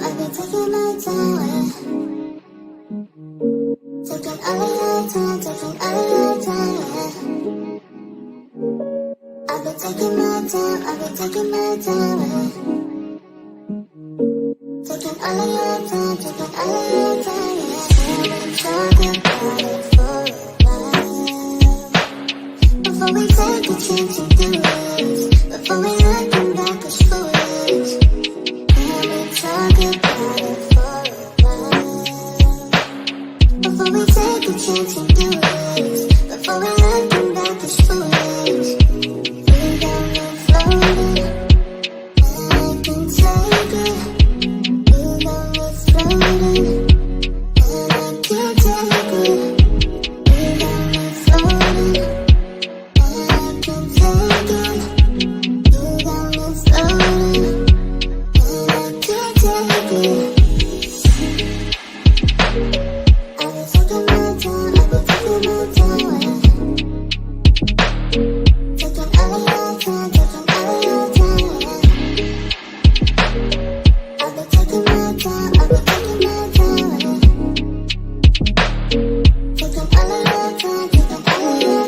I've been taking my time, taking all of your time, taking all of your time, I've been taking my time, I've been taking my time, taking all of your time, taking all of your time, I've been talking about it for a while. Before we take a chance and do it, before we looking back as foolish, I've been talking about it for a while. Before we take a chance and do it, before we looking back as foolish, we got me floating, and I can take it. You got me floating, and I can't take it. You got me floating, and I can take it. You got me floating, and I can't take it. I've been taking my time, I've been taking my time, taking all of your time, taking all of your time. I've been taking my time, I've been taking my time, taking all of your time, taking all of your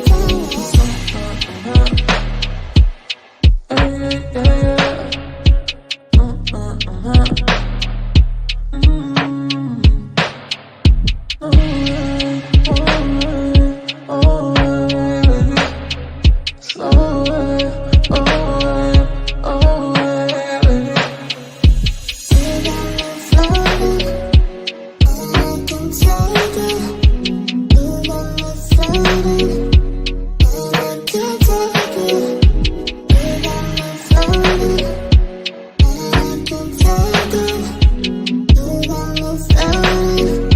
You got me floating, and I can take it. You got me floating, and I can't take it. You got me floating, and I can take it. You got me floating,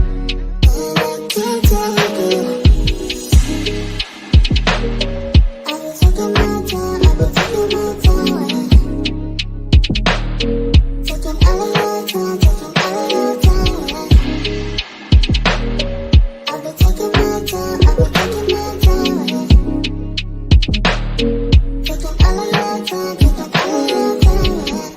and I can't take it. I've been taking my time, I've been taking my time, taking all of your time, taking all of your time. I've been taking my time, I've been taking my time, taking all of your time, taking all of your time.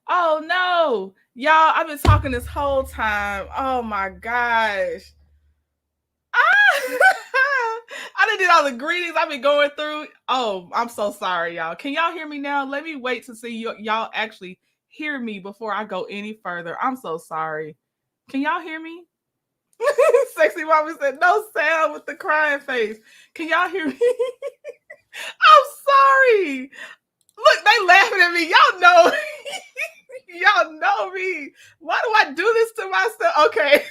Oh no, y'all! I've been talking this whole time. Oh my gosh. Ah! I done did all the greetings I've been going through. Oh, I'm so sorry, y'all. Can y'all hear me now? Let me wait to see y'all actually hear me before I go any further. I'm so sorry. Can y'all hear me? Sexy Mama said no sound with the crying face. Can y'all hear me? I'm sorry. Look, they laughing at me. Y'all know. Y'all know me. Why do I do this to myself? Okay.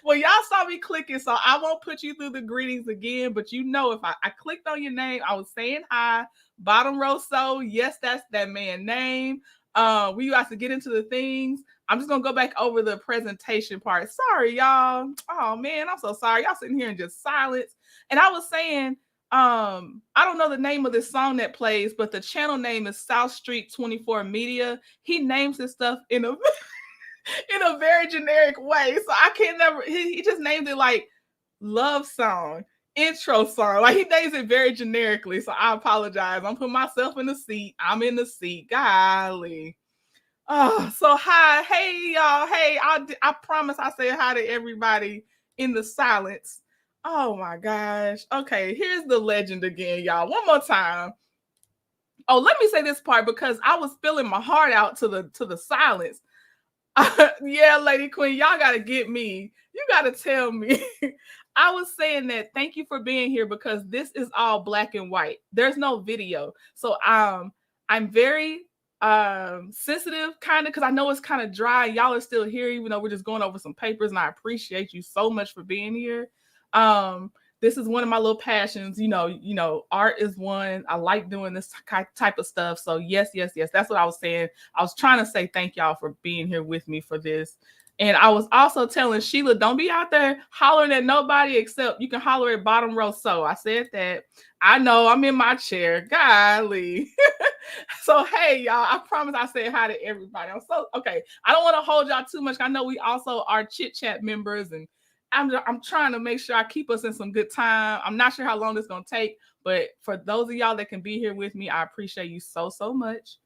Well, y'all saw me clicking, so I won't put you through the greetings again. But you know, if I clicked on your name, I was saying hi. Bottom row, so yes, that's that man's name. We got to get into the things. I'm just gonna go back over the presentation part. Sorry, y'all. Oh man, I'm so sorry. Y'all sitting here in just silence. And I was saying, I don't know the name of this song that plays, but the channel name is South Street 24 Media. He names his stuff in a in a very generic way. So I can't never, he just named it like love song, intro song. Like he names it very generically. So I apologize. I'm putting myself in the seat. I'm in the seat. Golly. Oh, so hi. Hey, y'all. Hey, I promise I say hi to everybody in the silence. Oh my gosh. Okay, here's the legend again, y'all. One more time. Oh, let me say this part because I was spilling my heart out to the silence. Yeah, Lady Queen, y'all gotta get me. You gotta tell me. I was saying that thank you for being here because this is all black and white. There's no video. So I'm very sensitive kind of because I know it's kind of dry. Y'all are still here, even though we're just going over some papers, and I appreciate you so much for being here. Um, this is one of my little passions. Art is one. I like doing this type of stuff. So yes, yes, yes. That's what I was saying. I was trying to say thank y'all for being here with me for this. And I was also telling Sheila, don't be out there hollering at nobody except you can holler at bottom row. So I said that. I know I'm in my chair. Golly. So hey, y'all, I promise I said hi to everybody. I'm so okay. I don't want to hold y'all too much. I know we also are chit chat members, and I'm trying to make sure I keep us in some good time. I'm not sure how long this is gonna take, but for those of y'all that can be here with me, I appreciate you so much.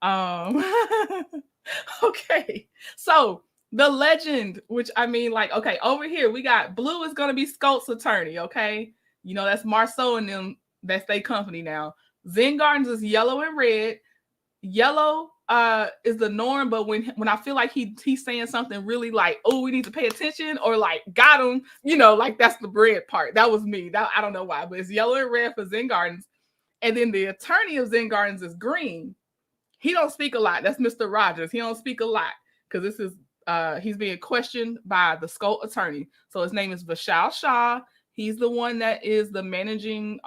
Um, okay, so the legend, which I mean, like, okay, over here we got blue is gonna be Scholt's attorney. Okay, that's Marsau and them. That's their company now. Zen Gardens is yellow and red. Yellow is the norm, but when I feel like he's saying something really like, oh, we need to pay attention, or like got him, like that's the red part. That was me. That I don't know why, but it's yellow and red for Zen Gardens. And then the attorney of Zen Gardens is green. He don't speak a lot. That's Mr. Rogers. He don't speak a lot because this is he's being questioned by the Scholt attorney. So his name is Vishal Shah. He's the one that is the managing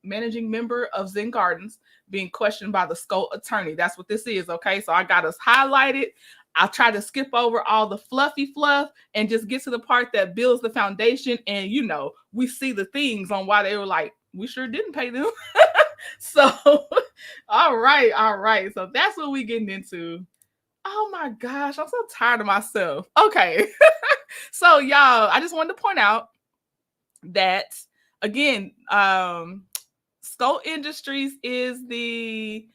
member of Zen Gardens, being questioned by the Scholt attorney. That's what this is, okay? So I got us highlighted. I'll try to skip over all the fluffy fluff and just get to the part that builds the foundation. And, we see the things on why they were like, we sure didn't pay them. So, all right. So that's what we getting into. Oh my gosh, I'm so tired of myself. Okay. So, y'all, I just wanted to point out that, again, Scholt Industries is the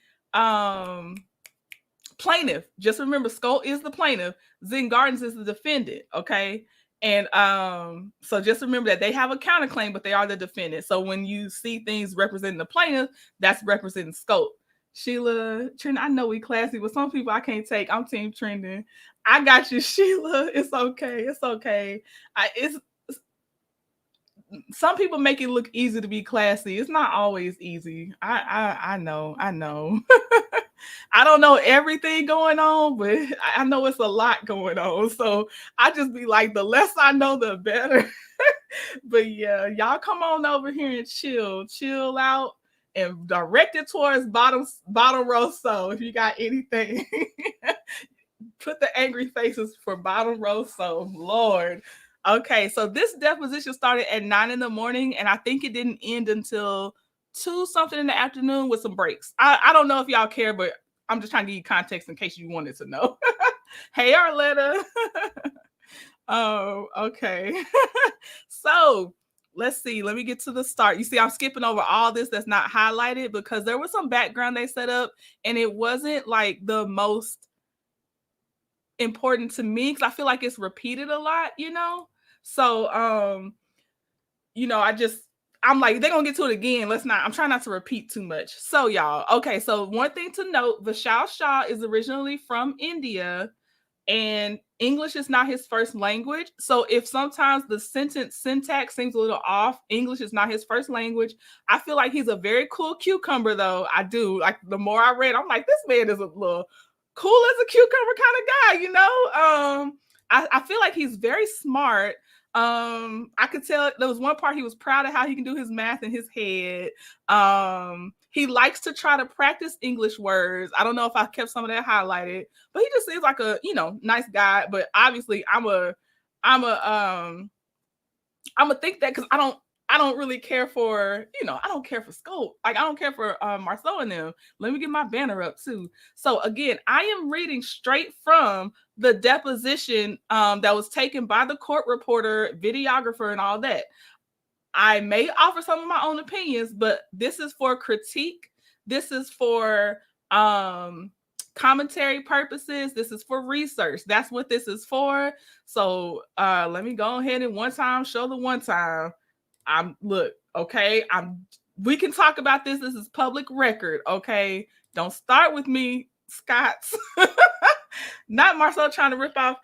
plaintiff. Just remember, Scholt is the plaintiff. Zen Gardens is the defendant. Okay. And so just remember that they have a counterclaim, but they are the defendant. So when you see things representing the plaintiff, that's representing Scholt. Sheila, Trend, I know we classy, but some people I can't take. I'm team trending. I got you, Sheila. It's okay. It's okay. It's some people make it look easy to be classy. It's not always easy. I know. I don't know everything going on, but I know it's a lot going on. So I just be like, the less I know, the better. But yeah, y'all come on over here and chill out, and direct it towards bottom row. So if you got anything, put the angry faces for bottom row. So Lord. Okay, so this deposition started at 9 in the morning, and I think it didn't end until 2 something in the afternoon with some breaks. I don't know if y'all care, but I'm just trying to give you context in case you wanted to know. Hey, Arletta. Oh, okay. So let's see. Let me get to the start. You see, I'm skipping over all this that's not highlighted because there was some background they set up and it wasn't like the most important to me because I feel like it's repeated a lot, you know? So, you know, I'm like, they're gonna get to it again. I'm trying not to repeat too much. So, y'all, okay, so one thing to note, Vishal Shah is originally from India and English is not his first language. So if sometimes the sentence syntax seems a little off, English is not his first language. I feel like he's a very cool cucumber, though. I do. Like the more I read, I'm like, this man is a little cool as a cucumber kind of guy, you know? I feel like he's very smart. I could tell there was one part he was proud of how he can do his math in his head. He likes to try to practice English words. I don't know if I kept some of that highlighted, but he just seems like a, you know, nice guy. But obviously I'm a think that because I don't really care for, you know, I don't care for Scholt. Like I don't care for Marsau and them. Let me get my banner up too. So again, I am reading straight from the deposition that was taken by the court reporter, videographer, and all that. I may offer some of my own opinions, but this is for critique. This is for commentary purposes. This is for research. That's what this is for. So let me go ahead and one time show the one time. Look, okay, we can talk about this. This is public record, okay? Don't start with me, Scots. Not Marcel trying to rip off.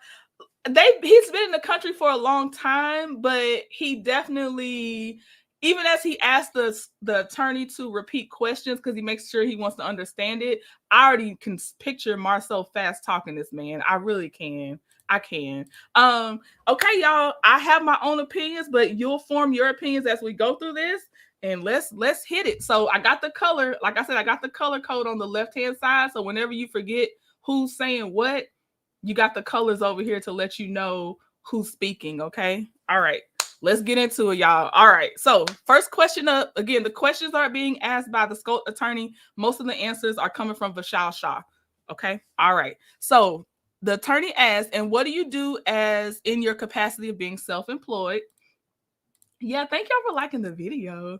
He's been in the country for a long time, but he definitely, even as he asked the attorney to repeat questions because he makes sure he wants to understand it, I already can picture Marcel fast talking this man. I really can. I can. Okay, y'all, I have my own opinions, but you'll form your opinions as we go through this, and let's hit it. So I got the color, like I said, I got the color code on the left-hand side. So whenever you forget who's saying what, you got the colors over here to let you know who's speaking, okay? All right, let's get into it, y'all. All right, so first question up. Again, the questions are being asked by the Scholt attorney. Most of the answers are coming from Vishal Shah, okay? All right, so the attorney asked, and what do you do as in your capacity of being self-employed? Yeah, thank y'all for liking the video.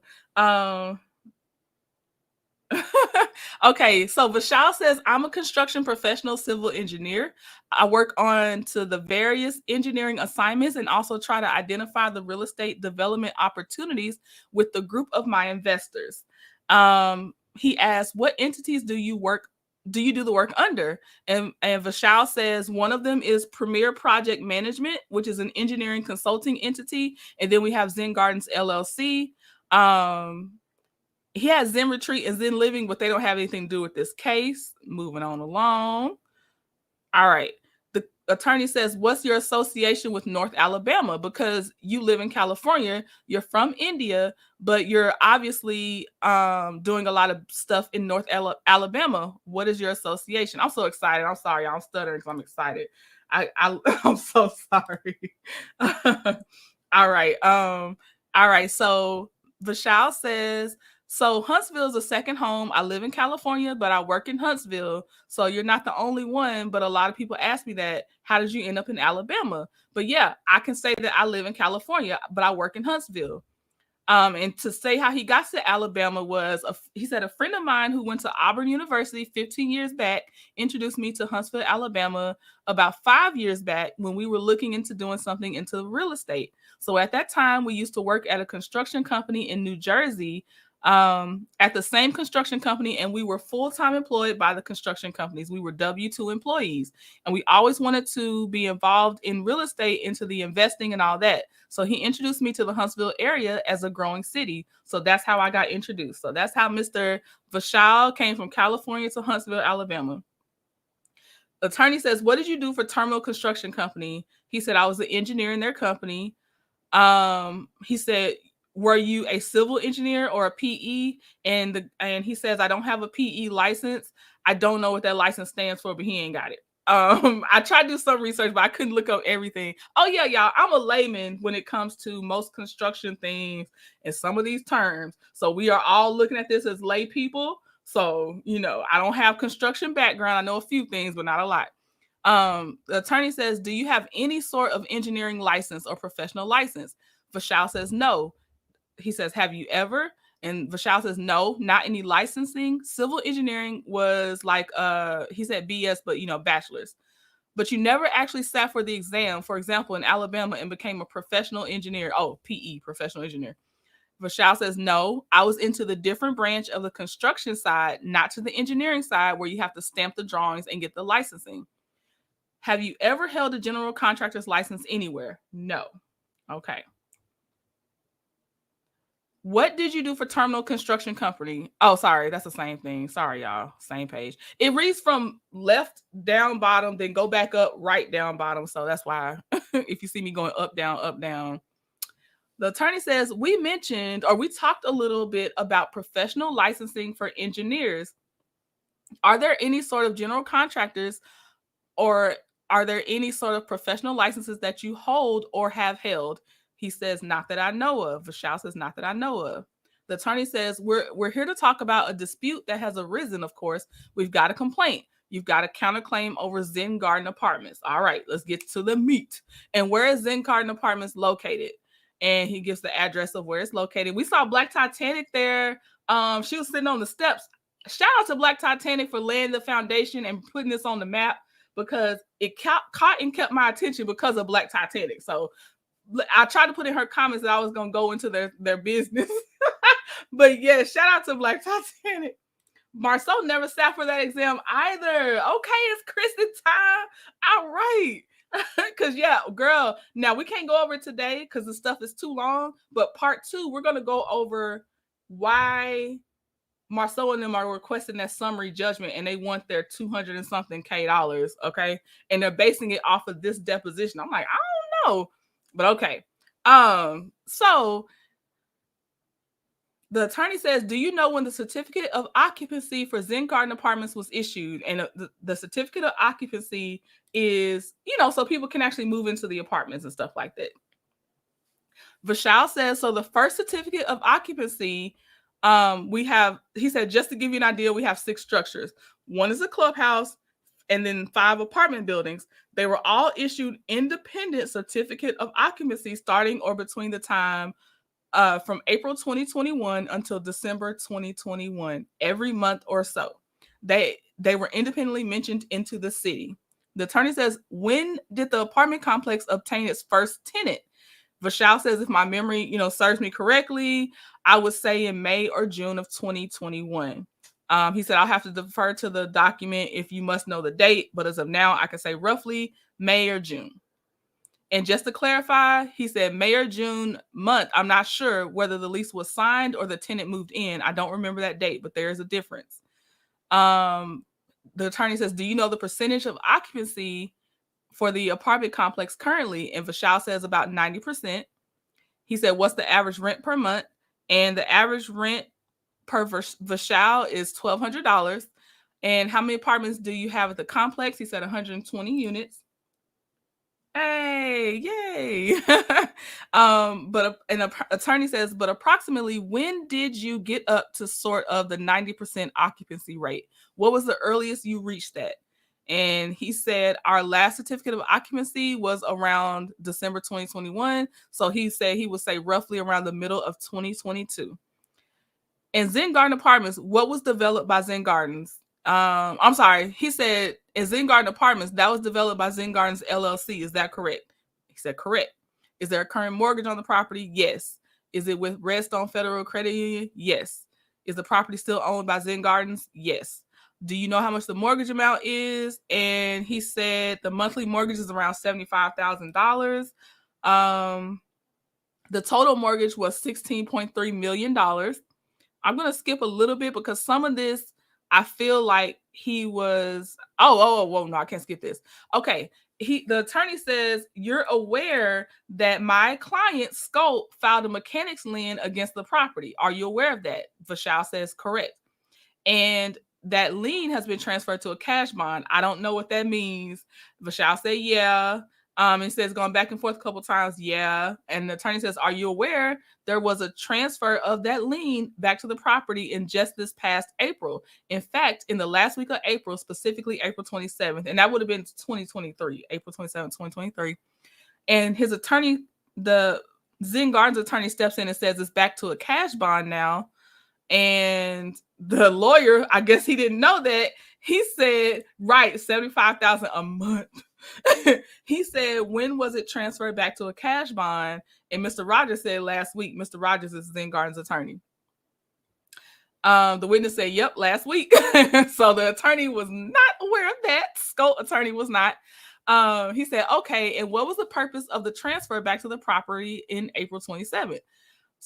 Okay, so Vishal says, I'm a construction professional civil engineer. I work on to the various engineering assignments and also try to identify the real estate development opportunities with the group of my investors. He asked, what entities do you do the work under? And Vishal says one of them is Premier Project Management, which is an engineering consulting entity. And then we have Zen Gardens, LLC. He has Zen Retreat and Zen Living, but they don't have anything to do with this case. Moving on along. All right. The attorney says, what's your association with North Alabama? Because you live in California, you're from India, but you're obviously doing a lot of stuff in North Alabama. What is your association? I'm so excited. I'm sorry, I'm stuttering because I'm excited. I'm so sorry. All right. All right. So Vishal says, so Huntsville is a second home. I live in California, but I work in Huntsville. So you're not the only one, but a lot of people ask me that. How did you end up in Alabama? But yeah, I can say that I live in California, but I work in Huntsville. And to say how he got to Alabama was, he said, a friend of mine who went to Auburn University 15 years back introduced me to Huntsville, Alabama about 5 years back when we were looking into doing something into real estate. So at that time, we used to work at a construction company in New Jersey, at the same construction company, and we were full-time employed by the construction companies. We were W-2 employees, and we always wanted to be involved in real estate, into the investing and all that. So he introduced me to the Huntsville area as a growing city. So that's how I got introduced. So that's how Mr. Vishal came from California to Huntsville, Alabama. The attorney says, what did you do for Terminal Construction Company? He said, I was an engineer in their company. He said, were you a civil engineer or a PE? And he says, I don't have a PE license. I don't know what that license stands for, but he ain't got it. I tried to do some research, but I couldn't look up everything. Oh yeah, y'all, I'm a layman when it comes to most construction things and some of these terms. So we are all looking at this as lay people. So, you know, I don't have construction background. I know a few things, but not a lot. The attorney says, do you have any sort of engineering license or professional license? Vishal says, no. he says, have you ever? And Vishal says, no, not any licensing. Civil engineering was like, he said BS, but bachelor's. But you never actually sat for the exam, for example, in Alabama, and became a professional engineer. Oh, PE, professional engineer. Vishal says, no, I was into the different branch of the construction side, not to the engineering side where you have to stamp the drawings and get the licensing. Have you ever held a general contractor's license anywhere? No. Okay. What did you do for Terminal Construction Company? Oh, sorry. That's the same thing. Sorry, y'all. Same page. It reads from left down bottom, then go back up, right down bottom. So that's why if you see me going up, down. The attorney says, we talked a little bit about professional licensing for engineers. Are there any sort of general contractors or are there any sort of professional licenses that you hold or have held? He says, not that I know of. Vishal says, not that I know of. The attorney says, we're here to talk about a dispute that has arisen, of course. We've got a complaint. You've got a counterclaim over Zen Garden Apartments. All right, let's get to the meat. And where is Zen Garden Apartments located? And he gives the address of where it's located. We saw Black Titanic there. She was sitting on the steps. Shout out to Black Titanic for laying the foundation and putting this on the map, because it caught and kept my attention because of Black Titanic. So I tried to put in her comments that I was going to go into their business. But yeah, shout out to Black Titanic. Marsau never sat for that exam either. Okay, it's Kristen time. All right. Because yeah, girl, now we can't go over it today because the stuff is too long. But part 2, we're going to go over why Marsau and them are requesting that summary judgment, and they want their $200 and something K. Okay, and they're basing it off of this deposition. I'm like, I don't know, but okay. So the attorney says, do you know when the certificate of occupancy for Zen Garden Apartments was issued? And the certificate of occupancy is, so people can actually move into the apartments and stuff like that. Vishal says, so the first certificate of occupancy, he said, just to give you an idea, we have 6 structures. One is a clubhouse and then 5 apartment buildings. They were all issued independent certificate of occupancy starting or between the time from April 2021 until December 2021, every month or so. They were independently mentioned into the city. The attorney says, when did the apartment complex obtain its first tenant? Vishal says, if my memory, serves me correctly, I would say in May or June of 2021. He said, I'll have to defer to the document if you must know the date, but as of now, I can say roughly May or June. And just to clarify, he said May or June month. I'm not sure whether the lease was signed or the tenant moved in. I don't remember that date, but there is a difference. The attorney says, do you know the percentage of occupancy for the apartment complex currently? And Vishal says about 90%. He said, what's the average rent per month? And the average rent per Vishal is $1,200. And how many apartments do you have at the complex? He said 120 units. Hey, yay. But an attorney says, but approximately when did you get up to sort of the 90% occupancy rate? What was the earliest you reached that? And he said our last certificate of occupancy was around December 2021. So he said he would say roughly around the middle of 2022. And Zen Garden Apartments, what was developed by Zen Gardens? I'm sorry. He said in Zen Garden Apartments, that was developed by Zen Gardens LLC. Is that correct? He said correct. Is there a current mortgage on the property? Yes. Is it with Redstone Federal Credit Union? Yes. Is the property still owned by Zen Gardens? Yes. Do you know how much the mortgage amount is? And he said the monthly mortgage is around $75,000. The total mortgage was $16.3 million. I'm going to skip a little bit because some of this, I feel like he was, no, I can't skip this. Okay. The attorney says, you're aware that my client, Scholt, filed a mechanics lien against the property. Are you aware of that? Vishal says, correct. And that lien has been transferred to a cash bond. I don't know what that means. Vishal said, yeah. It says going back and forth a couple times. Yeah. And the attorney says, are you aware there was a transfer of that lien back to the property in just this past April? In fact, in the last week of April, specifically April 27th, and that would have been 2023, April 27th, 2023. And his attorney, the Zen Gardens attorney steps in and says it's back to a cash bond now. And the lawyer, I guess he didn't know that. He said, right, $75,000 a month. He said, when was it transferred back to a cash bond? And Mr. Rogers said last week. Mr. Rogers is Zen Gardens attorney. The witness said, yep, last week. So the attorney was not aware of that. Scholt attorney was not. He said, okay, and what was the purpose of the transfer back to the property in April 27th?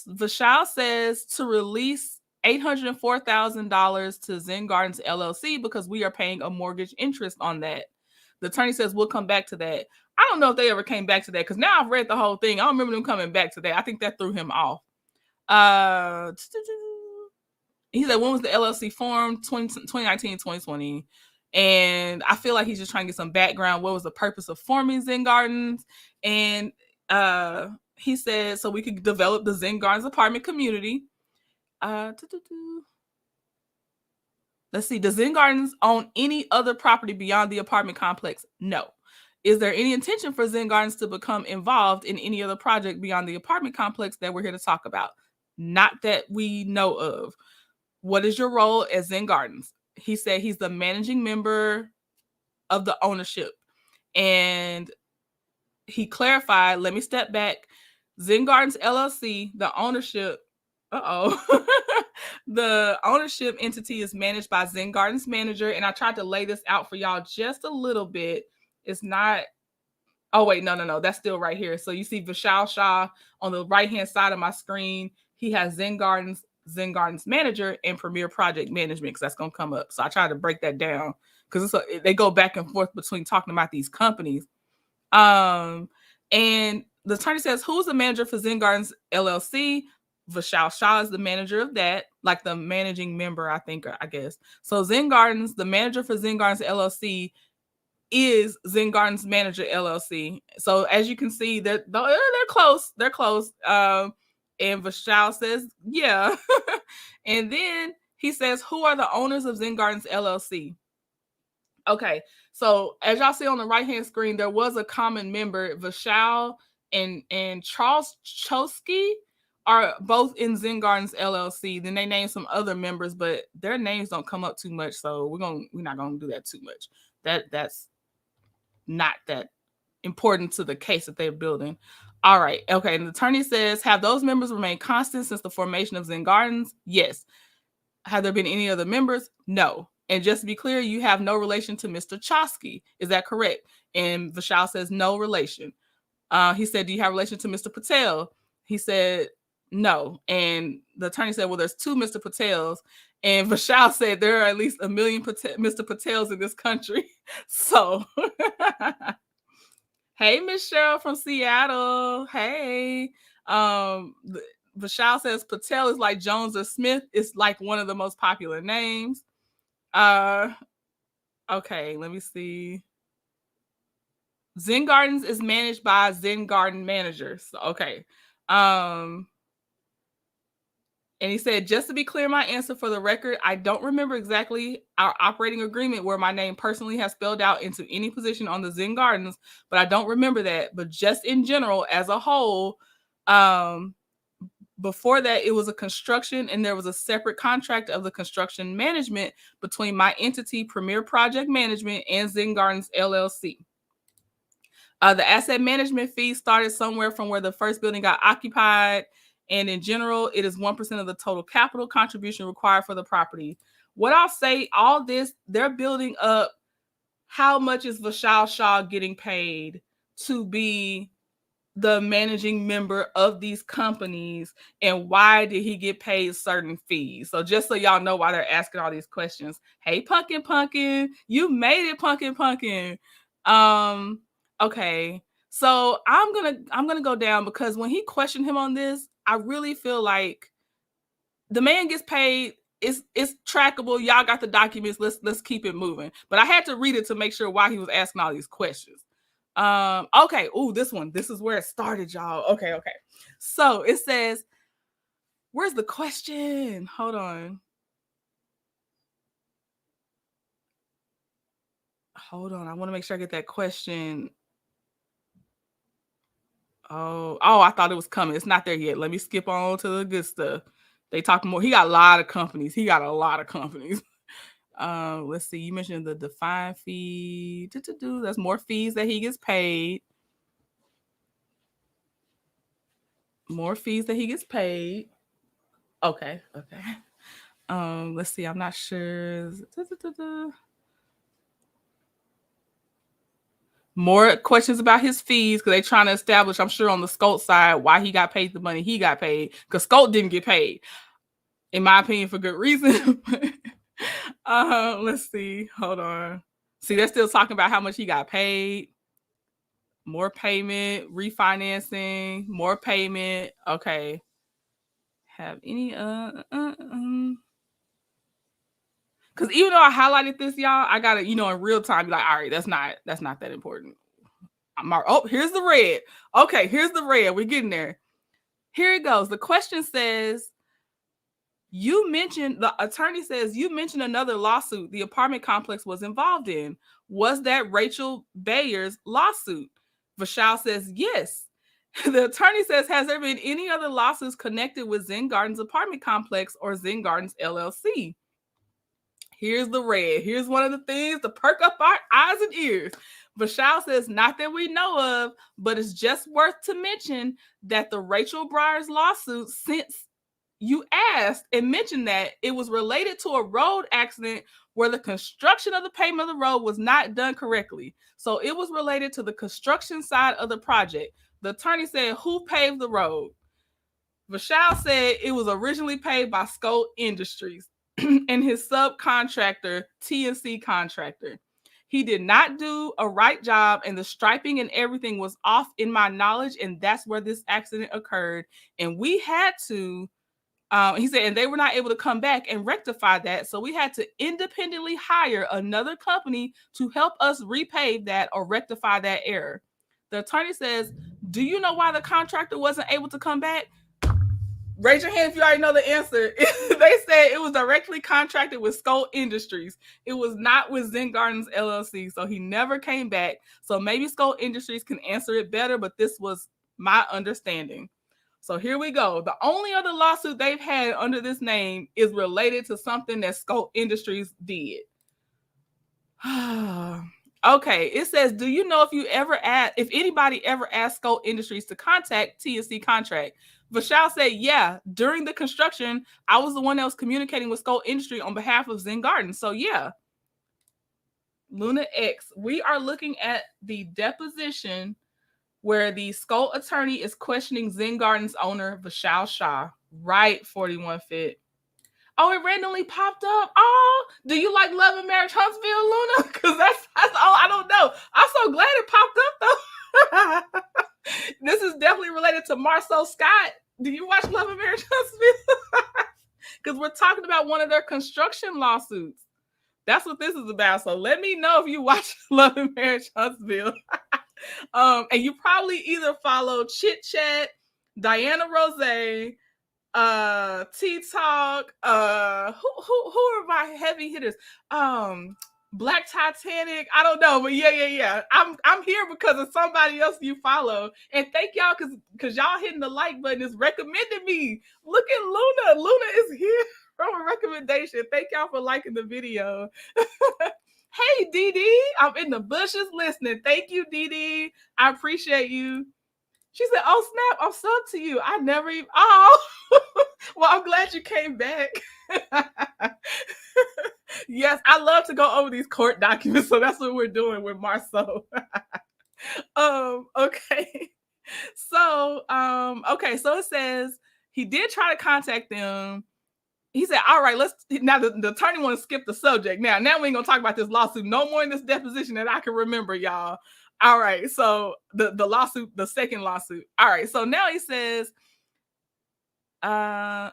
Vishal says to release $804,000 to Zen Gardens LLC because we are paying a mortgage interest on that. The attorney says we'll come back to that. I don't know if they ever came back to that because now I've read the whole thing. I don't remember them coming back to that. I think that threw him off. He said, when was the LLC formed? 2019, 2020. And I feel like he's just trying to get some background. What was the purpose of forming Zen Gardens? And he said, so we could develop the Zen Gardens apartment community. Let's see. Does Zen Gardens own any other property beyond the apartment complex? No. Is there any intention for Zen Gardens to become involved in any other project beyond the apartment complex that we're here to talk about? Not that we know of. What is your role at Zen Gardens? He said he's the managing member of the ownership. And he clarified, let me step back. Zen Gardens LLC, the ownership, the ownership entity is managed by Zen Gardens manager. And I tried to lay this out for y'all just a little bit. It's not, oh wait, no, that's still right here. So you see Vishal Shah on the right-hand side of my screen. He has Zen Gardens manager, and Premier Project Management, because that's going to come up. So I try to break that down because they go back and forth between talking about these companies. And the attorney says, who's the manager for Zen Gardens LLC? Vishal Shah is the manager of that, like the managing member, I guess. So Zen Gardens, the manager for Zen Gardens LLC is Zen Gardens Manager LLC. So as you can see, they're close. They're close. And Vishal says, yeah. And then he says, who are the owners of Zen Gardens LLC? Okay, so as y'all see on the right-hand screen, there was a common member. Vishal and Charles Chosky are both in Zen Gardens LLC. Then they named some other members, but their names don't come up too much, so we're not gonna do that too much. That's not that important to the case that they're building. All right. Okay. And the attorney says, have those members remained constant since the formation of Zen Gardens? Yes. Have there been any other members? No. And just to be clear, you have no relation to Mr. Chosky. Is that correct? And Vishal says no relation. He said, do you have relation to Mr. Patel? He said, no. And the attorney said, well, there's two Mr. Patels. And Vishal said there are at least a million Mr. Patels in this country. So, hey, Miss Cheryl from Seattle. Hey. Vishal says Patel is like Jones or Smith. It's like one of the most popular names. Okay, let me see. Zen Gardens is managed by Zen Garden managers. Okay. And he said, just to be clear, my answer for the record, I don't remember exactly our operating agreement where my name personally has spelled out into any position on the Zen Gardens, but I don't remember that. But just in general, as a whole, before that, it was a construction, and there was a separate contract of the construction management between my entity, Premier Project Management, and Zen Gardens LLC. The asset management fee started somewhere from where the first building got occupied. And in general, it is 1% of the total capital contribution required for the property. What I'll say, all this, they're building up how much is Vishal Shah getting paid to be the managing member of these companies, and why did he get paid certain fees? So just so y'all know why they're asking all these questions. Hey, Pumpkin, you made it, Pumpkin. Okay. So I'm gonna go down because when he questioned him on this, I really feel like the man gets paid. It's trackable. Y'all got the documents. Let's keep it moving. But I had to read it to make sure why he was asking all these questions. Okay. Ooh, this one. This is where it started, y'all. Okay. So it says, where's the question? Hold on. I want to make sure I get that question. Oh, I thought it was coming. It's not there yet. Let me skip on to the good stuff. They talk more. He got a lot of companies. Let's see. You mentioned the defined fee. That's more fees that he gets paid. More fees that he gets paid. Okay. Let's see. I'm not sure. More questions about his fees because they're trying to establish, I'm sure, on the Scholt side why he got paid the money he got paid, because Scholt didn't get paid, in my opinion, for good reason. Let's see. Hold on. See, they're still talking about how much he got paid. More payment, refinancing, more payment. Okay. Have any because even though I highlighted this, y'all, I gotta, in real time be like, all right, that's not that important. Here's the red. Okay, here's the red. We're getting there. Here it goes. The question says, the attorney says, you mentioned another lawsuit the apartment complex was involved in. Was that Rachel Bayer's lawsuit? Vishal says, yes. The attorney says, has there been any other lawsuits connected with Zen Gardens apartment complex or Zen Gardens LLC? Here's the red. Here's one of the things to perk up our eyes and ears. Vishal says, not that we know of, but it's just worth to mention that the Rachel Breyer's lawsuit, since you asked and mentioned that it was related to a road accident where the construction of the pavement of the road was not done correctly. So it was related to the construction side of the project. The attorney said, who paved the road? Vishal said it was originally paved by Scholt Industries and his subcontractor, T&C Contractor. He did not do a right job, and the striping and everything was off in my knowledge, and that's where this accident occurred. And we had to, he said, and they were not able to come back and rectify that, so we had to independently hire another company to help us repave that or rectify that error. The attorney says, do you know why the contractor wasn't able to come back? Raise your hand if you already know the answer. They said it was directly contracted with Scholt Industries. It was not with Zen Gardens LLC, so he never came back. So maybe Scholt Industries can answer it better, but this was my understanding. So here we go. The only other lawsuit they've had under this name is related to something that Scholt Industries did. Okay, it says, do you know if anybody ever asked Scholt Industries to contact T&C Contract? Vishal said, yeah, during the construction, I was the one that was communicating with Scholt Industry on behalf of Zen Gardens. So yeah, Luna X, we are looking at the deposition where the Scholt attorney is questioning Zen Gardens owner Vishal Shah. Right, 41 Fit. Oh, it randomly popped up. Oh, do you like Love and Marriage Huntsville, Luna? Because that's all. I don't know. I'm so glad it popped up, though. This is definitely related to Marsau Scott. Do you watch Love and Marriage Huntsville? Because we're talking about one of their construction lawsuits. That's what this is about. So let me know if you watch Love and Marriage Huntsville. And you probably either follow Chit Chat, Diana Rose, T-Talk, who are my heavy hitters? Black Titanic, I don't know, but yeah. I'm here because of somebody else you follow, and thank y'all because y'all hitting the like button is recommending me. Look at Luna. Luna is here from a recommendation. Thank y'all for liking the video. Hey, Dee Dee, I'm in the bushes listening. Thank you, Dee Dee. I appreciate you. She said, oh, snap, I'm sub to you. I never even, oh, well, I'm glad you came back. Yes, I love to go over these court documents, so that's what we're doing with Marsau. Okay. So it says he did try to contact them. He said, all right, now the attorney want to skip the subject. Now we ain't gonna talk about this lawsuit no more in this deposition that I can remember, y'all. All right, so the lawsuit, the second lawsuit. All right, so now he says, all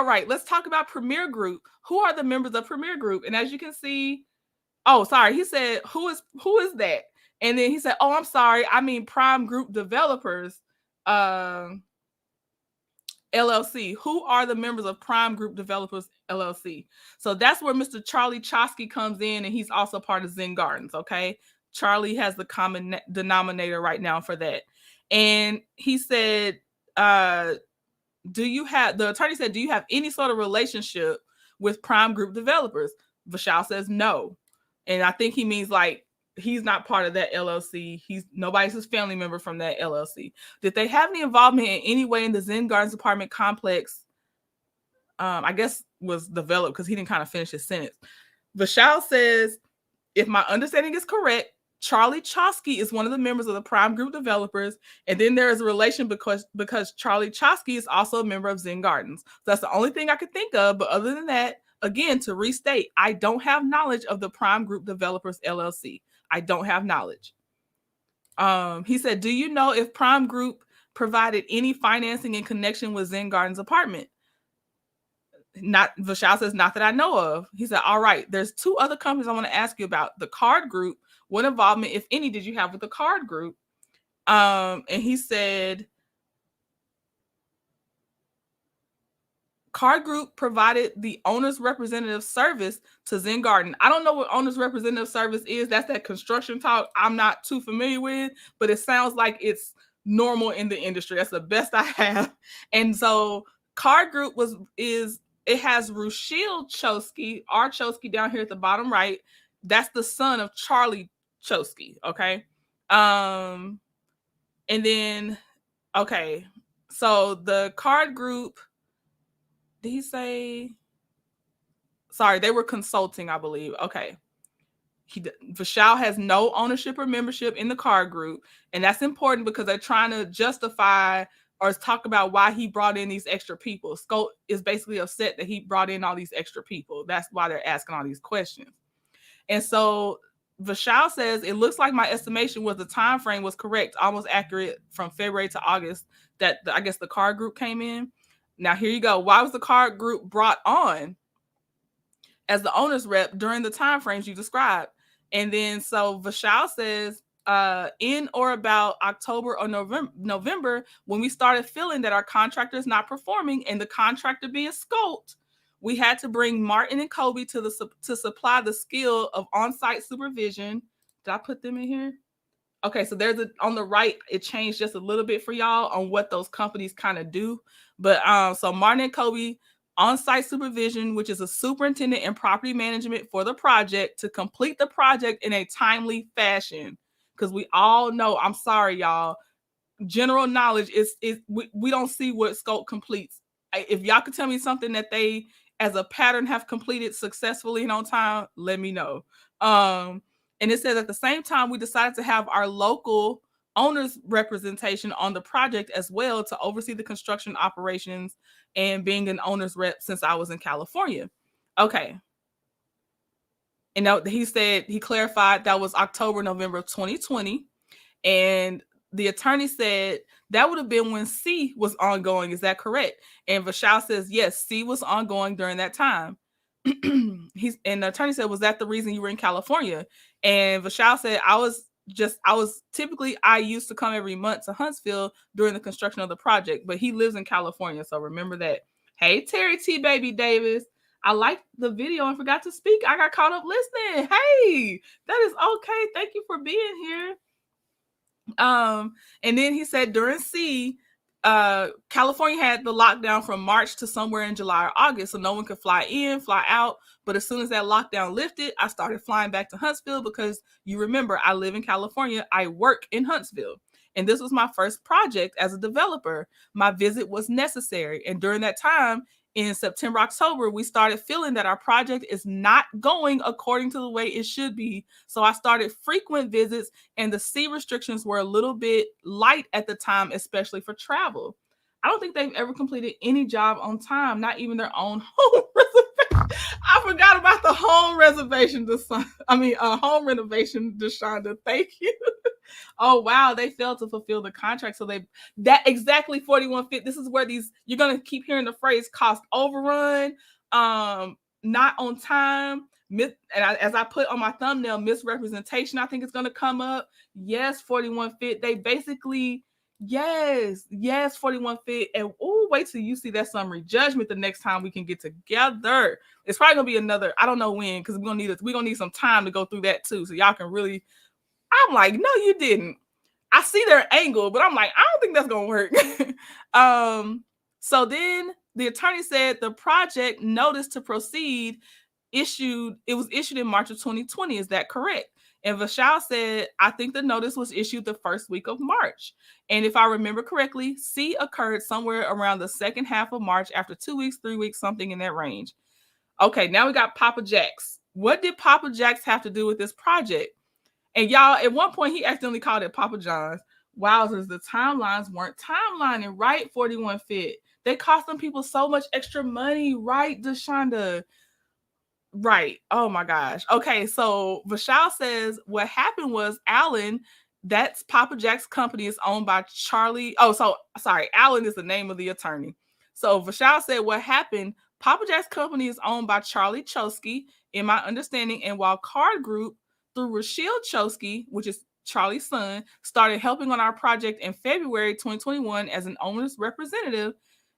right, let's talk about Premier Group. Who are the members of Premier Group? And as you can see, he said, who is that? And then he said, oh, I'm sorry, I mean Prime Group Developers, LLC. Who are the members of Prime Group Developers, LLC? So that's where Mr. Charlie Chosky comes in, and he's also part of Zen Gardens, okay? Charlie has the common denominator right now for that. And he said, the attorney said, do you have any sort of relationship with Prime Group developers? Vishal says no. And I think he means like he's not part of that LLC. Nobody's his family member from that LLC. Did they have any involvement in any way in the Zen Gardens apartment complex? I guess was developed, because he didn't kind of finish his sentence. Vishal says, if my understanding is correct, Charlie Chosky is one of the members of the Prime Group developers, and then there is a relation because Charlie Chosky is also a member of Zen Gardens. So that's the only thing I could think of. But other than that, again, to restate, I don't have knowledge of the Prime Group Developers LLC. I don't have knowledge. He said, do you know if Prime Group provided any financing in connection with Zen Gardens apartment? Vishal says, not that I know of. He said, all right, there's two other companies I want to ask you about. The Card Group, what involvement, if any, did you have with the Card Group? And he said, Card Group provided the owner's representative service to Zen Garden. I don't know what owner's representative service is. That's that construction talk I'm not too familiar with, but it sounds like it's normal in the industry. That's the best I have. And so Card Group it has Rushil Chosky, R. Chosky down here at the bottom right. That's the son of Charlie Chosky, okay? And then, okay, so the Card Group, did he say? Sorry, they were consulting, I believe. Okay. Vishal has no ownership or membership in the Card Group, and that's important because they're trying to justify or talk about why he brought in these extra people. Scholt is basically upset that he brought in all these extra people. That's why they're asking all these questions. And so Vishal says, it looks like my estimation was the time frame was correct, almost accurate, from February to August, that I guess the Card Group came in. Now, here you go. Why was the Card Group brought on as the owner's rep during the time frames you described? And then so Vishal says, in or about October or November, when we started feeling that our contractor is not performing, and the contractor being Scholt, we had to bring Martin and Kobe to supply the skill of on-site supervision. Did I put them in here? Okay, so there's on the right, it changed just a little bit for y'all on what those companies kind of do. But so Martin and Kobe, on-site supervision, which is a superintendent and property management for the project to complete the project in a timely fashion. Because we all know, I'm sorry, y'all, general knowledge is we don't see what Scholt completes. If y'all could tell me something that they, as a pattern, have completed successfully and on time, let me know. And it says, at the same time, we decided to have our local owner's representation on the project as well to oversee the construction operations and being an owner's rep since I was in California. Okay. And he said, he clarified that was October, November of 2020. And the attorney said that would have been when C was ongoing. Is that correct? And Vishal says, yes, C was ongoing during that time. And the attorney said, was that the reason you were in California? And Vishal said, I used to come every month to Huntsville during the construction of the project, but he lives in California. So remember that. Hey, Terry T. Baby Davis. I liked the video and forgot to speak. I got caught up listening. Hey, that is okay. Thank you for being here. And then he said during C, California had the lockdown from March to somewhere in July or August, so no one could fly in, fly out. But as soon as that lockdown lifted, I started flying back to Huntsville because you remember, I live in California. I work in Huntsville. And this was my first project as a developer. My visit was necessary. And during that time, in September, October, we started feeling that our project is not going according to the way it should be. So I started frequent visits, and the C restrictions were a little bit light at the time, especially for travel. I don't think they've ever completed any job on time, not even their own home reservation. I forgot about the home reservation. Home renovation, Deshonda. Thank you. Oh, wow. They failed to fulfill the contract. So that exactly 4150. This is where you're going to keep hearing the phrase cost overrun, not on time. As I put on my thumbnail, misrepresentation, I think it's going to come up. Yes, 4150. They basically, yes, 4150. And wait till you see that summary judgment the next time we can get together. It's probably going to be another, I don't know when, because we're going to need some time to go through that too. So y'all can really, I'm like, no, you didn't. I see their angle, but I'm like, I don't think that's gonna work. So then the attorney said the project notice to proceed was issued in March of 2020. Is that correct? And Vishal said, I think the notice was issued the first week of March. And if I remember correctly, C occurred somewhere around the second half of March, after 2 weeks, 3 weeks, something in that range. Okay, now we got Papa Jack's. What did Papa Jack's have to do with this project? And y'all, at one point, he accidentally called it Papa John's. Wowzers, the timelines weren't timelining, right? 41 Fit. They cost them people so much extra money, right, Deshonda? Right. Oh my gosh. Okay, so Vishal says what happened was Alan, that's Papa Jack's company, is owned by Charlie. Oh, so sorry, Alan is the name of the attorney. So Vishal said what happened, Papa Jack's company is owned by Charlie Chosky, in my understanding, and while Card Group, through Rachel Chosky, which is Charlie's son, started helping on our project in February 2021 as an owner's representative.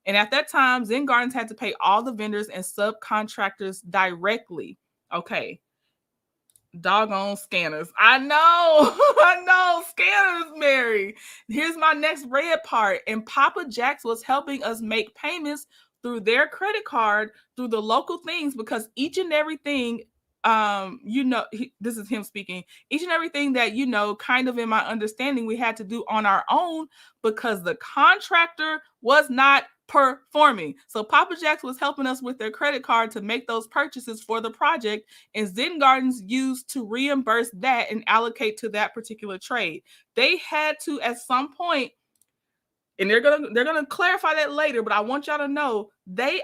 And at that time, Zen Gardens had to pay all the vendors and subcontractors directly. Okay. Doggone scanners. I know. I know. Scanners, Mary. Here's my next red part. And Papa Jack's was helping us make payments through their credit card, through the local things, because each and everything, this is him speaking, each and everything that, kind of in my understanding, we had to do on our own because the contractor was not performing. So Papa Jack's was helping us with their credit card to make those purchases for the project, and Zen Gardens used to reimburse that and allocate to that particular trade. They had to, at some point, and they're gonna clarify that later, but I want y'all to know they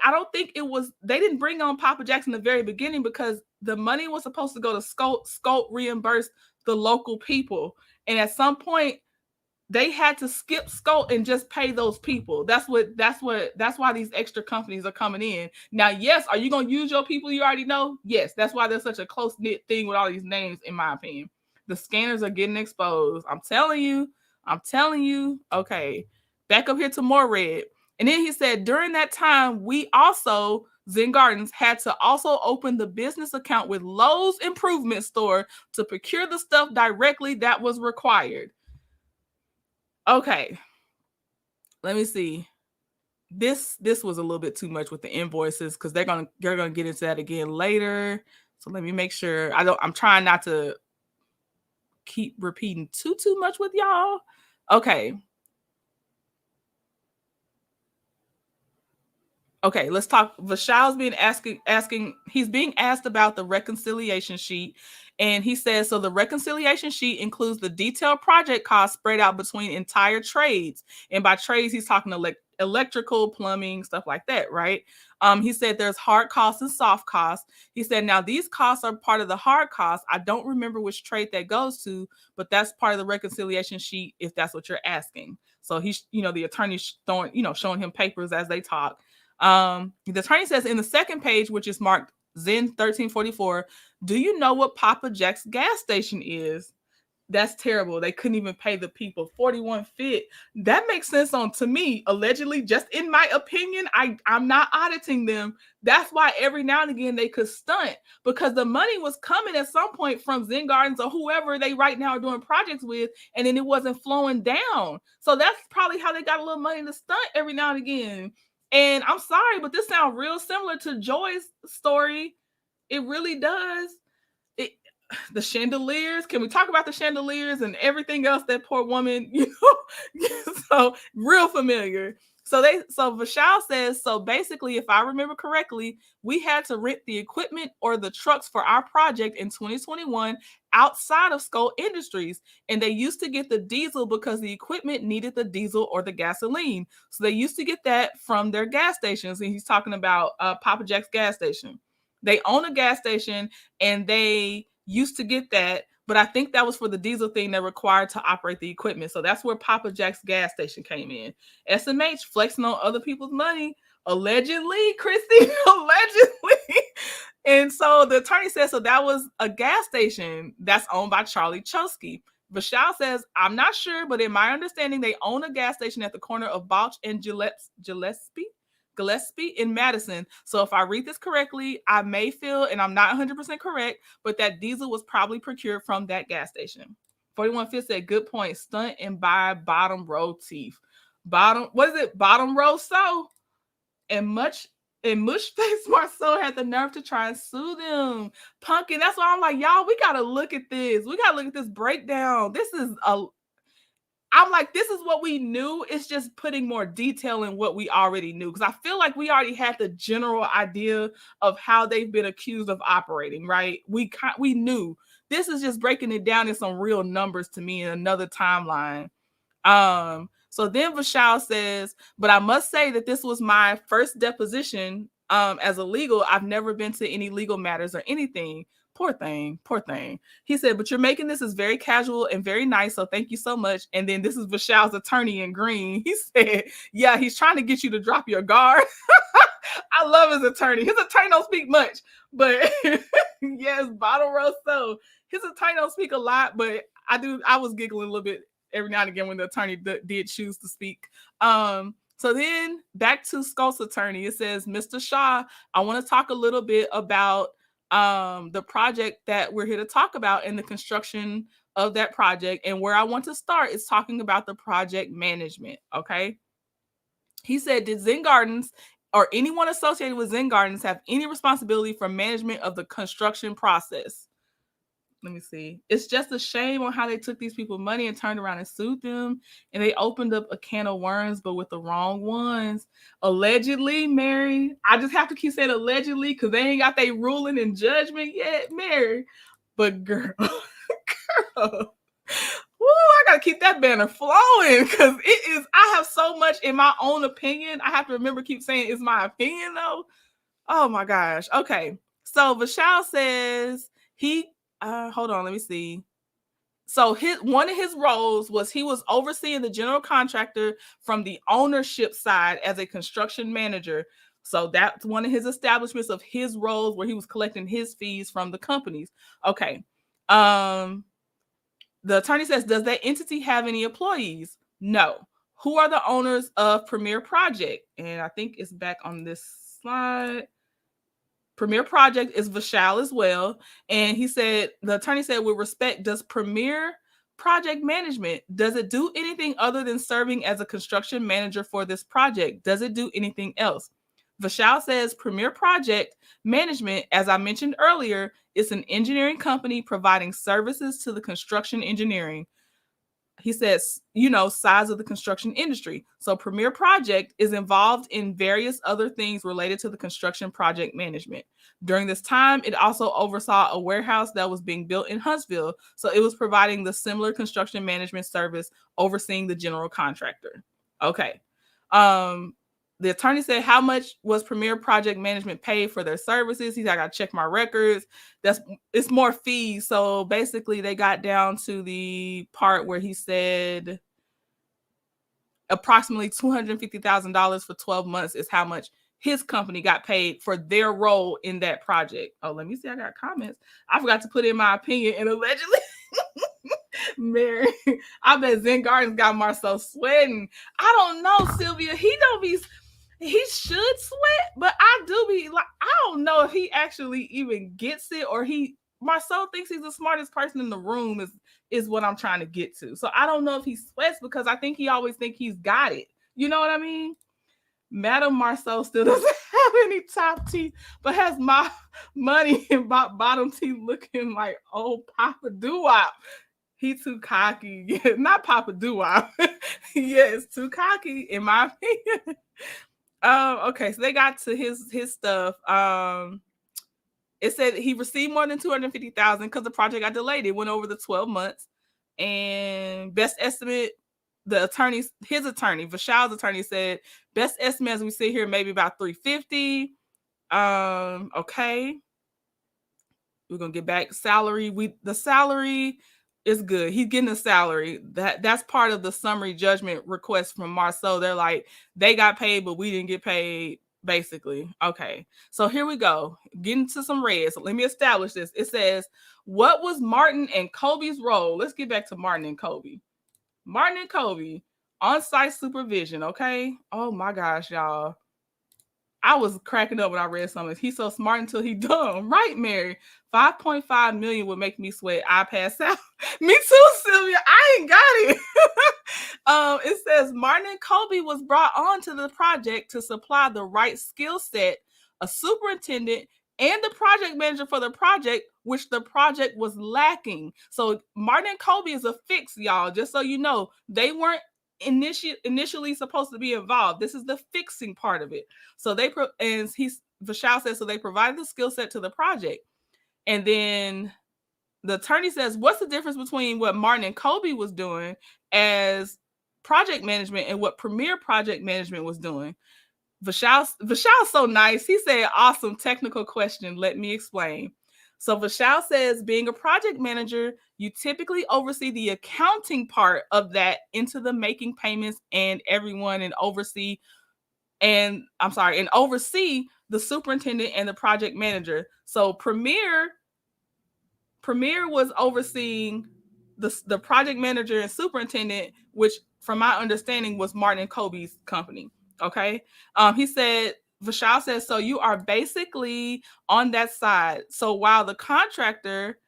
didn't bring on Papa Jack's in the very beginning because the money was supposed to go to Scholt. Scholt reimbursed the local people, and at some point they had to skip Scholt and just pay those people. That's why these extra companies are coming in. Now, yes, are you gonna use your people you already know? Yes, that's why there's such a close-knit thing with all these names, in my opinion. The scanners are getting exposed. I'm telling you. Okay. Back up here to more red. And then he said, during that time, we also, Zen Gardens, had to also open the business account with Lowe's Improvement Store to procure the stuff directly that was required. Okay. Let me see. This was a little bit too much with the invoices because they're gonna get into that again later. So let me make sure I'm trying not to keep repeating too much with y'all. Okay. Okay, let's talk. Vishal's being he's being asked about the reconciliation sheet. And he says, so the reconciliation sheet includes the detailed project costs spread out between entire trades. And by trades, he's talking electrical, plumbing, stuff like that, right? He said there's hard costs and soft costs. He said, now these costs are part of the hard costs. I don't remember which trade that goes to, but that's part of the reconciliation sheet if that's what you're asking. So he's, the attorney's showing him papers as they talk. The attorney says in the second page, which is marked Zen 1344, do you know what Papa Jack's gas station is? That's terrible. They couldn't even pay the people. 41 Fit. That makes sense to me, allegedly, just in my opinion. I'm not auditing them. That's why every now and again they could stunt, because the money was coming at some point from Zen Gardens or whoever they right now are doing projects with, and then it wasn't flowing down. So that's probably how they got a little money to stunt every now and again. And I'm sorry, but this sounds real similar to Joy's story. It really does. The chandeliers. Can we talk about the chandeliers and everything else that poor woman, so real familiar. So Vishal says, so basically, if I remember correctly, we had to rent the equipment or the trucks for our project in 2021 outside of Scholt Industries. And they used to get the diesel because the equipment needed the diesel or the gasoline. So they used to get that from their gas stations. And he's talking about Papa Jack's gas station. They own a gas station and they used to get that, but I think that was for the diesel thing they're required to operate the equipment. So that's where Papa Jack's gas station came in. SMH flexing on other people's money, allegedly, Christy, allegedly. And so the attorney says, so that was a gas station that's owned by Charlie Chosky. Vishal says, I'm not sure, but in my understanding, they own a gas station at the corner of Balch and Gillespie in Madison. So if I read this correctly, I may feel, and I'm not 100% correct, but that diesel was probably procured from that gas station. 41 Fifth said, good point. Stunt and buy bottom row teeth. What is it? Bottom row so? And Mush Face Marsau had the nerve to try and sue them. Pumpkin, that's why I'm like, y'all, we got to look at this. We got to look at this breakdown. I'm like, this is what we knew. It's just putting more detail in what we already knew. Because I feel like we already had the general idea of how they've been accused of operating, right? We knew. This is just breaking it down in some real numbers to me in another timeline. So then Vishal says, but I must say that this was my first deposition as a legal. I've never been to any legal matters or anything. Poor thing. He said, but you're making this as very casual and very nice. So thank you so much. And then this is Vishal's attorney in green. He said, yeah, he's trying to get you to drop your guard. I love his attorney. His attorney don't speak much, but yes, bottom row. So his attorney don't speak a lot, but I was giggling a little bit every now and again when the attorney did choose to speak. So then back to Scholt's attorney. It says, Mr. Shaw, I want to talk a little bit about the project that we're here to talk about and the construction of that project. And where I want to start is talking about the project management. Okay. He said, did Zen Gardens or anyone associated with Zen Gardens have any responsibility for management of the construction process? Let me see. It's just a shame on how they took these people money and turned around and sued them. And they opened up a can of worms, but with the wrong ones. Allegedly, Mary. I just have to keep saying allegedly because they ain't got their ruling and judgment yet, Mary. But girl, girl. Woo, I gotta keep that banner flowing because it is. I have so much in my own opinion. I have to remember keep saying it's my opinion though. Oh my gosh. Okay. So Vishal says he hold on, let me see. So one of his roles was he was overseeing the general contractor from the ownership side as a construction manager. So that's one of his establishments of his roles where he was collecting his fees from the companies. Okay. The attorney says, does that entity have any employees? No. Who are the owners of Premier Project? And I think it's back on this slide. Premier Project is Vishal as well. And he said, the attorney said, with respect, does Premier Project Management, does it do anything other than serving as a construction manager for this project? Does it do anything else? Vishal says Premier Project Management, as I mentioned earlier, is an engineering company providing services to the construction engineering. He says, size of the construction industry. So Premier Project is involved in various other things related to the construction project management. During this time, it also oversaw a warehouse that was being built in Huntsville. So it was providing the similar construction management service, overseeing the general contractor. Okay. The attorney said, how much was Premier Project Management paid for their services? He's like, I got to check my records. It's more fees. So basically they got down to the part where he said approximately $250,000 for 12 months is how much his company got paid for their role in that project. Oh, let me see. I got comments. I forgot to put in my opinion and allegedly. Mary, I bet Zen Gardens got Marsau sweating. I don't know, Sylvia. He should sweat, but I do be like, I don't know if he actually even gets it or Marsau thinks he's the smartest person in the room is what I'm trying to get to. So I don't know if he sweats because I think he always think he's got it. You know what I mean? Madam Marsau still doesn't have any top teeth, but has my money and bottom teeth looking like old Papa Doo-Wop. He too cocky. Yeah, not Papa Doo-Wop. Yes, too cocky in my opinion. Okay, so they got to his stuff. It said he received more than $250,000 because the project got delayed. It went over the 12 months. And best estimate, his attorney, Vishal's attorney said, best estimate as we sit here, maybe about $350,000. Okay. We're gonna get back salary. The salary is good. He's getting a salary. That's part of the summary judgment request from Marsau. They're like, they got paid, but we didn't get paid, basically. Okay. So here we go. Getting to some red. So let me establish this. It says, what was Martin and Kobe's role? Let's get back to Martin and Kobe. Martin and Kobe, on-site supervision, okay? Oh my gosh, y'all. I was cracking up when I read some of this. He's so smart until he dumb. Right, Mary? 5.5 million would make me sweat. I pass out. Me too, Sylvia. I ain't got it. It says Martin and Kobe was brought on to the project to supply the right skill set, a superintendent, and the project manager for the project, which the project was lacking. So Martin and Kobe is a fix, y'all. Just so you know, they weren't initially supposed to be involved. This is the fixing part of it. So Vishal says, so they provided the skill set to the project. And then the attorney says, what's the difference between what Martin and Kobe was doing as project management and what Premier Project Management was doing? Vishal's so nice. He said, awesome technical question. Let me explain. So Vishal says, being a project manager, you typically oversee the accounting part of that into the making payments and everyone and oversee the superintendent and the project manager. So Premier was overseeing the project manager and superintendent, which from my understanding was Martin and Kobe's company. Okay. He said, Vishal says, so you are basically on that side. So while the contractor,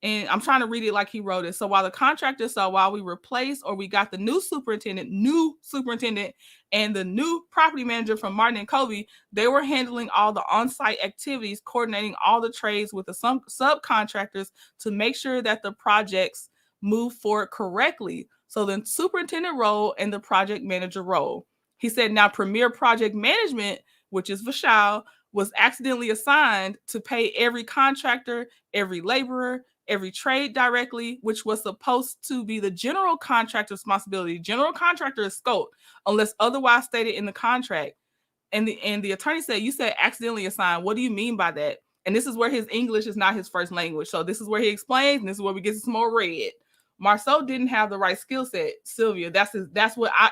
and I'm trying to read it like he wrote it. So while the contractor saw while we replaced or we got the new superintendent and the new property manager from Martin and Kobe, they were handling all the on-site activities, coordinating all the trades with the subcontractors to make sure that the projects move forward correctly. So the superintendent role and the project manager role. He said, now Premier Project Management, which is Vishal, was accidentally assigned to pay every contractor, every laborer, every trade directly, which was supposed to be the general contractor's responsibility. General contractor is Scholt, unless otherwise stated in the contract. And the attorney said, you said accidentally assigned. What do you mean by that? And this is where his English is not his first language. So this is where he explains, and this is where we get some more red. Marsau didn't have the right skill set, Sylvia.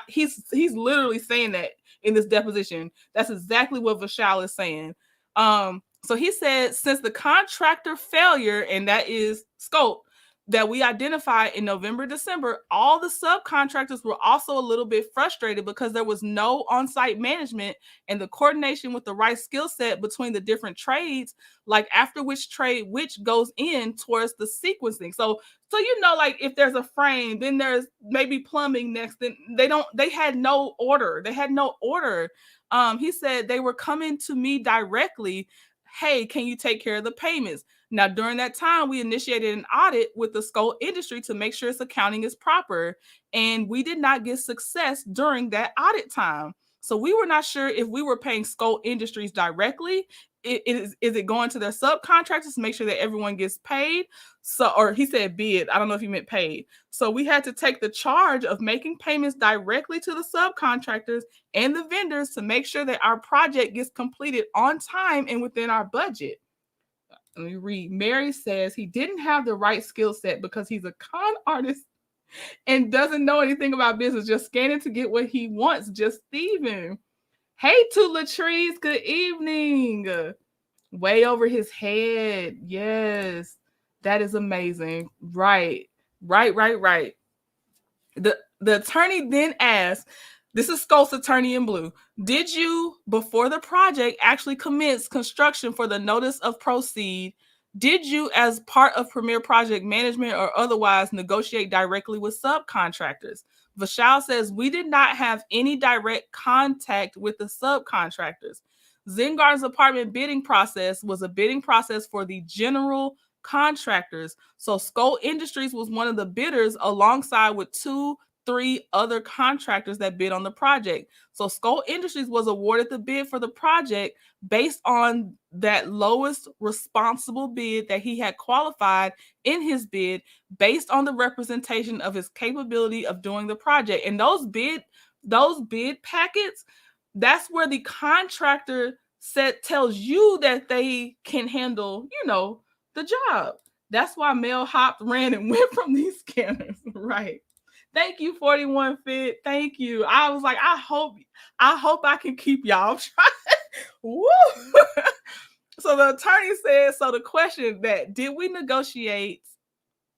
He's literally saying that in this deposition. That's exactly what Vishal is saying. So he said, since the contractor failure, and that is Scholt, that we identified in November, December, all the subcontractors were also a little bit frustrated because there was no on-site management and the coordination with the right skill set between the different trades, like after which trade which goes in towards the sequencing. So like if there's a frame, then there's maybe plumbing next. Then they had no order. He said they were coming to me directly. Hey, can you take care of the payments? Now, during that time, we initiated an audit with the Scholt Industry to make sure its accounting is proper. And we did not get success during that audit time. So we were not sure if we were paying Scholt Industries directly. Is it going to their subcontractors to make sure that everyone gets paid? Or he said bid. I don't know if he meant paid. So we had to take the charge of making payments directly to the subcontractors and the vendors to make sure that our project gets completed on time and within our budget. Let me read. Mary says he didn't have the right skill set because he's a con artist and doesn't know anything about business, just scanning to get what he wants, just thieving. Hey, to Latrice, good evening. Way over his head. Yes, that is amazing. Right. The attorney then asked, this is Scholt's attorney in blue, did you, before the project actually commenced construction for the notice of proceed, did you, as part of Premier Project Management or otherwise, negotiate directly with subcontractors? Vishal says, we did not have any direct contact with the subcontractors. Zen Gardens apartment bidding process was a bidding process for the general contractors. So Scholt Industries was one of the bidders alongside with 2-3 other contractors that bid on the project. So Scholt Industries was awarded the bid for the project based on that lowest responsible bid that he had qualified in his bid based on the representation of his capability of doing the project. And those bid packets, that's where the contractor tells you that they can handle, the job. That's why Mel hopped, ran, and went from these scanners, right? Thank you, 41 Fit. Thank you. I was like, I hope I can keep y'all trying. Woo! So the attorney said, so the question that, did we negotiate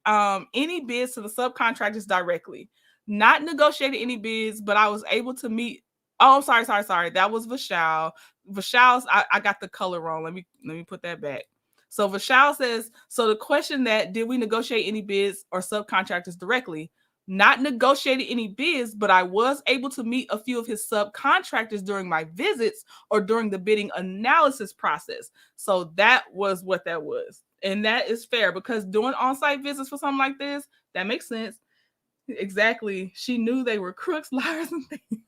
any bids to the subcontractors directly? Not negotiated any bids, but I was able to meet Oh, I'm sorry. That was Vishal. Vishal's, I got the color wrong. Let me put that back. So Vishal says, so the question that, did we negotiate any bids or subcontractors directly? Not negotiated any bids, but I was able to meet a few of his subcontractors during my visits or during the bidding analysis process. So that was what that was. And that is fair, because doing on-site visits for something like this, that makes sense. Exactly. She knew they were crooks, liars, and things.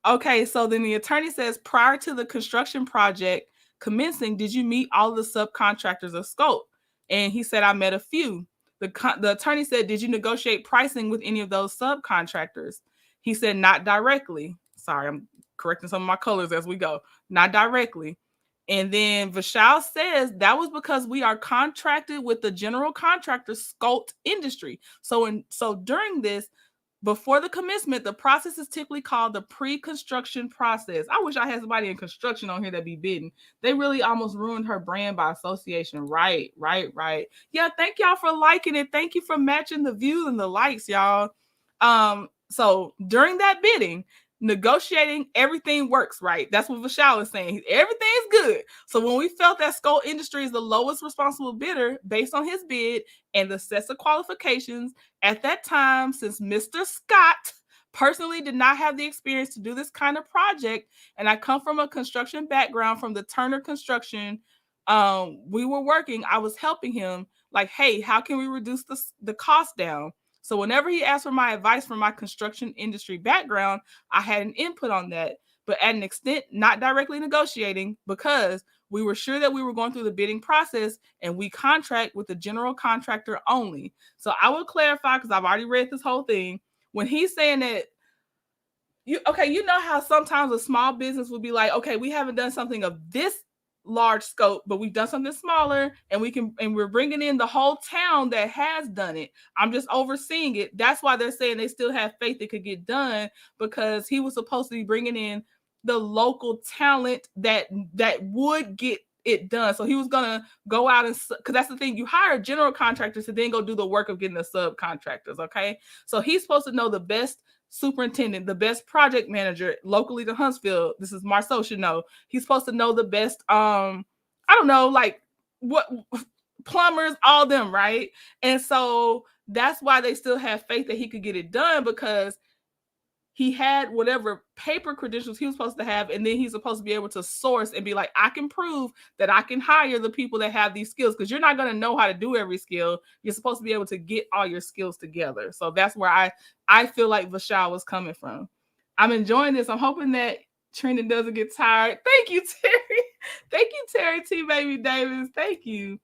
Okay, so then the attorney says, prior to the construction project commencing, did you meet all of the subcontractors of Scholt? And he said, I met a few. The attorney said, did you negotiate pricing with any of those subcontractors? He said, not directly. Sorry, I'm correcting some of my colors as we go. Not directly. And then Vishal says that was because we are contracted with the general contractor Scholt Industry. So during this, before the commencement, the process is typically called the pre-construction process. I wish I had somebody in construction on here that be bidding. They really almost ruined her brand by association. Right. Yeah, thank y'all for liking it. Thank you for matching the views and the likes, y'all. So during that bidding, negotiating, everything works, right? That's what Vishal is saying. Everything's good. So when we felt that Scholt Industries is the lowest responsible bidder based on his bid and the sets of qualifications at that time, since Mr. Scott personally did not have the experience to do this kind of project, and I come from a construction background from the Turner Construction, we were working, I was helping him, like, hey, how can we reduce the cost down? So whenever he asked for my advice from my construction industry background, I had an input on that, but at an extent, not directly negotiating, because we were sure that we were going through the bidding process and we contract with the general contractor only. So I will clarify, because I've already read this whole thing. When he's saying that, you know how sometimes a small business would be like, okay, we haven't done something of this large scope, but we've done something smaller, and we're bringing in the whole town that has done it. I'm just overseeing it. That's why they're saying they still have faith it could get done, because he was supposed to be bringing in the local talent that would get it done. So he was gonna go out and, because that's the thing, you hire general contractors to then go do the work of getting the subcontractors. Okay, so he's supposed to know the best superintendent, the best project manager locally to Huntsville. This is Marsau should know. He's supposed to know the best, I don't know, like what plumbers, all them, right? And so that's why they still have faith that he could get it done, because he had whatever paper credentials he was supposed to have, and then he's supposed to be able to source and be like, I can prove that I can hire the people that have these skills, because you're not going to know how to do every skill. You're supposed to be able to get all your skills together. So that's where I feel like Vishal was coming from. I'm enjoying this. I'm hoping that Trendon doesn't get tired. Thank you, Terry. Thank you, Terry T. Baby Davis. Thank you.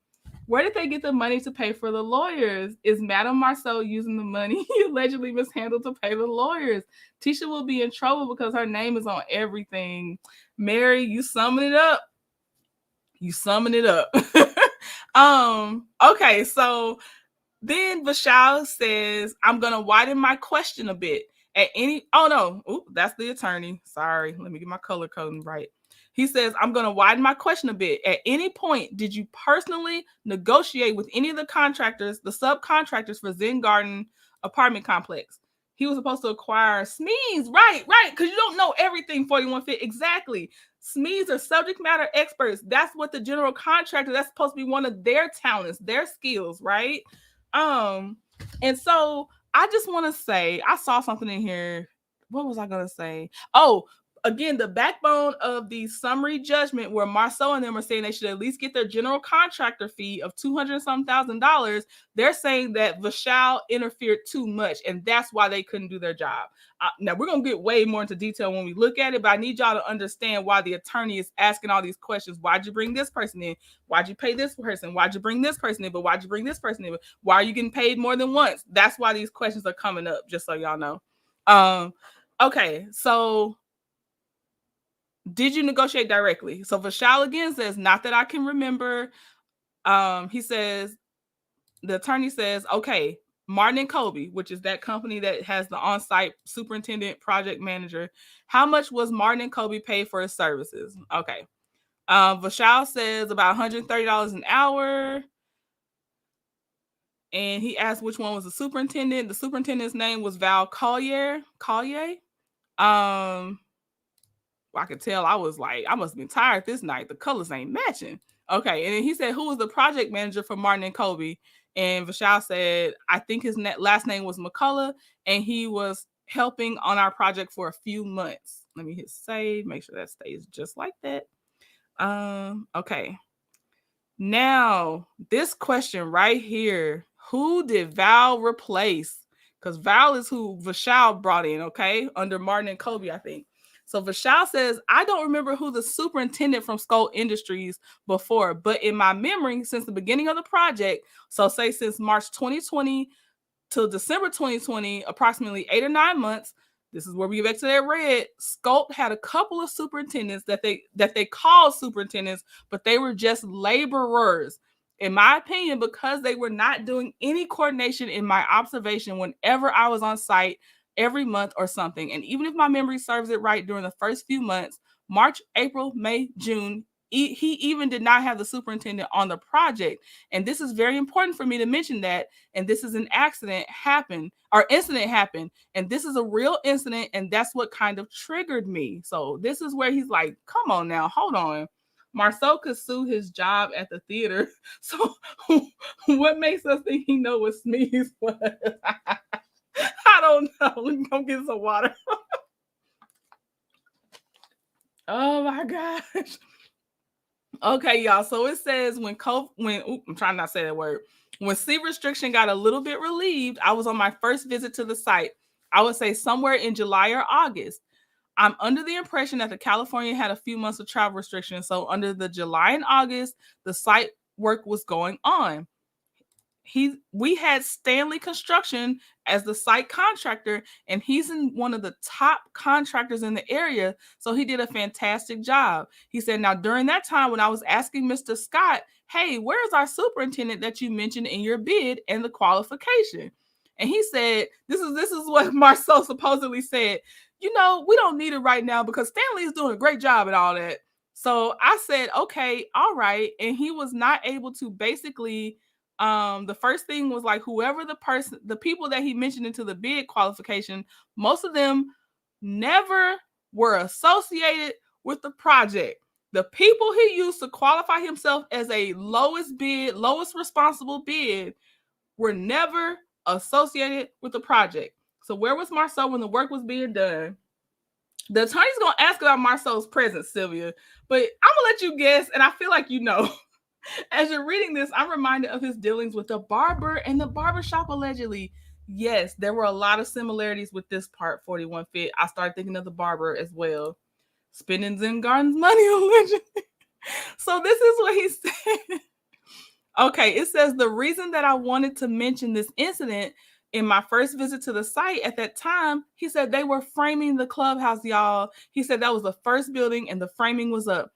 Where did they get the money to pay for the lawyers? Is Madame Marsau using the money he allegedly mishandled to pay the lawyers? Tisha will be in trouble because her name is on everything. Mary, you summing it up. Okay, so then Vishal says, I'm going to widen my question a bit. That's the attorney. Sorry, let me get my color coding right. He says, I'm going to widen my question a bit. At any point, did you personally negotiate with any of the contractors, the subcontractors for Zen Garden apartment complex? He was supposed to acquire SMEs. Right, because you don't know everything, 41 Fit. Exactly. SMEs are subject matter experts. That's what the general contractor, that's supposed to be one of their talents, their skills, right? And so I just want to say, I saw something in here. What was I going to say? Oh, again, the backbone of the summary judgment, where Marsau and them are saying they should at least get their general contractor fee of $200,000. They're saying that Vishal interfered too much, and that's why they couldn't do their job. Now, we're going to get way more into detail when we look at it, but I need y'all to understand why the attorney is asking all these questions. Why'd you bring this person in? Why'd you pay this person? Why'd you bring this person in? But why'd you bring this person in? Why are you getting paid more than once? That's why these questions are coming up, just so y'all know. Okay, so did you negotiate directly? So Vishal again says, not that I can remember. He says, the attorney says, okay, Martin and Kobe, which is that company that has the on-site superintendent project manager. How much was Martin and Kobe paid for his services? Okay. Vishal says about $130 an hour. And he asked which one was the superintendent. The superintendent's name was Val Collier. I could tell I was like, I must have been tired this night. The colors ain't matching. Okay. And then he said, who was the project manager for Martin and Kobe? And Vishal said, I think his last name was McCullough, and he was helping on our project for a few months. Let me hit save, make sure that stays just like that. Okay. Now, this question right here, who did Val replace? Because Val is who Vishal brought in, okay? Under Martin and Kobe, I think. So Vishal says, I don't remember who the superintendent from Scholt Industries before, but in my memory, since the beginning of the project, so say since March 2020 till December 2020, approximately 8 or 9 months, this is where we get back to that red. Scholt had a couple of superintendents that they called superintendents, but they were just laborers. In my opinion, because they were not doing any coordination in my observation whenever I was on site every month or something. And even if my memory serves it right, during the first few months, March, April, May, June, he even did not have the superintendent on the project. And this is very important for me to mention that. And this is an incident happened. And this is a real incident. And that's what kind of triggered me. So this is where he's like, come on now, hold on. Marsau could sue his job at the theater. So what makes us think he know what sneeze was? I don't know. Let me go get some water. Oh my gosh. Okay, y'all. So it says I'm trying not to say that word. When C restriction got a little bit relieved, I was on my first visit to the site. I would say somewhere in July or August. I'm under the impression that the California had a few months of travel restrictions. So under the July and August, the site work was going on. We had Stanley Construction as the site contractor, and he's one of the top contractors in the area. So he did a fantastic job. He said, now during that time when I was asking Mr. Scott, hey, where's our superintendent that you mentioned in your bid and the qualification? And he said, this is what Marsau supposedly said. We don't need it right now because Stanley is doing a great job and all that. So I said, okay, all right. And he was not able to basically, the first thing was like, whoever the people that he mentioned into the bid qualification, most of them never were associated with the project. The people he used to qualify himself as a lowest responsible bid were never associated with the project. So where was Marsau when the work was being done? The attorney's going to ask about Marsau's presence, Sylvia, but I'm going to let you guess, and I feel like you know. As you're reading this, I'm reminded of his dealings with the barber and the barbershop, allegedly. Yes, there were a lot of similarities with this part 41 fit. I started thinking of the barber as well. Spending Zen Gardens money, allegedly. So this is what he said. Okay, it says the reason that I wanted to mention this incident in my first visit to the site at that time, he said they were framing the clubhouse, y'all. He said that was the first building and the framing was up.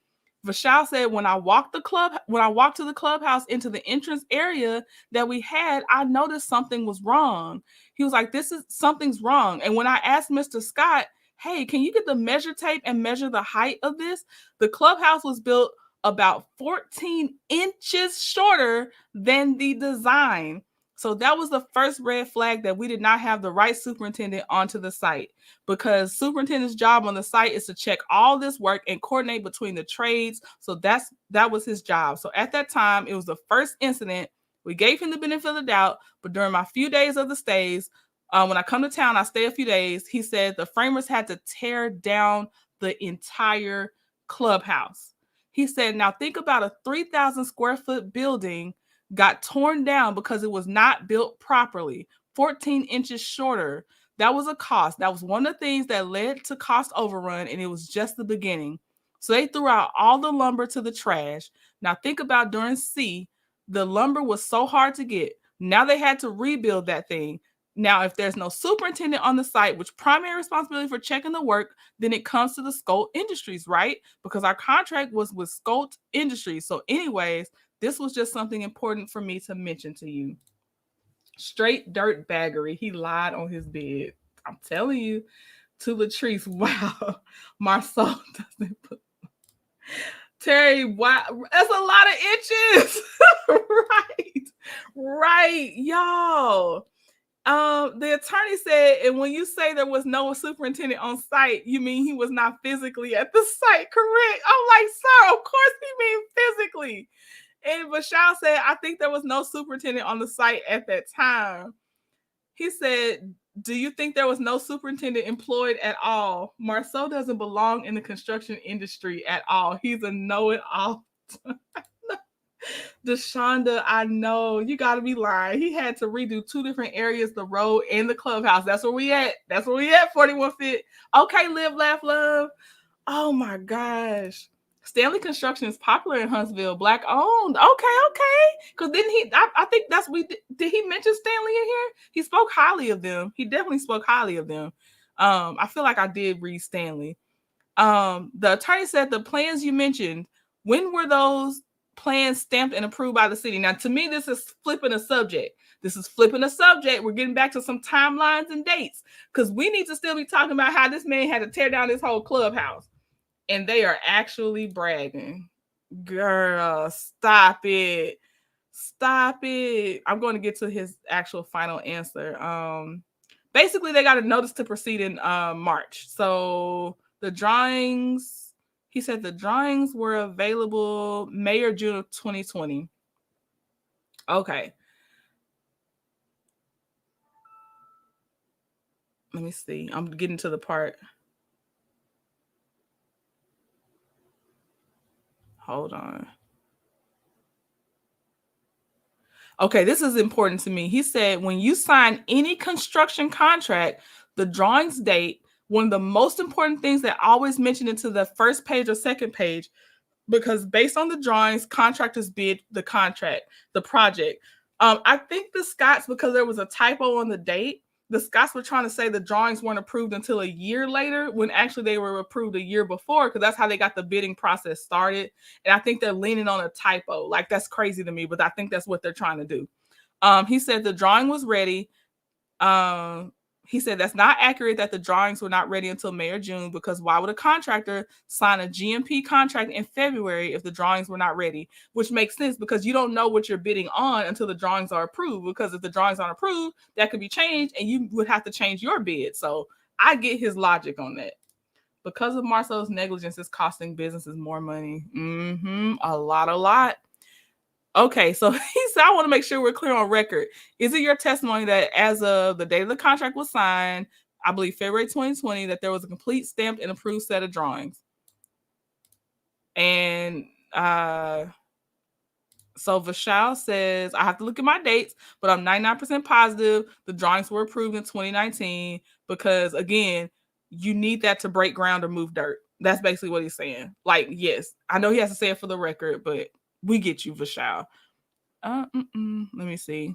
Vishal said when I walked to the clubhouse into the entrance area that we had, I noticed something was wrong. He was like, something's wrong. And when I asked Mr. Scott, hey, can you get the measure tape and measure the height of this? The clubhouse was built about 14 inches shorter than the design. So that was the first red flag that we did not have the right superintendent onto the site, because superintendent's job on the site is to check all this work and coordinate between the trades. So that was his job. So at that time, it was the first incident. We gave him the benefit of the doubt, but during my few days of the stays, when I come to town, I stay a few days. He said the framers had to tear down the entire clubhouse. He said, now think about a 3,000 square foot building got torn down because it was not built properly, 14 inches shorter. That was a cost. That was one of the things that led to cost overrun, and it was just the beginning. So they threw out all the lumber to the trash. Now think about during C, the lumber was so hard to get. Now they had to rebuild that thing. Now, if there's no superintendent on the site, which primary responsibility for checking the work, then it comes to the Scholt Industries, right? Because our contract was with Scholt Industries. So anyways, this was just something important for me to mention to you. Straight dirt baggery. He lied on his bid. I'm telling you. To Latrice, wow. Marsau doesn't put... Terry, wow. That's a lot of inches. Right. Y'all. The attorney said, and when you say there was no superintendent on site, you mean he was not physically at the site, correct? I'm like, sir, of course he means physically. And Vashal said, I think there was no superintendent on the site at that time. He said, do you think there was no superintendent employed at all? Marsau doesn't belong in the construction industry at all. He's a know-it-all. Deshonda, I know you gotta be lying. He had to redo 2 different areas, the road and the clubhouse. That's where we at. That's where we at. 41 Fit. Okay, live, laugh, love. Oh my gosh. Stanley Construction is popular in Huntsville, Black owned. Okay. Because didn't he? I think that's did he mention Stanley in here? He spoke highly of them. He definitely spoke highly of them. I feel like I did read Stanley. The attorney said the plans you mentioned, when were those plans stamped and approved by the city? Now, to me, this is flipping a subject. We're getting back to some timelines and dates because we need to still be talking about how this man had to tear down this whole clubhouse. And they are actually bragging. Girl, stop it. I'm going to get to his actual final answer. Basically, they got a notice to proceed in March. So the drawings, he said the drawings were available May or June of 2020. Okay. Let me see. I'm getting to the part. Hold on. Okay, this is important to me. He said, when you sign any construction contract, the drawings date, one of the most important things that always mentioned into the first page or second page, because based on the drawings, contractors bid the contract, the project. I think the Scotts, because there was a typo on the date, the Scotts were trying to say the drawings weren't approved until a year later, when actually they were approved a year before, because that's how they got the bidding process started. And I think they're leaning on a typo. Like, that's crazy to me, but I think that's what they're trying to do. He said the drawing was ready. He said that's not accurate, that the drawings were not ready until May or June, because why would a contractor sign a GMP contract in February if the drawings were not ready? Which makes sense, because you don't know what you're bidding on until the drawings are approved, because if the drawings aren't approved, that could be changed and you would have to change your bid. So I get his logic on that. Because of Marsau's negligence, it's costing businesses more money. A lot. Okay, so he said, I want to make sure we're clear on record. Is it your testimony that as of the date of the contract was signed, I believe February 2020, that there was a complete stamped and approved set of drawings? And so Vashal says, I have to look at my dates, but I'm 99% positive the drawings were approved in 2019 because, again, you need that to break ground or move dirt. That's basically what he's saying. Like, yes, I know he has to say it for the record, but we get you, Vashal. Let me see.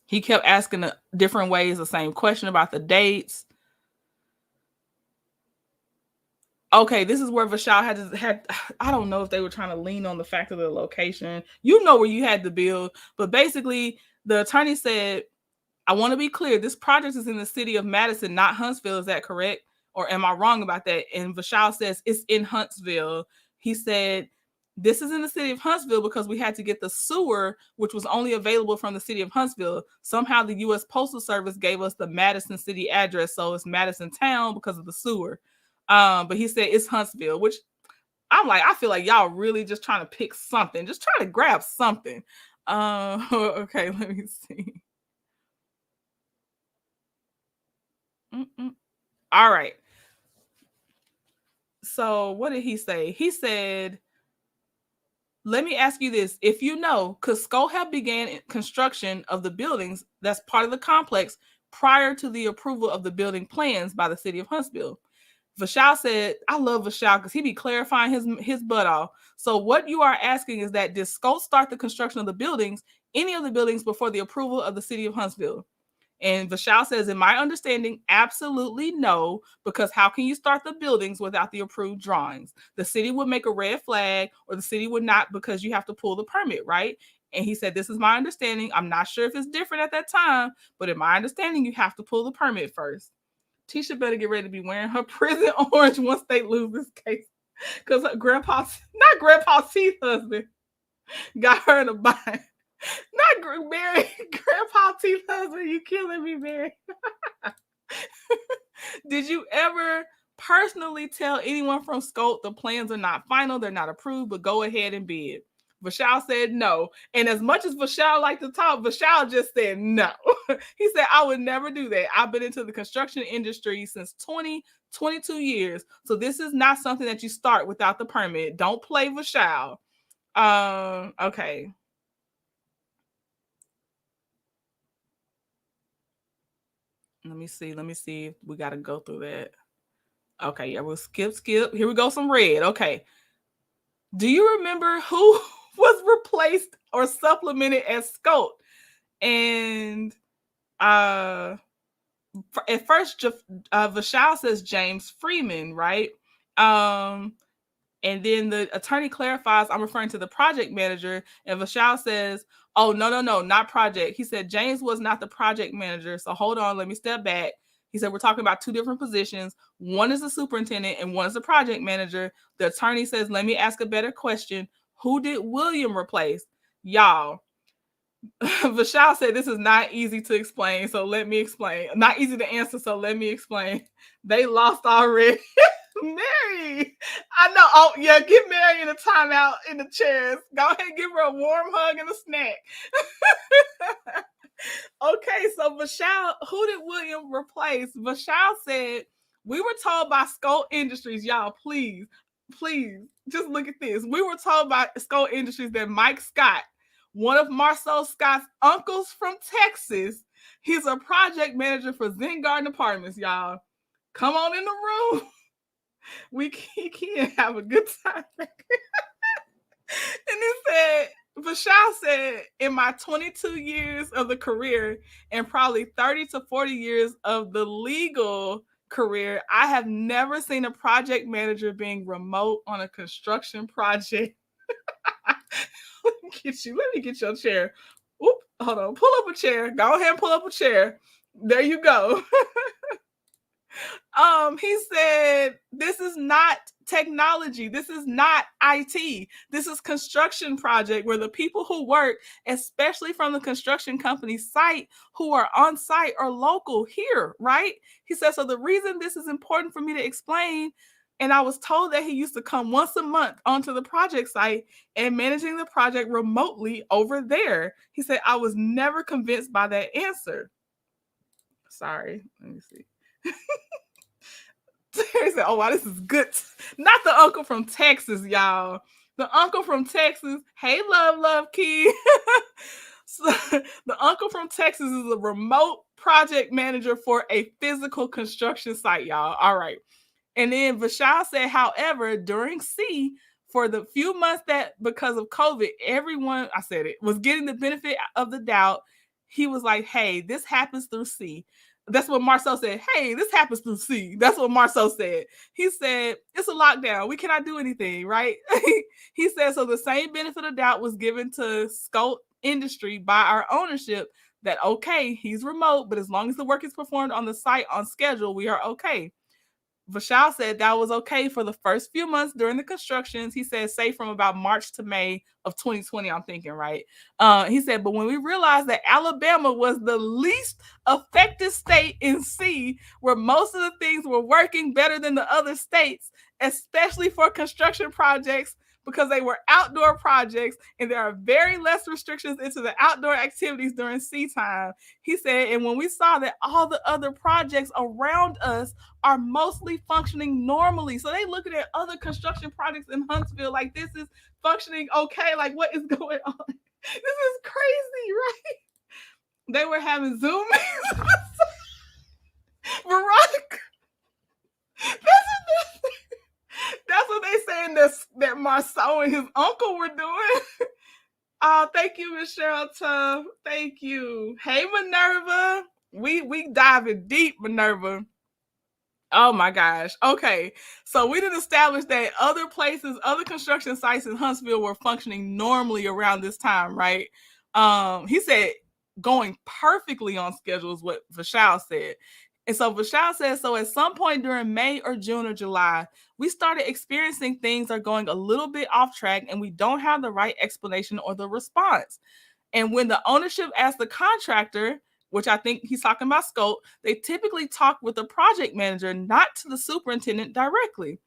He kept asking different ways the same question about the dates. Okay, this is where Vashal had. I don't know if they were trying to lean on the fact of the location. You know where you had to build, but basically the attorney said, I want to be clear, this project is in the city of Madison, not Huntsville. Is that correct? Or am I wrong about that? And Vashal says it's in Huntsville. He said, this is in the city of Huntsville because we had to get the sewer, which was only available from the city of Huntsville. Somehow the U.S. Postal Service gave us the Madison city address, so it's Madison town because of the sewer. But he said it's Huntsville, which I'm like, I feel like y'all really just trying to pick something, just trying to grab something. Okay, let me see. All right. So what did he say? He said, let me ask you this. If you know, could Scholt have began construction of the buildings that's part of the complex prior to the approval of the building plans by the city of Huntsville? Vashal said, I love Vashal because he be clarifying his butt off. So what you are asking is that did Scholt start the construction of the buildings, any of the buildings, before the approval of the city of Huntsville? And Vashal says, in my understanding, absolutely no, because how can you start the buildings without the approved drawings? The city would make a red flag, or the city would not, because you have to pull the permit, right? And he said, this is my understanding. I'm not sure if it's different at that time, but in my understanding, you have to pull the permit first. Tisha better get ready to be wearing her prison orange once they lose this case. Because not Grandpa T's husband. Got her in a bind. Not Mary. Grandpa T loves me. You killing me, Mary. Did you ever personally tell anyone from Scholt the plans are not final, they're not approved, but go ahead and bid? Vishal said no. And as much as Vishal liked to talk, Vishal just said no. He said, I would never do that. I've been into the construction industry since 22 years. So this is not something that you start without the permit. Don't play Vishal. Okay. Let me see. We got to go through that. Okay, yeah, we'll skip. Here we go, some red. Okay. Do you remember who was replaced or supplemented as Scholt? And at first, Vishal says James Freeman, right? And then the attorney clarifies, I'm referring to the project manager, and Vishal says, oh, no, not project. He said, James was not the project manager. So hold on, let me step back. He said, we're talking about two different positions. One is the superintendent and one is the project manager. The attorney says, let me ask a better question. Who did William replace? Y'all, Vishal said, this is not easy to explain, so let me explain. Not easy to answer, so let me explain. They lost already. Mary, I know. Oh, yeah, give Mary in a timeout in the chairs. Go ahead and give her a warm hug and a snack. Okay, so Vishal, who did William replace? Vishal said, we were told by Scholt Industries, y'all, please, just look at this. We were told by Scholt Industries that Mike Scott, one of Marsau Scott's uncles from Texas, he's a project manager for Zen Garden Apartments, y'all. Come on in the room. We can have a good time. And he said, Vishal said, in my 22 years of the career and probably 30 to 40 years of the legal career, I have never seen a project manager being remote on a construction project. Let me get your chair. Oop, hold on. Pull up a chair. Go ahead and pull up a chair. There you go. He said, this is not technology. This is not IT. This is construction project where the people who work, especially from the construction company site, who are on site or local here, right? He said, so the reason this is important for me to explain, and I was told that he used to come once a month onto the project site and managing the project remotely over there. He said, I was never convinced by that answer. Sorry, let me see. Terry said, oh, wow, this is good. Not the uncle from Texas, y'all. The uncle from Texas. Hey, love, kid. So, the uncle from Texas is a remote project manager for a physical construction site, y'all. All right. And then Vishal said, however, during C, for the few months that because of COVID, everyone, I said it, was getting the benefit of the doubt. He was like, hey, this happens through C. That's what Marsau said. Hey, this happens through C. That's what Marsau said. He said, it's a lockdown. We cannot do anything, right? He said, so the same benefit of doubt was given to Scholt Industry by our ownership that, okay, he's remote, but as long as the work is performed on the site on schedule, we are okay. Vishal said that was okay for the first few months during the constructions. He said, say from about March to May of 2020, I'm thinking, right? He said, but when we realized that Alabama was the least affected state in C, where most of the things were working better than the other states, especially for construction projects, because they were outdoor projects and there are very less restrictions into the outdoor activities during C time. He said, and when we saw that all the other projects around us are mostly functioning normally. So they looking at other construction projects in Huntsville like this is functioning okay. Like, what is going on? This is crazy, right? They were having Zoom meetings. Veronica. That's what they saying that Marsau and his uncle were doing. Oh, thank you, Miss Cheryl Tuff. Thank you. Hey, Minerva. We diving deep, Minerva. Oh my gosh. Okay. So we did establish that other places, other construction sites in Huntsville were functioning normally around this time, right? He said going perfectly on schedule is what Vishal said. And so Vishal says, so at some point during May or June or July, we started experiencing things are going a little bit off track and we don't have the right explanation or the response. And when the ownership asked the contractor, which I think he's talking about Scholt, they typically talk with the project manager, not to the superintendent directly.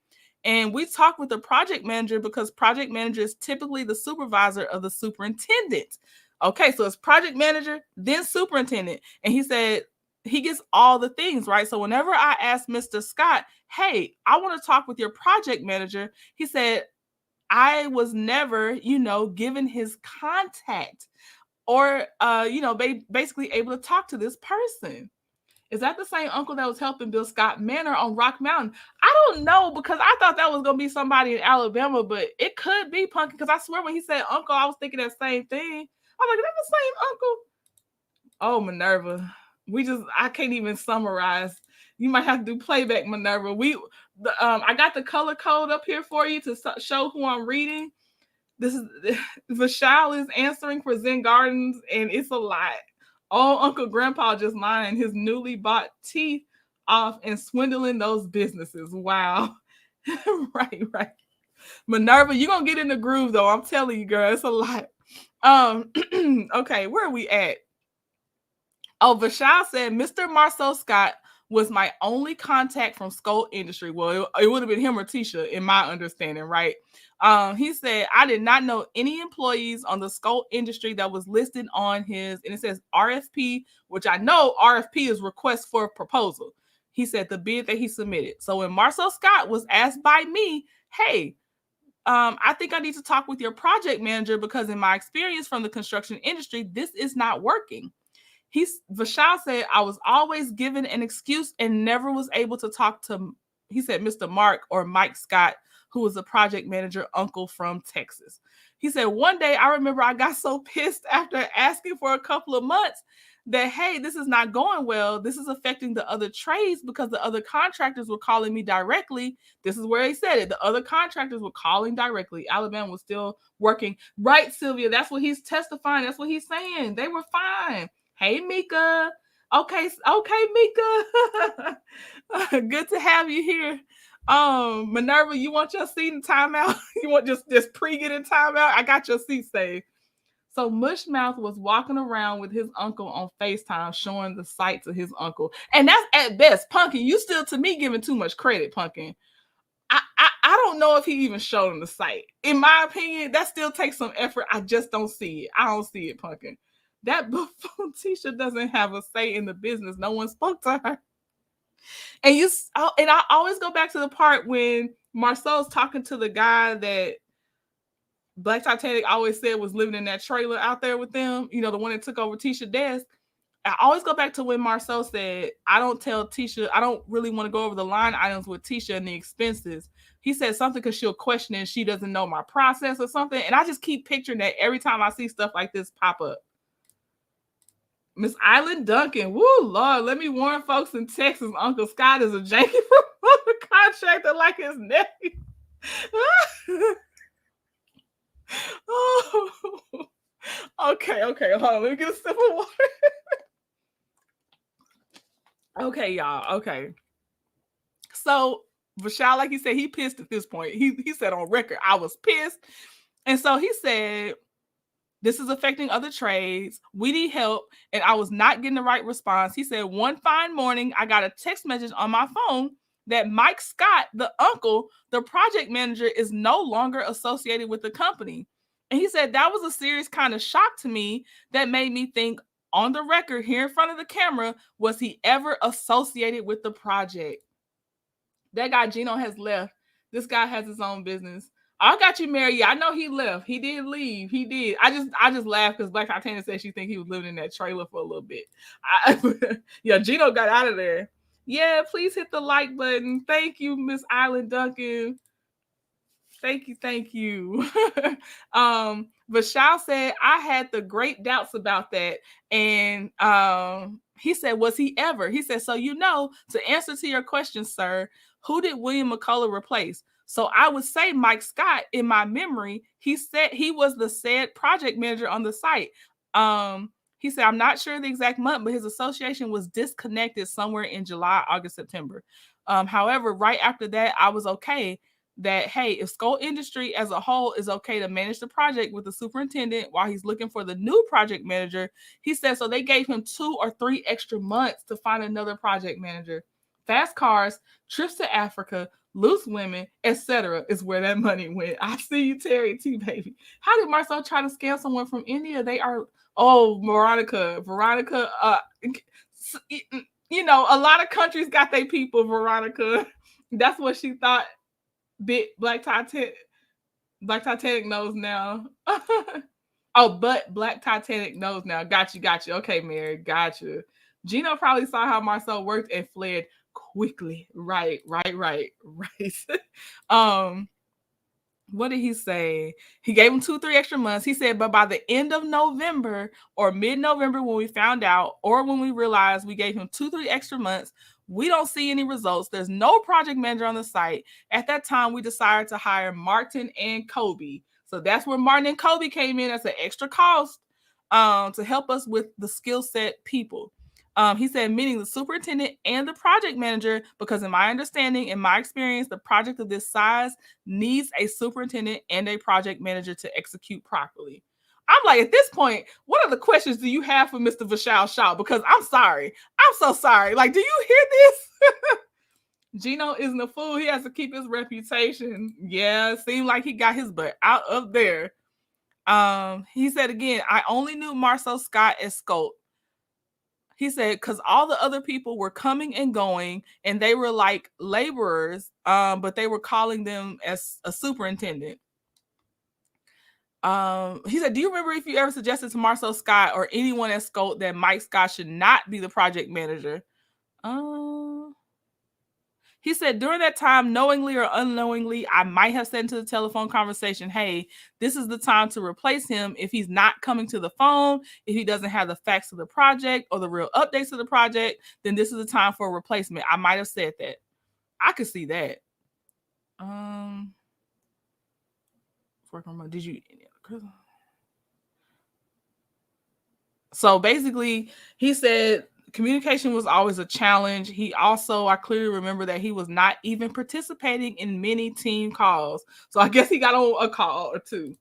And we talk with the project manager because project manager is typically the supervisor of the superintendent. Okay, so it's project manager, then superintendent. And he said he gets all the things, right? So whenever I asked Mr. Scott, hey, I want to talk with your project manager, he said, I was never, given his contact or, basically able to talk to this person. Is that the same uncle that was helping build Scott Manor on Rock Mountain? I don't know, because I thought that was going to be somebody in Alabama, but it could be Pumpkin, because I swear when he said uncle, I was thinking that same thing. I was like, is that the same uncle? Oh, Minerva. I can't even summarize. You might have to do playback, Minerva. I got the color code up here for you to show who I'm reading. This is Vishal is answering for Zen Gardens, and it's a lot. Oh, Uncle Grandpa just lying his newly bought teeth off and swindling those businesses. Wow. Right. Minerva, you're going to get in the groove, though. I'm telling you, girl, it's a lot. Okay, where are we at? Oh, Vishal said, Mr. Marsau Scott was my only contact from Scholt Industry. Well, it would have been him or Tisha, in my understanding, right? He said, I did not know any employees on the Scholt Industry that was listed on his, and it says RFP, which I know RFP is request for proposal. He said the bid that he submitted. So when Marsau Scott was asked by me, hey, I think I need to talk with your project manager because in my experience from the construction industry, this is not working. Vishal said, I was always given an excuse and never was able to talk to, he said, Mr. Mark or Mike Scott, who was a project manager uncle from Texas. He said, one day I remember I got so pissed after asking for a couple of months that, hey, this is not going well. This is affecting the other trades because the other contractors were calling me directly. This is where he said it. The other contractors were calling directly. Alabama was still working. Right, Sylvia? That's what he's testifying. That's what he's saying. They were fine. Hey, Mika. Okay, Mika. Good to have you here. Minerva, you want your seat in timeout? You want just pre-get in timeout? I got your seat saved. So Mushmouth was walking around with his uncle on FaceTime, showing the site to his uncle. And that's at best. Pumpkin, you still, to me, giving too much credit, Pumpkin. I don't know if he even showed him the site. In my opinion, that still takes some effort. I just don't see it. I don't see it, Pumpkin. That buffoon Tisha doesn't have a say in the business. No one spoke to her. And I always go back to the part when Marsau's talking to the guy that Black Titanic always said was living in that trailer out there with them, the one that took over Tisha's desk. I always go back to when Marsau said, I don't tell Tisha, I don't really want to go over the line items with Tisha and the expenses. He said something because she'll question it and she doesn't know my process or something. And I just keep picturing that every time I see stuff like this pop up. Miss Island Duncan, woo, Lord, let me warn folks in Texas, Uncle Scott is a janky contractor like his nephew. Oh. Okay, hold on, let me get a sip of water. Okay, y'all, okay. So, Vishal, like he said, he pissed at this point. He said on record, I was pissed. And so he said, this is affecting other trades. We need help. And I was not getting the right response. He said, one fine morning, I got a text message on my phone that Mike Scott, the uncle, the project manager, is no longer associated with the company. And he said, that was a serious kind of shock to me that made me think, on the record here in front of the camera, was he ever associated with the project? That guy, Gino, has left. This guy has his own business. I got you, Mary. Yeah, I know he left. He did leave. He did. I just laughed because Black Titanic said she think he was living in that trailer for a little bit. Yeah, Gino got out of there. Yeah, please hit the like button. Thank you, Miss Island Duncan. Thank you. Vishal said, I had the great doubts about that. And he said, was he ever? He said, so to answer to your question, sir, who did William McCullough replace? So I would say Mike Scott, in my memory, he said he was the said project manager on the site. He said, I'm not sure the exact month, but his association was disconnected somewhere in July, August, September. However, right after that, I was okay that, hey, if Scholt Industry as a whole is okay to manage the project with the superintendent while he's looking for the new project manager, he said, so they gave him 2 or 3 extra months to find another project manager. Fast cars, trips to Africa, loose women, etc. is where that money went. I see you, Terry, too, baby. How did Marsau try to scam someone from India? They are, Veronica, you know, a lot of countries got their people, Veronica. That's what she thought. Black Titanic knows now. But Black Titanic knows now. Got you. Okay, Mary, got you. Gino probably saw how Marsau worked and fled quickly. Right. What did he say? He gave him 2-3 extra months. He said, but by the end of November or mid-November, when we found out, or when we realized we gave him 2-3 extra months, we don't see any results. There's no project manager on the site. At that time, we decided to hire Martin and Kobe. So that's where Martin and Kobe came in as an extra cost to help us with the skill set people. He said, meaning the superintendent and the project manager, because in my understanding, in my experience, the project of this size needs a superintendent and a project manager to execute properly. I'm like, at this point, what other questions do you have for Mr. Vishal Shah? Because I'm sorry. I'm so sorry. Like, do you hear this? Gino isn't a fool. He has to keep his reputation. Yeah, it seemed like he got his butt out of there. He said again, I only knew Marsau Scott as Scholt. He said, because all the other people were coming and going, and they were like laborers, but they were calling them as a superintendent. He said, do you remember if you ever suggested to Marsau Scott or anyone at Scholt that Mike Scott should not be the project manager? He said, during that time, knowingly or unknowingly, I might have said into the telephone conversation, hey, this is the time to replace him if he's not coming to the phone, if he doesn't have the facts of the project or the real updates of the project, then this is the time for a replacement. I might have said that. I could see that. Did you? So basically, he said, communication was always a challenge. He also, I clearly remember that he was not even participating in many team calls. So I guess he got on a call or two.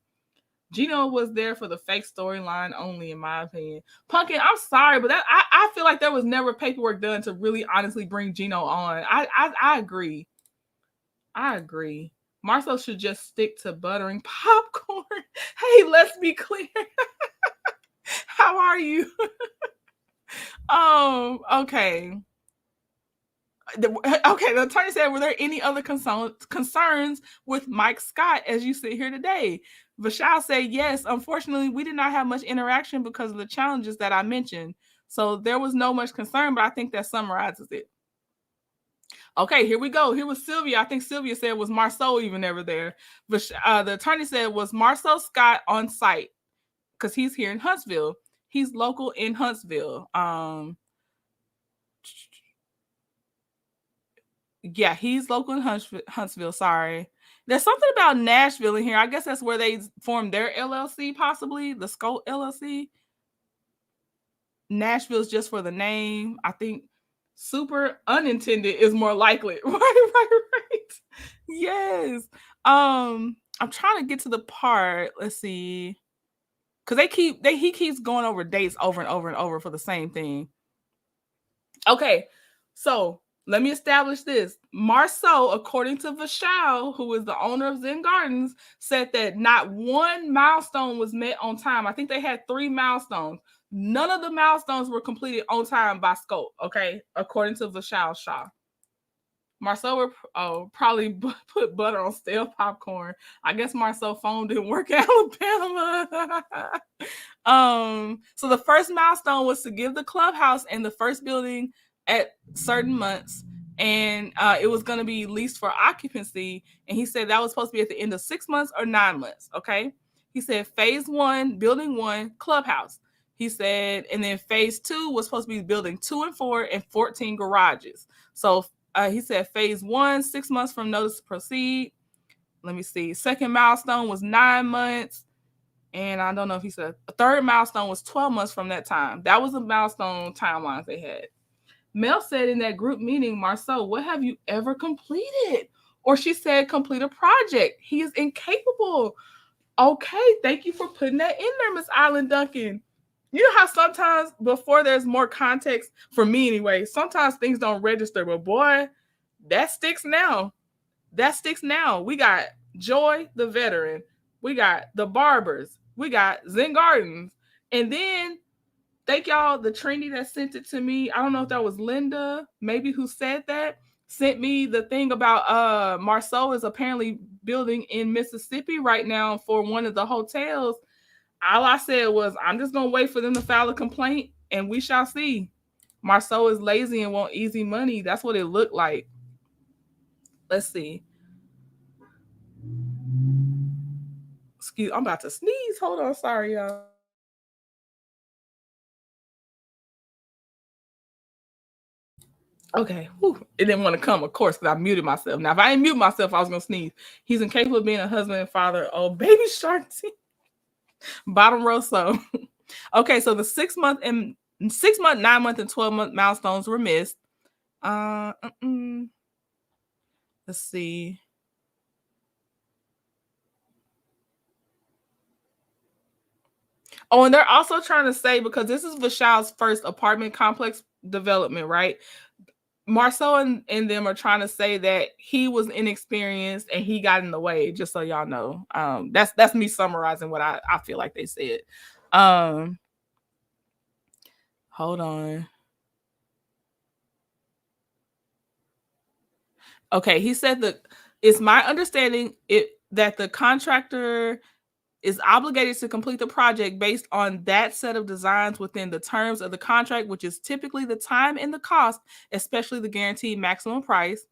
Gino was there for the fake storyline only, in my opinion. Pumpkin, I'm sorry, but I feel like there was never paperwork done to really honestly bring Gino on. I agree. Marsau should just stick to buttering popcorn. Hey, let's be clear. How are you? Okay. The attorney said, were there any other concerns with Mike Scott as you sit here today? Vishal said, yes. Unfortunately, we did not have much interaction because of the challenges that I mentioned. So there was no much concern, but I think that summarizes it. Okay, here we go. Here was Sylvia. I think Sylvia said, was Marsau even ever there? The attorney said, was Marsau Scott on site? Because he's here in Huntsville. He's local in Huntsville. Yeah, he's local in Huntsville. Sorry. There's something about Nashville in here. I guess that's where they formed their LLC, possibly, the Scholt LLC. Nashville's just for the name. I think super unintended is more likely. Right. Yes. I'm trying to get to the part. Let's see. Because he keeps going over dates over and over and over for the same thing. Okay, so let me establish this. Marsau, according to Vishal, who is the owner of Zen Gardens, said that not one milestone was met on time. I think they had 3 milestones. None of the milestones were completed on time by Scholt, okay, according to Vishal Shah. Marsau would probably put butter on stale popcorn. I guess Marsau's phone didn't work in Alabama. So the first milestone was to give the clubhouse and the first building at certain months, and it was going to be leased for occupancy. And he said that was supposed to be at the end of 6 months or 9 months. Okay. He said phase 1, building 1, clubhouse. He said, and then phase 2 was supposed to be building 2 and 4 and 14 garages. So he said phase 1, 6 months from notice to proceed. Let me see. Second milestone was 9 months. And I don't know if he said a third milestone was 12 months from that time. That was the milestone timelines they had. Mel said in that group meeting, Marsau, what have you ever completed? Or she said, complete a project. He is incapable. Okay, thank you for putting that in there, Miss Island Duncan. You know how sometimes before there's more context, for me anyway, sometimes things don't register, but boy, that sticks now. That sticks now. We got Joy, the veteran. We got the Barbers. We got Zen Gardens. And then thank y'all, the Trini that sent it to me. I don't know if that was Linda, maybe who said that, sent me the thing about Marsau is apparently building in Mississippi right now for one of the hotels. All I said was, I'm just gonna wait for them to file a complaint and we shall see. Marsau is lazy and want easy money. That's what it looked like. Let's see. Excuse, I'm about to sneeze. Hold on, sorry, y'all. Okay, whew. It didn't want to come, of course, because I muted myself. Now, if I didn't mute myself, I was going to sneeze. He's incapable of being a husband and father. Oh, baby shark teeth. Bottom row so. Okay, so the 6 month, 9 month, and 12-month milestones were missed. Let's see. Oh, and they're also trying to say, because this is Vishal's first apartment complex development, right? Marsau and them are trying to say that he was inexperienced and he got in the way, just so y'all know. That's me summarizing what I feel like they said. Hold on. Okay, he said that it's my understanding that the contractor is obligated to complete the project based on that set of designs within the terms of the contract, which is typically the time and the cost, especially the guaranteed maximum price.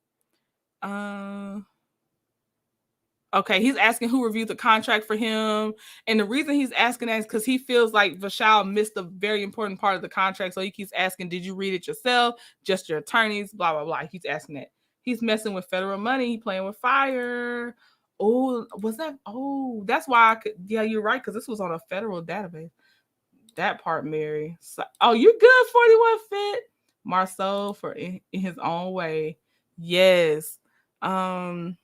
Okay, he's asking who reviewed the contract for him. And the reason he's asking that is because he feels like Vishal missed a very important part of the contract. So he keeps asking, did you read it yourself? Just your attorneys? Blah, blah, blah. He's asking that. He's messing with federal money. He playing with fire. Oh, was that? Oh, that's why I could. Yeah, you're right. Because this was on a federal database. That part, Mary. So, oh, you're good, 41 Fit. Marsau for in his own way. Yes. Okay,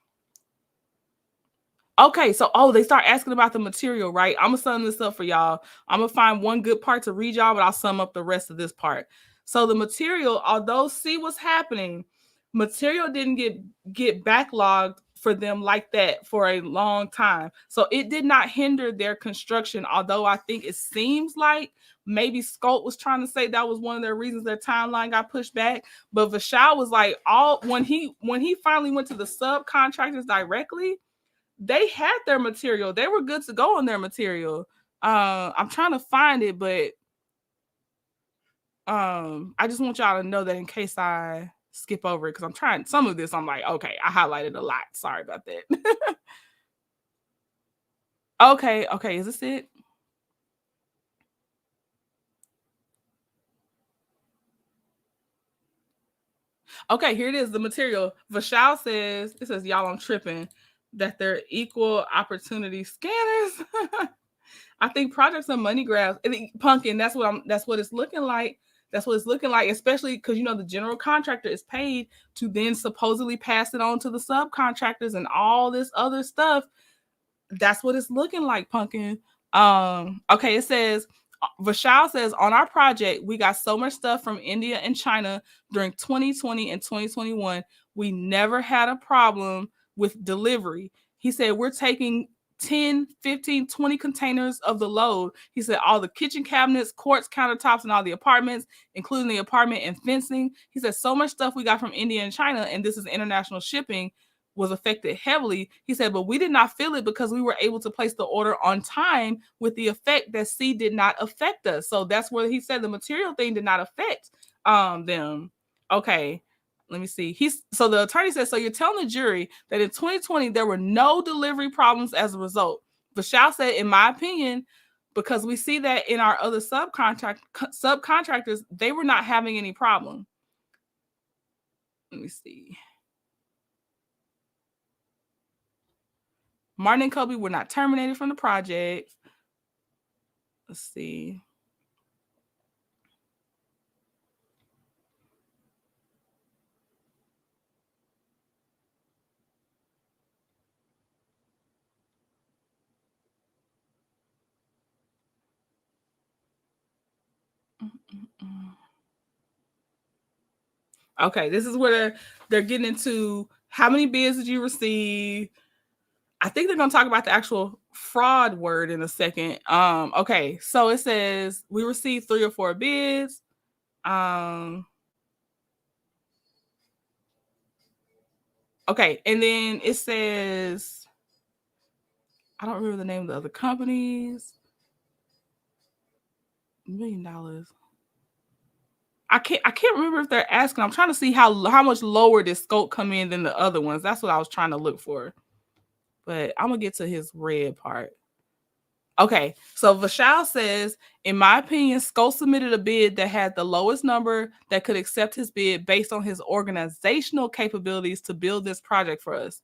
so they start asking about the material, right? I'm gonna sum this up for y'all. I'm gonna find one good part to read y'all, but I'll sum up the rest of this part. So the material, although see what's happening, material didn't get backlogged for them like that for a long time. So it did not hinder their construction, although I think it seems like maybe Scholt was trying to say that was one of their reasons their timeline got pushed back. But Vishal was like, when he finally went to the subcontractors directly, they had their material. They were good to go on their material. I'm trying to find it, but I just want y'all to know that in case I skip over it, because I'm trying some of this. I'm like, okay, I highlighted a lot. Sorry about that. Okay, is this it? Okay, here it is. The material. Vishal says, it says, y'all, I'm tripping, that they're equal opportunity scanners. I think projects are money grabs. Pumpkin, that's what it's looking like. That's what it's looking like, especially because the general contractor is paid to then supposedly pass it on to the subcontractors and all this other stuff. That's what it's looking like, Pumpkin. Okay, it says Vishal says on our project, we got so much stuff from India and China during 2020 and 2021. We never had a problem with delivery. He said we're taking 10, 15, 20 containers of the load. He said all the kitchen cabinets, quartz countertops, and all the apartments, including the apartment and fencing. He said so much stuff we got from India and China, and this is international shipping, was affected heavily. He said, but we did not feel it because we were able to place the order on time with the effect that C did not affect us. So that's where he said the material thing did not affect them. Okay. Let me see. So the attorney says, so you're telling the jury that in 2020 there were no delivery problems as a result. Vishal said, in my opinion, because we see that in our other subcontractors, they were not having any problem. Let me see. Martin and Kobe were not terminated from the project. Let's see. Okay, this is where they're getting into how many bids did you receive. I think they're going to talk about the actual fraud word in a second. Okay, so it says we received 3 or 4 bids. Okay, and then it says, I don't remember the name of the other companies. $1 million. I can't remember if they're asking. I'm trying to see how much lower did Scholt come in than the other ones. That's what I was trying to look for. But I'm gonna get to his red part. Okay, so Vishal says, in my opinion, Scholt submitted a bid that had the lowest number that could accept his bid based on his organizational capabilities to build this project for us.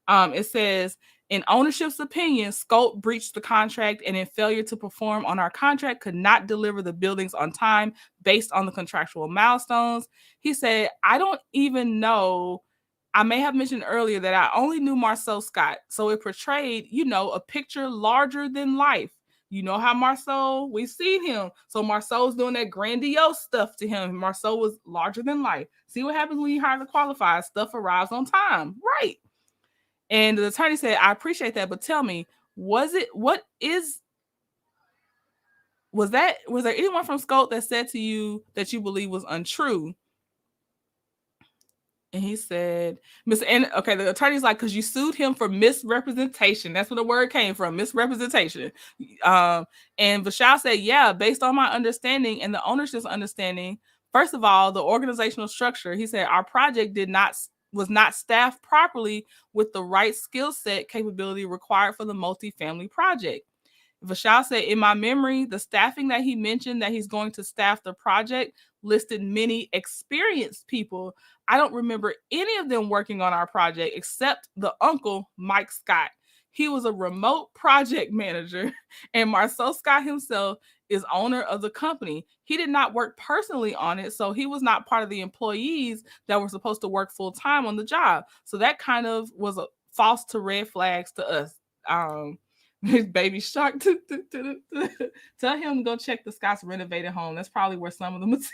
It says, in ownership's opinion, Scholt breached the contract and in failure to perform on our contract could not deliver the buildings on time based on the contractual milestones. He said, I don't even know. I may have mentioned earlier that I only knew Marsau Scott, so it portrayed, a picture larger than life. You know how Marsau, we've seen him. So Marsau's doing that grandiose stuff to him. Marsau was larger than life. See what happens when you hire the qualified? Stuff arrives on time. Right. And the attorney said, I appreciate that, but tell me, was there anyone from Scholt that said to you that you believe was untrue? And he said, the attorney's like, because you sued him for misrepresentation. That's where the word came from, misrepresentation. And Vishal said, yeah, based on my understanding and the ownership's understanding, first of all, the organizational structure, he said, our project was not staffed properly with the right skill set capability required for the multifamily project. Vishal said, in my memory, the staffing that he mentioned that he's going to staff the project listed many experienced people. I don't remember any of them working on our project except the uncle, Mike Scott. He was a remote project manager, and Marsau Scott himself is owner of the company. He did not work personally on it, so he was not part of the employees that were supposed to work full time on the job. So that kind of was a false to red flags to us. Baby Shark. Tell him to go check the Scott's renovated home. That's probably where some of the material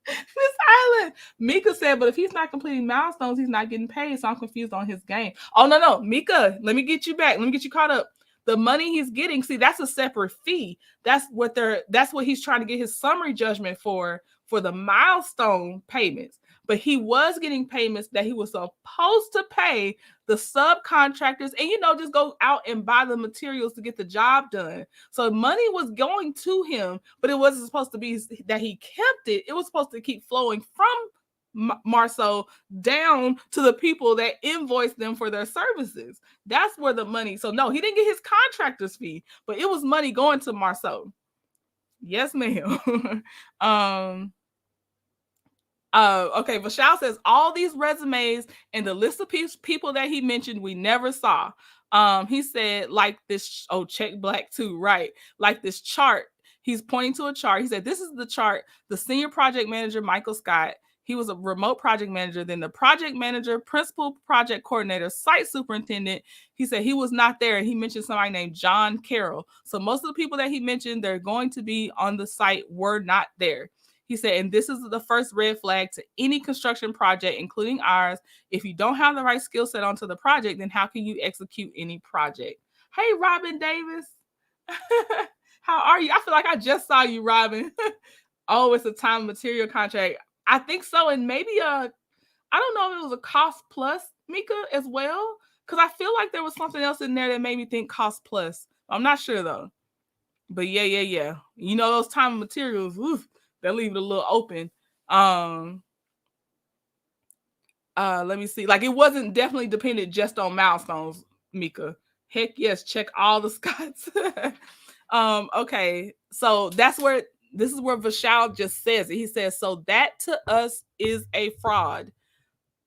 Miss Island. Mika said, but if he's not completing milestones, he's not getting paid. So I'm confused on his game. Oh, no. Mika, let me get you back. Let me get you caught up. The money he's getting, see, that's a separate fee. That's what he's trying to get his summary judgment for the milestone payments. But he was getting payments that he was supposed to pay the subcontractors and, just go out and buy the materials to get the job done. So money was going to him, but it wasn't supposed to be that he kept it. It was supposed to keep flowing from Marsau down to the people that invoiced them for their services. That's where the money. So no, he didn't get his contractor's fee, but it was money going to Marsau. Yes, ma'am. Okay, Vishal says all these resumes and the list of people that he mentioned we never saw. He said like this, check black too, right? Like this chart. He's pointing to a chart. He said, this is the chart. The senior project manager, Michael Scott, he was a remote project manager. Then the project manager, principal project coordinator, site superintendent, he said he was not there. And he mentioned somebody named John Carroll. So most of the people that he mentioned, they're going to be on the site, were not there. He said, and this is the first red flag to any construction project, including ours. If you don't have the right skill set onto the project, then how can you execute any project? Hey, Robin Davis. How are you? I feel like I just saw you, Robin. Oh, it's a time and material contract. I think so. And maybe I don't know if it was a cost plus, Mika, as well. Because I feel like there was something else in there that made me think cost plus. I'm not sure, though. But yeah. Those time and materials, oof, they leave it a little open. Let me see. Like, it wasn't definitely dependent just on milestones, Mika. Heck yes, check all the Scots. Okay, so this is where Vishal just says it. He says, so that to us is a fraud.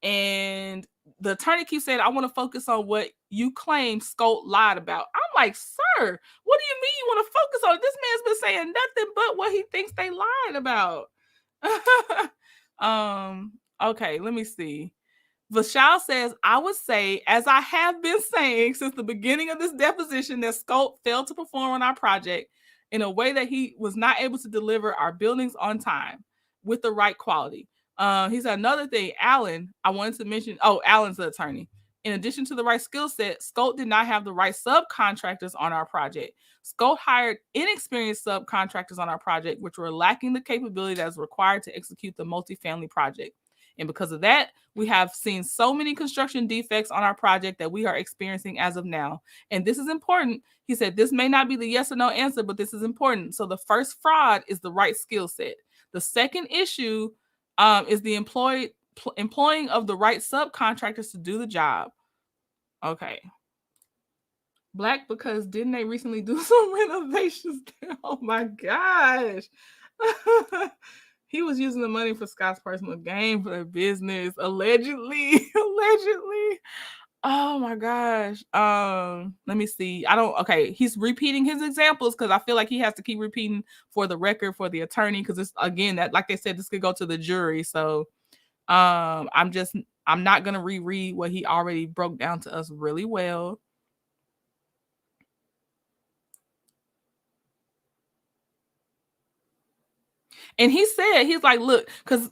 And the attorney keeps saying, I want to focus on what you claim Scholt lied about. I'm like, sir, what do you mean you want to focus on? This man's been saying nothing but what he thinks they lied about. Okay, let me see. Vishal says, I would say, as I have been saying since the beginning of this deposition, that Scholt failed to perform on our project in a way that he was not able to deliver our buildings on time with the right quality. He said another thing, Alan, I wanted to mention, Alan's the attorney. In addition to the right skill set, Scholt did not have the right subcontractors on our project. Scholt hired inexperienced subcontractors on our project, which were lacking the capability that is required to execute the multifamily project. And because of that, we have seen so many construction defects on our project that we are experiencing as of now. And this is important. He said, this may not be the yes or no answer, but this is important. So the first fraud is the right skill set. The second issue is the employing of the right subcontractors to do the job. Okay. Black, because didn't they recently do some renovations there? Oh my gosh. He was using the money for Scott's personal gain for their business, allegedly. Allegedly. Oh my gosh. Let me see. Okay, he's repeating his examples because I feel like he has to keep repeating for the record for the attorney, because it's, again, that, like they said, this could go to the jury. So I'm not gonna reread what he already broke down to us really well. And he said, he's like, look, because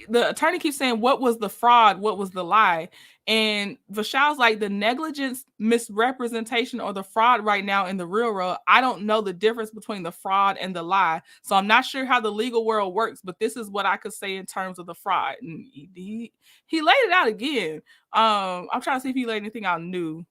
the attorney keeps saying, what was the fraud? What was the lie? And Vishal's like, the negligence, misrepresentation, or the fraud right now in the real world, I don't know the difference between the fraud and the lie. So I'm not sure how the legal world works, but this is what I could say in terms of the fraud. And he laid it out again. I'm trying to see if he laid anything out new.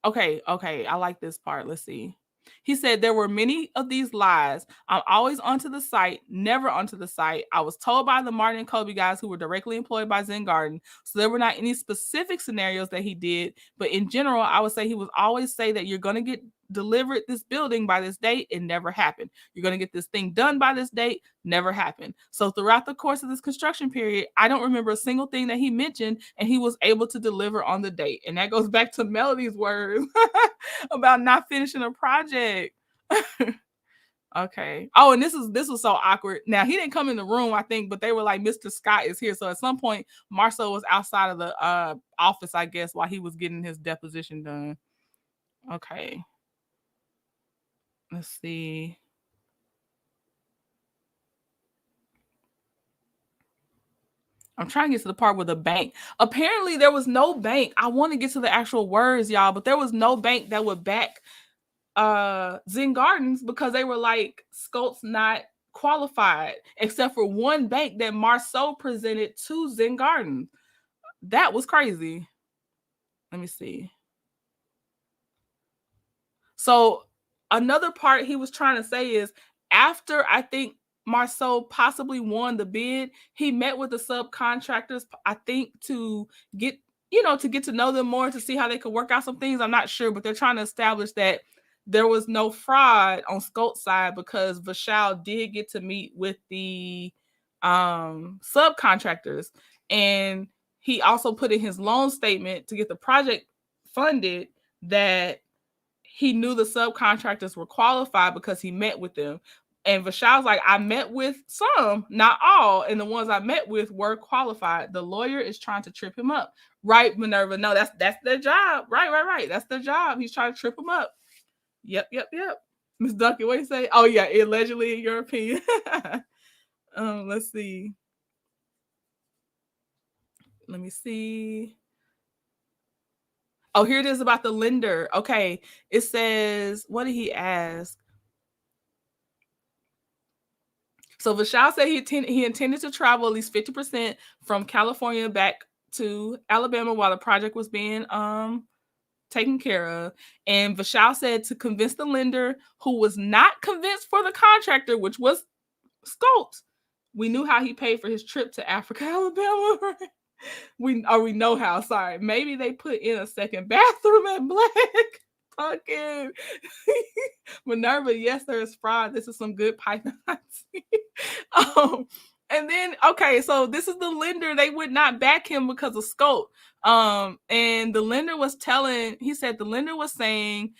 Okay, I like this part. Let's see. He said, there were many of these lies. I'm always onto the site, never onto the site. I was told by the Martin and Kobe guys who were directly employed by Zen Garden. So there were not any specific scenarios that he did. But in general, I would say he would always say that you're going to get delivered this building by this date. It never happened. You're going to get this thing done by this date. Never happened. So throughout the course of this construction period, I don't remember a single thing that he mentioned, and he was able to deliver on the date. And that goes back to Melody's words about not finishing a project. Okay. Oh, and this was so awkward. Now, he didn't come in the room, I think, but they were like, Mr. Scott is here. So at some point, Marsau was outside of the office, I guess, while he was getting his deposition done. Okay. Let's see. I'm trying to get to the part with the bank. Apparently, there was no bank. I want to get to the actual words, y'all, but there was no bank that would back Zen Gardens, because they were like, Scholt's not qualified, except for one bank that Marsau presented to Zen Gardens. That was crazy. Let me see. So another part he was trying to say is, after I think Marsau possibly won the bid, he met with the subcontractors, I think, to get to know them more, to see how they could work out some things. I'm not sure, but they're trying to establish that there was no fraud on Scholt's side, because Vishal did get to meet with the subcontractors. And he also put in his loan statement to get the project funded that he knew the subcontractors were qualified because he met with them. And Vishal's like, I met with some, not all, and the ones I met with were qualified. The lawyer is trying to trip him up. Right, Minerva? No, that's their job. Right. That's their job. He's trying to trip him up. Yep. Ms. Duncan, what do you say? Oh, yeah, allegedly, in your opinion. Let's see. Let me see. Oh, here it is about the lender. Okay, it says, what did he ask? So Vishal said he intended to travel at least 50% from California back to Alabama while the project was being taken care of. And Vishal said to convince the lender, who was not convinced for the contractor, which was Scholt. We knew how he paid for his trip to Africa, Alabama, right? We know how. Sorry, maybe they put in a second bathroom at Black. Fucking Minerva, yes, there is fraud. This is some good Python. And then, okay, so this is the lender. They would not back him because of Scholt. And the lender was the lender was saying,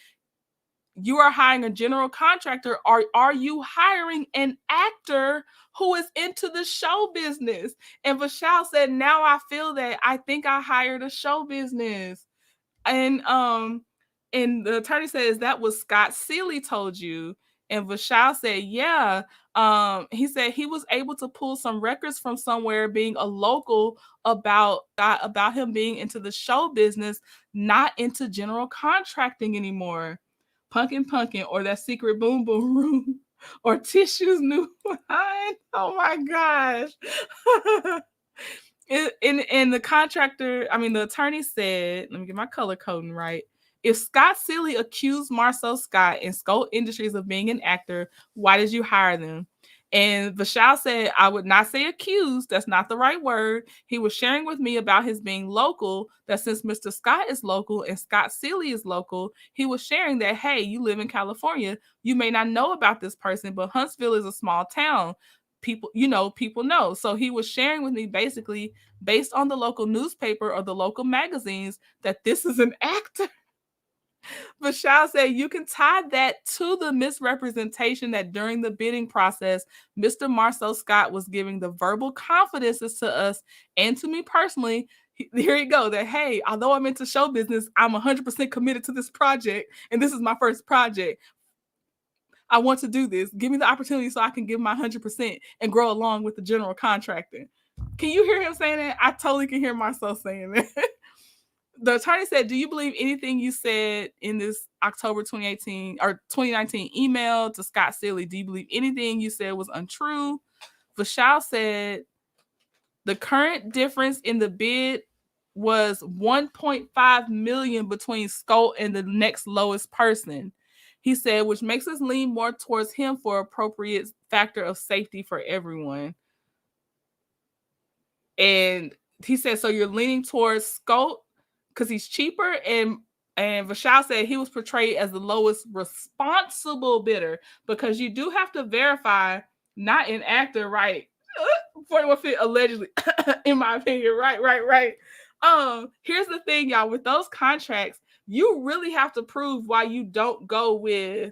you are hiring a general contractor. Are you hiring an actor who is into the show business? And Vishal said, now I feel that I think I hired a show business. And the attorney says that was Scott Seeley told you. And Vishal said, yeah. He said he was able to pull some records from somewhere being a local about him being into the show business, not into general contracting anymore. Punkin' or that secret boom boom room or Tissue's new line. Oh my gosh. And the contractor, the attorney said, let me get my color coding right. If Scott Seeley accused Marsau Scott and Scholt Industries of being an actor, why did you hire them? And Vishal said, I would not say accused. That's not the right word. He was sharing with me about his being local, that since Mr. Scott is local and Scott Seeley is local, he was sharing that, hey, you live in California. You may not know about this person, but Huntsville is a small town. People know. So he was sharing with me basically based on the local newspaper or the local magazines that this is an actor. Vishal said you can tie that to the misrepresentation that during the bidding process, Mr. Marsau Scott was giving the verbal confidences to us and to me personally. Here you go, that, hey, although I'm into show business, I'm 100% committed to this project, and this is my first project. I want to do this. Give me the opportunity so I can give my 100% and grow along with the general contractor. Can you hear him saying that? I totally can hear myself saying that. The attorney said, do you believe anything you said in this October 2018 or 2019 email to Scott Seeley? Do you believe anything you said was untrue? Vishal said, the current difference in the bid was 1.5 million between Scholt and the next lowest person. He said, which makes us lean more towards him for appropriate factor of safety for everyone. And he said, so you're leaning towards Scholt because he's cheaper, and Vishal said he was portrayed as the lowest responsible bidder, because you do have to verify, not an actor, right? 41 feet allegedly, in my opinion, right. Here's the thing, y'all, with those contracts, you really have to prove why you don't go with,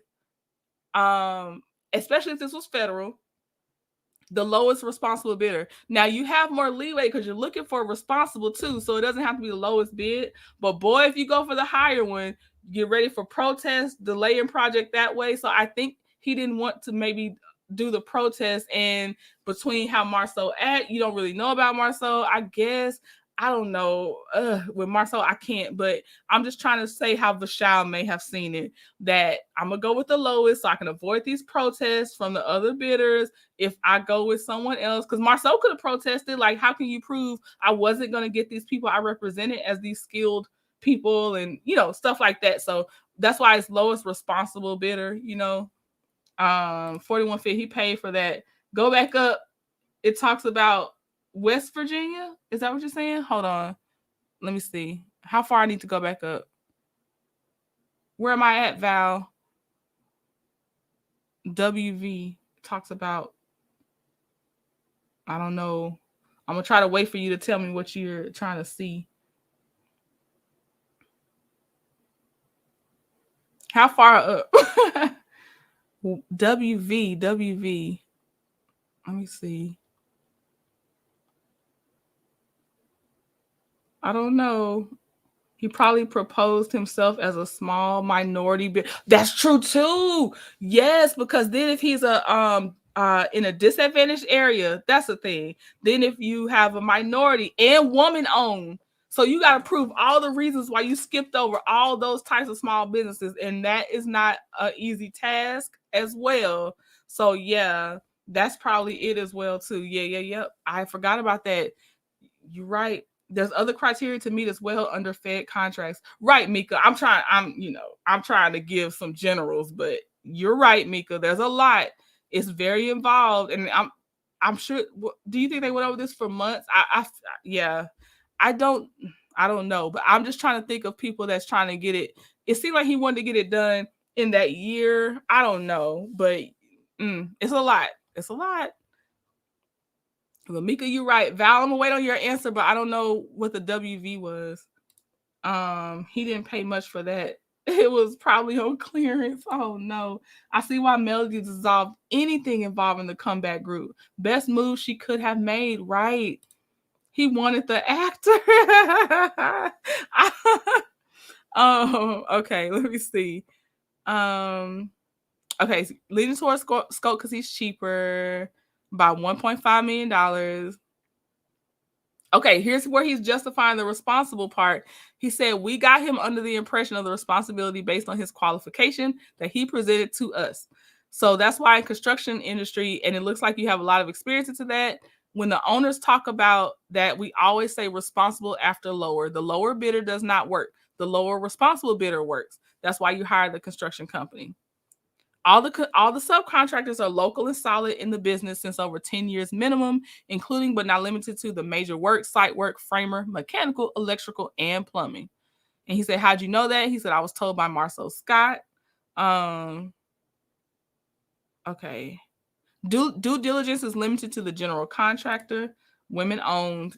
especially if this was federal, the lowest responsible bidder. Now you have more leeway because you're looking for responsible too, so it doesn't have to be the lowest bid. But boy, if you go for the higher one, get ready for protest, delaying project that way. So I think he didn't want to maybe do the protest, and between how Marsau act, you don't really know about Marsau, I guess. I don't know. With Marsau, I can't, but I'm just trying to say how Vishal may have seen it, that I'm going to go with the lowest so I can avoid these protests from the other bidders if I go with someone else. Because Marsau could have protested, like, how can you prove I wasn't going to get these people I represented as these skilled people and, stuff like that. So that's why it's lowest responsible bidder, 41 feet, he paid for that. Go back up. It talks about West Virginia? Is that what you're saying? Hold on. Let me see. How far I need to go back up? Where am I at, Val? WV talks about, I don't know. I'm going to try to wait for you to tell me what you're trying to see. How far up? WV. Let me see. I don't know. He probably proposed himself as a small minority bidder. That's true too. Yes, because then if he's in a disadvantaged area, that's the thing. Then if you have a minority and woman owned, so you got to prove all the reasons why you skipped over all those types of small businesses, and that is not an easy task as well. So yeah, that's probably it as well too. Yeah. I forgot about that. You're right. There's other criteria to meet as well under Fed contracts. Right, Mika. I'm trying to give some generals, but you're right, Mika. There's a lot. It's very involved, and I'm sure. Do you think they went over this for months? Yeah. I don't know, but I'm just trying to think of people that's trying to get it. It seemed like he wanted to get it done in that year. I don't know, but it's a lot. It's a lot. Well, Mika, you're right. Val, I'm gonna wait on your answer, but I don't know what the WV was. He didn't pay much for that. It was probably on clearance. Oh no. I see why Melody dissolved anything involving the comeback group. Best move she could have made, right? He wanted the actor. Oh, okay. Let me see. Okay, leading towards Scholt because he's cheaper by $1.5 million. Okay, here's where he's justifying the responsible part. He said, we got him under the impression of the responsibility based on his qualification that he presented to us. So that's why in construction industry, and it looks like you have a lot of experience into that, when the owners talk about that, we always say responsible after lower. The lower bidder does not work. The lower responsible bidder works. That's why you hire the construction company. All the subcontractors are local and solid in the business since over 10 years minimum, including but not limited to the major work, site work, framer, mechanical, electrical, and plumbing. And he said, how'd you know that? He said, I was told by Marsau Scott. Okay. Due diligence is limited to the general contractor, women owned.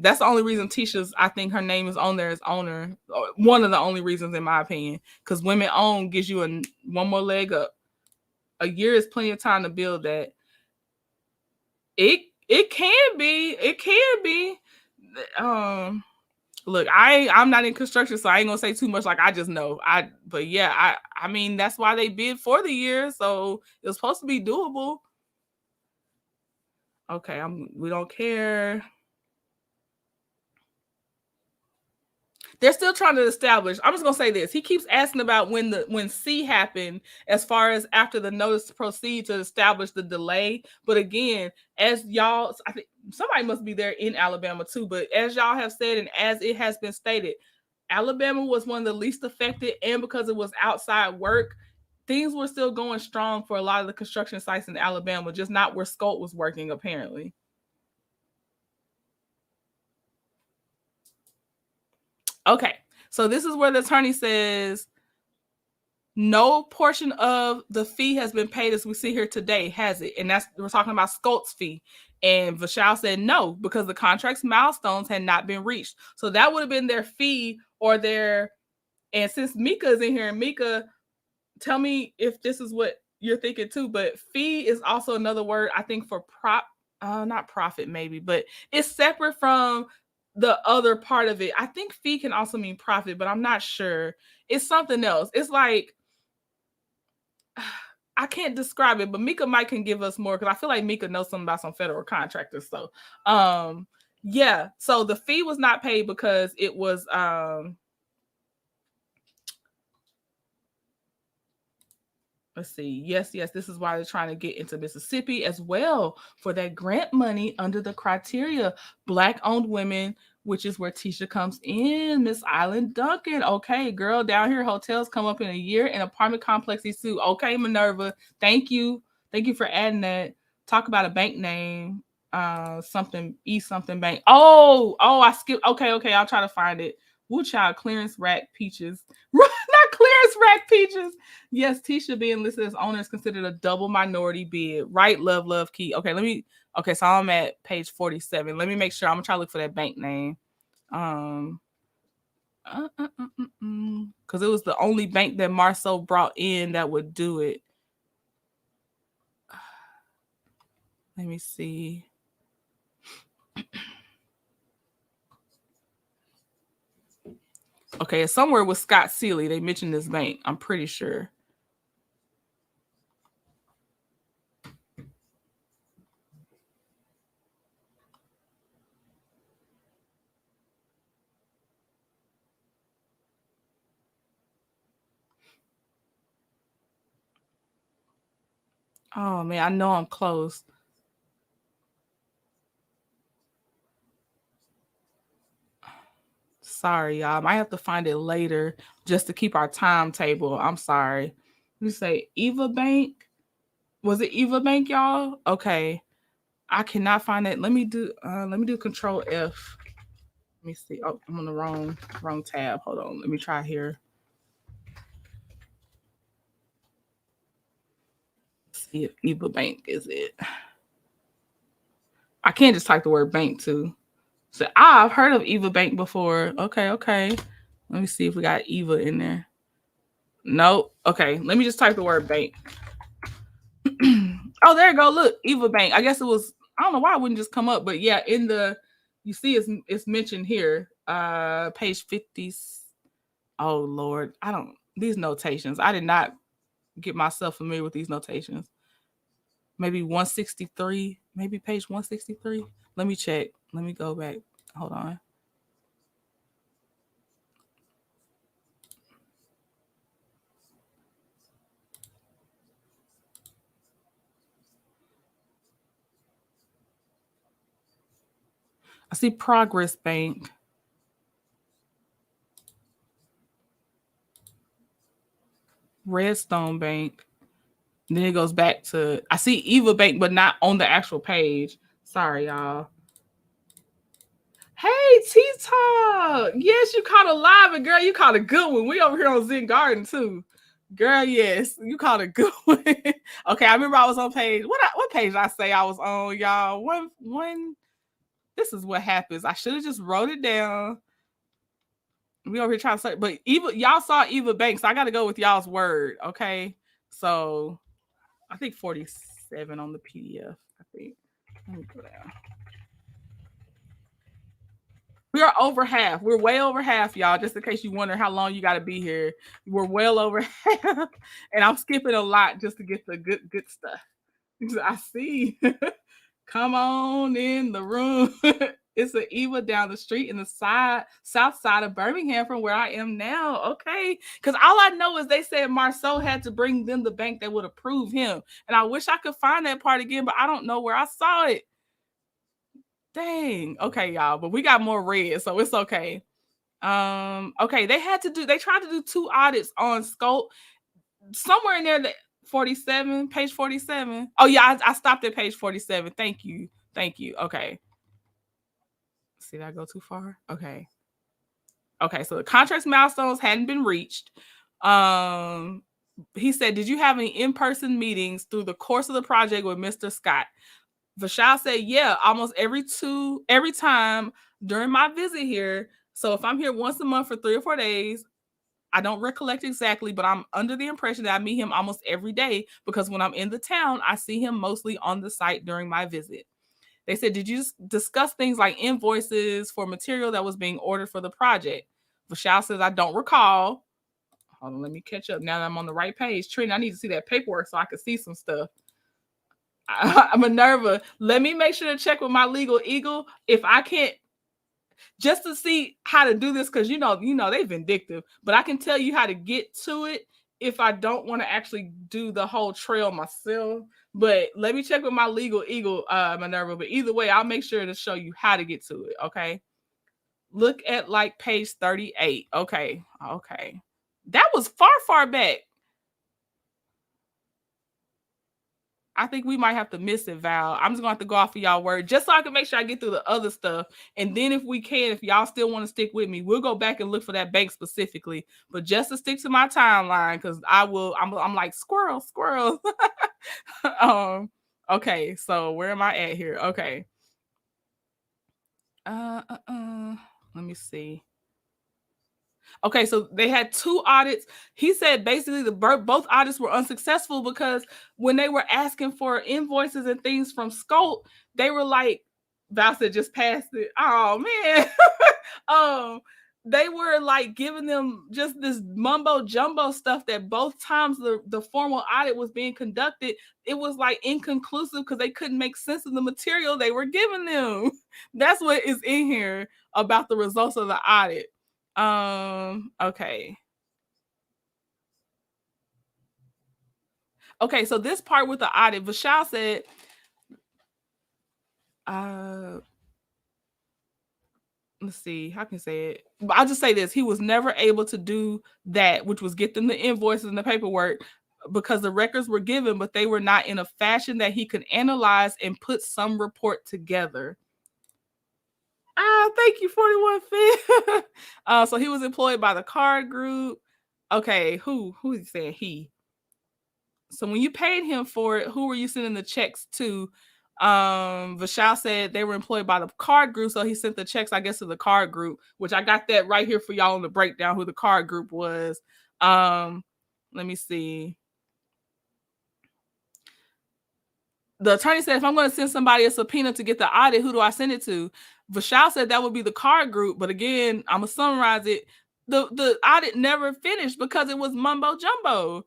That's the only reason Tisha's, I think her name is on there as owner. One of the only reasons, in my opinion, because women owned gives you one more leg up. A year is plenty of time to build that. It can be. Look, I'm not in construction, so I ain't gonna say too much. Like, I just know. But yeah, I mean, that's why they bid for the year, so it was supposed to be doable. Okay, we don't care. They're still trying to establish. I'm just gonna say this. He keeps asking about when C happened, as far as after the notice to proceed to establish the delay. But again, as y'all, I think somebody must be there in Alabama too. But as y'all have said, and as it has been stated, Alabama was one of the least affected, and because it was outside work, things were still going strong for a lot of the construction sites in Alabama, just not where Scholt was working, apparently. Okay, so this is where the attorney says no portion of the fee has been paid as we see here today, has it? And we're talking about Scholt's fee. And Vishal said no, because the contract's milestones had not been reached. So that would have been their fee or their, and since Mika is in here, and Mika, tell me if this is what you're thinking too, but fee is also another word, I think, for not profit maybe, but it's separate from the other part of it. I think fee can also mean profit, but I'm not sure. It's something else. It's like, I can't describe it, but Mika might can give us more, because I feel like Mika knows something about some federal contractors. So yeah, so the fee was not paid because it was let's see. Yes, this is why they're trying to get into Mississippi as well for that grant money under the criteria. Black-owned women, which is where Tisha comes in. Miss Island Duncan. Okay, girl, down here, hotels come up in a year and apartment complexes too. Okay, Minerva. Thank you. Thank you for adding that. Talk about a bank name. Something bank. Oh, I skipped. Okay, I'll try to find it. Woo child, clearance rack peaches. Not clearance rack peaches. Yes, Tisha being listed as owner is considered a double minority bid. Right, love key. Okay, so I'm at page 47. Let me make sure. I'm gonna try to look for that bank name. Because it was the only bank that Marsau brought in that would do it. Let me see. Okay, it's somewhere with Scott Seeley. They mentioned this bank. I'm pretty sure. Oh man, I know I'm close. Sorry, y'all. I might have to find it later just to keep our timetable. I'm sorry. Let me say Eva Bank. Was it Eva Bank, y'all? Okay. I cannot find it. Let me do Control F. Let me see. Oh, I'm on the wrong tab. Hold on. Let me try here. Let's see if Eva Bank is it. can't just type the word bank too. So I've heard of Eva Bank before. Okay. Let me see if we got Eva in there. Nope. Okay, let me just type the word bank. Oh, there you go. Look, Eva Bank. I guess it was. I don't know why it wouldn't just come up, but yeah, in the you see it's mentioned here. Page 50. Oh Lord, I don't these notations. I did not get myself familiar with these notations. Maybe 163, maybe page 163. Let me check. Let me go back. Hold on. I see Progress Bank. Redstone Bank. Then it goes back to I see Eva Bank, but not on the actual page. Sorry, y'all. Hey, T-Talk. Yes, you caught a live, and girl, you caught a good one. We over here on Zen Garden too. Girl, yes, you caught a good one. Okay, I remember I was on page. What page did I say I was on, y'all? One. This is what happens. I should have just wrote it down. We over here trying to say, but Eva, y'all saw Eva Banks. So I got to go with y'all's word. Okay, so I think 47 on the PDF. I think. Let me go down. We are over half. We're way over half, y'all. Just in case you wonder how long you got to be here, we're well over half, and I'm skipping a lot just to get the good stuff. I see. Come on in the room. It's an Eva down the street in the south side of Birmingham from where I am now. Okay. Because all I know is they said Marsau had to bring them the bank that would approve him. And I wish I could find that part again, but I don't know where I saw it. Dang. Okay, y'all. But we got more red, so it's okay. Okay, they tried to do 2 audits on Scholt. Somewhere in there that 47, page 47. Oh yeah, I stopped at page 47. Thank you. Okay. See, did I go too far? Okay. So the contract's milestones hadn't been reached. He said, did you have any in-person meetings through the course of the project with Mr. Scott? Vishal said, yeah, almost every time during my visit here. So if I'm here once a month for 3 or 4 days, I don't recollect exactly, but I'm under the impression that I meet him almost every day because when I'm in the town, I see him mostly on the site during my visit. They said, did you discuss things like invoices for material that was being ordered for the project? Vishal says, I don't recall. Hold on, let me catch up now that I'm on the right page. Trina, I need to see that paperwork so I can see some stuff. I'm Minerva. Let me make sure to check with my legal eagle if I can't, just to see how to do this, because you know they're vindictive, but I can tell you how to get to it if I don't want to actually do the whole trail myself. But let me check with my legal eagle, Minerva. But either way, I'll make sure to show you how to get to it. Okay. Look at like page 38. Okay. That was far back. I think we might have to miss it, Val. I'm just gonna have to go off of y'all word just so I can make sure I get through the other stuff. And then if we can, if y'all still want to stick with me, we'll go back and look for that bank specifically. But just to stick to my timeline, because I'm like squirrel. Okay, so where am I at here? Okay. Let me see. Okay, so they had 2 audits. He said basically both audits were unsuccessful because when they were asking for invoices and things from Scholt, they were like, Val said just passed it. Oh man. They were like giving them just this mumbo jumbo stuff that both times the formal audit was being conducted, it was like inconclusive because they couldn't make sense of the material they were giving them. That's what is in here about the results of the audit. Okay, so this part with the audit, Vishal said, let's see, how can I say it? I'll just say this. He was never able to do that, which was get them the invoices and the paperwork because the records were given, but they were not in a fashion that he could analyze and put some report together. Thank you, 41 Fifth. So he was employed by the card group. Okay, who is saying he? So when you paid him for it, who were you sending the checks to? Vishal said they were employed by the card group, so he sent the checks, I guess, to the card group, which I got that right here for y'all on the breakdown who the card group was. Let me see. The attorney said, if I'm going to send somebody a subpoena to get the audit, who do I send it to? Vishal said that would be the card group, but again, I'm gonna summarize it. The audit never finished because it was mumbo jumbo.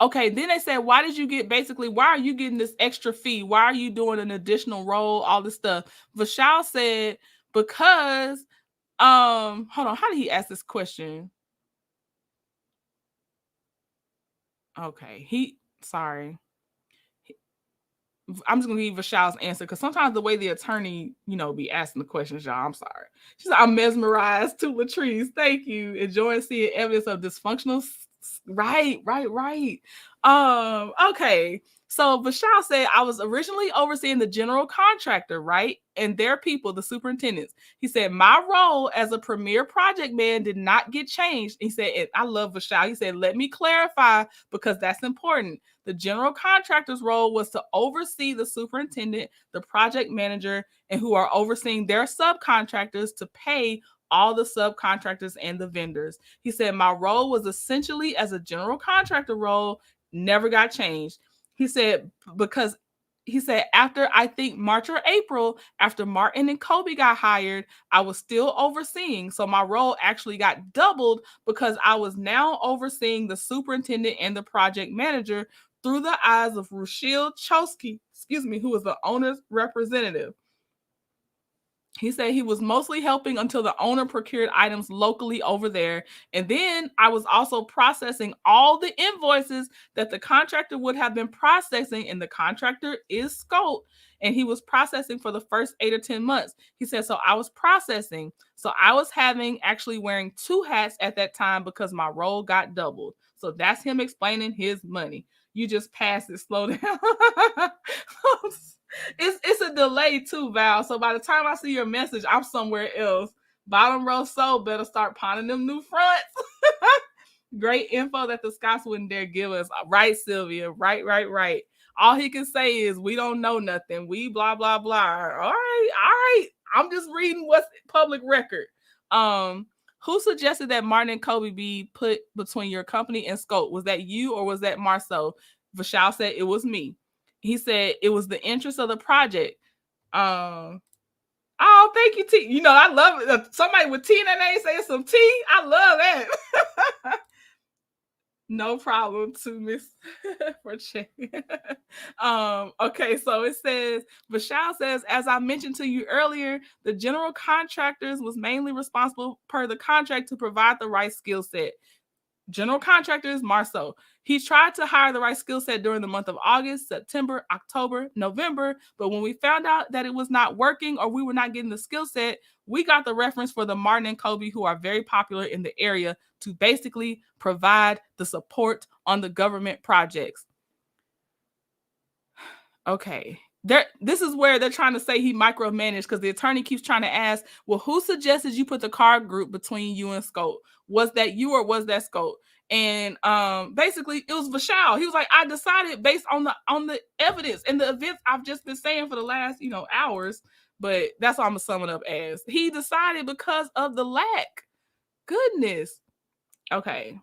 Okay, then they said, why did you get, basically, why are you getting this extra fee? Why are you doing an additional role, all this stuff? Vishal said, because, hold on, how did he ask this question? Okay, sorry. I'm just gonna give Vishal's answer because sometimes the way the attorney, be asking the questions, y'all. I'm sorry. She's like, I'm mesmerized to Latrice. Thank you. Enjoying seeing evidence of dysfunctional. Right. Okay. So Vishal said, I was originally overseeing the general contractor, right? And their people, the superintendents. He said, my role as a premier project man did not get changed. He said, and I love Vishal. He said, let me clarify because that's important. The general contractor's role was to oversee the superintendent, the project manager, and who are overseeing their subcontractors to pay all the subcontractors and the vendors. He said, my role was essentially as a general contractor role, never got changed. He said, because he said, after I think March or April, after Martin and Kobe got hired, I was still overseeing. So my role actually got doubled because I was now overseeing the superintendent and the project manager through the eyes of Rushil Chosky, who was the owner's representative. He said he was mostly helping until the owner procured items locally over there. And then I was also processing all the invoices that the contractor would have been processing. And the contractor is Scholt. And he was processing for the first 8 or 10 months. He said, so I was processing. So I was actually wearing 2 hats at that time because my role got doubled. So that's him explaining his money. You just pass it, slow down. It's a delay too, Val. So by the time I see your message, I'm somewhere else. Bottom row soul better start pawning them new fronts. Great info that the Scots wouldn't dare give us. Right, Sylvia. Right. All he can say is we don't know nothing. We blah blah blah. All right. I'm just reading what's public record. Who suggested that Martin and Kobe be put between your company and Scholt? Was that you or was that Marsau? Vishal said it was me. He said it was the interest of the project. Oh, thank you, T. I love it. Somebody with T in their name saying some T. I love that. No problem to Miss for checking. Okay, so it says, Vishal says, as I mentioned to you earlier, the general contractors was mainly responsible per the contract to provide the right skill set. General contractors, Marsau. He tried to hire the right skill set during the month of August, September, October, November. But when we found out that it was not working or we were not getting the skill set, we got the reference for the Martin and Kobe, who are very popular in the area, to basically provide the support on the government projects. Okay. This is where they're trying to say he micromanaged because the attorney keeps trying to ask, well, who suggested you put the card group between you and Scholt? Was that you or was that Scholt? And basically it was Vishal. He was like, I decided based on the evidence and the events I've just been saying for the last, hours, but that's what I'm gonna sum it up as. He decided because of the lack. Goodness. Okay.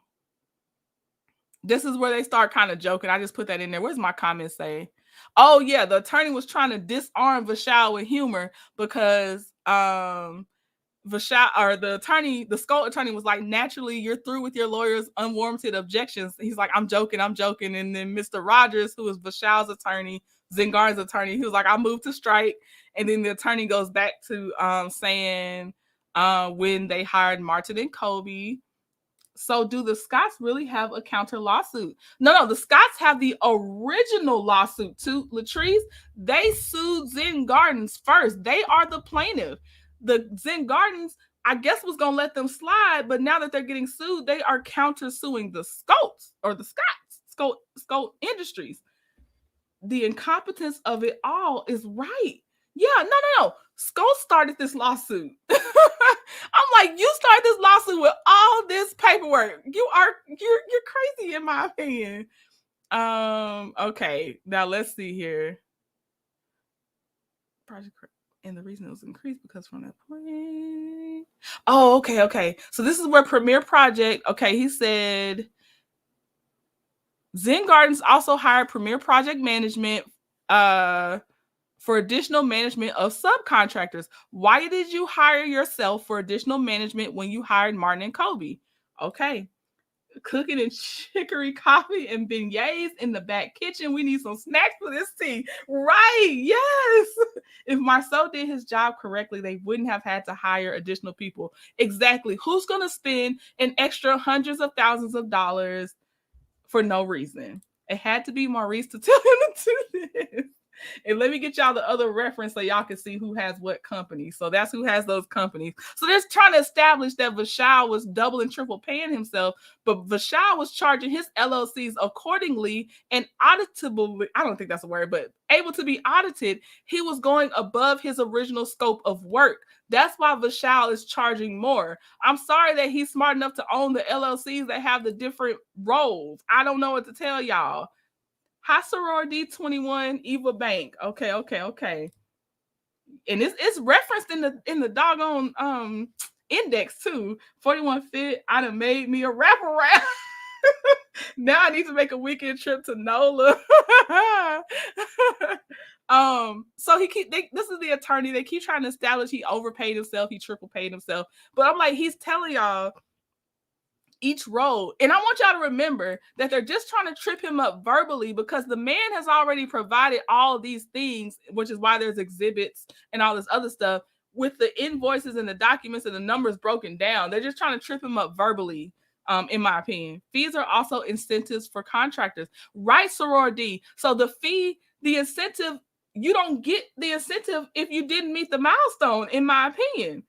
This is where they start kind of joking. I just put that in there. Where's my comment say? Oh yeah, the attorney was trying to disarm Vishal with humor because Vishal, or the Scholt attorney was like, naturally, you're through with your lawyer's unwarranted objections. He's like, I'm joking. And then Mr. Rogers, who is Vishal's attorney, Zen Gardens attorney, he was like, I moved to strike. And then the attorney goes back to saying when they hired Martin and Kobe. So do the Scots really have a counter lawsuit? No, the Scots have the original lawsuit too, Latrice. They sued Zen Gardens first. They are the plaintiff. The Zen Gardens, I guess, was going to let them slide, but now that they're getting sued, they are counter-suing the Scholts or the Scots, Scholt Industries. The incompetence of it all is right. Yeah, no. Scholt started this lawsuit. I'm like, you started this lawsuit with all this paperwork. You're crazy in my opinion. Okay, now let's see here. Project, and the reason it was increased because from that point. Oh, okay. So this is where Premier Project. Okay, he said Zen Gardens also hired Premier Project Management for additional management of subcontractors. Why did you hire yourself for additional management when you hired Martin and Kobe? Okay. Cooking and chicory coffee and beignets in the back kitchen. We need some snacks for this tea. Right. Yes. If Marsau did his job correctly, they wouldn't have had to hire additional people. Exactly. Who's going to spend an extra hundreds of thousands of dollars for no reason? It had to be Maurice to tell him to do this. And let me get y'all the other reference so y'all can see who has what company. So that's who has those companies. So they're trying to establish that Vishal was double and triple paying himself, but Vishal was charging his LLCs accordingly and auditable. I don't think that's a word, but able to be audited. He was going above his original scope of work. That's why Vishal is charging more. I'm sorry that he's smart enough to own the LLCs that have the different roles. I don't know what to tell y'all. Hi, Sorority 21, Eva Bank. Okay. And it's referenced in the doggone index too. 41 Fit. I done made me a wraparound. Now I need to make a weekend trip to NOLA. So this is the attorney. They keep trying to establish he overpaid himself, he triple paid himself. But I'm like, he's telling y'all each role. And I want y'all to remember that they're just trying to trip him up verbally because the man has already provided all of these things, which is why there's exhibits and all this other stuff with the invoices and the documents and the numbers broken down. They're just trying to trip him up verbally, in my opinion. Fees are also incentives for contractors. Right, Sorority. So the fee, the incentive, you don't get the incentive if you didn't meet the milestone, in my opinion.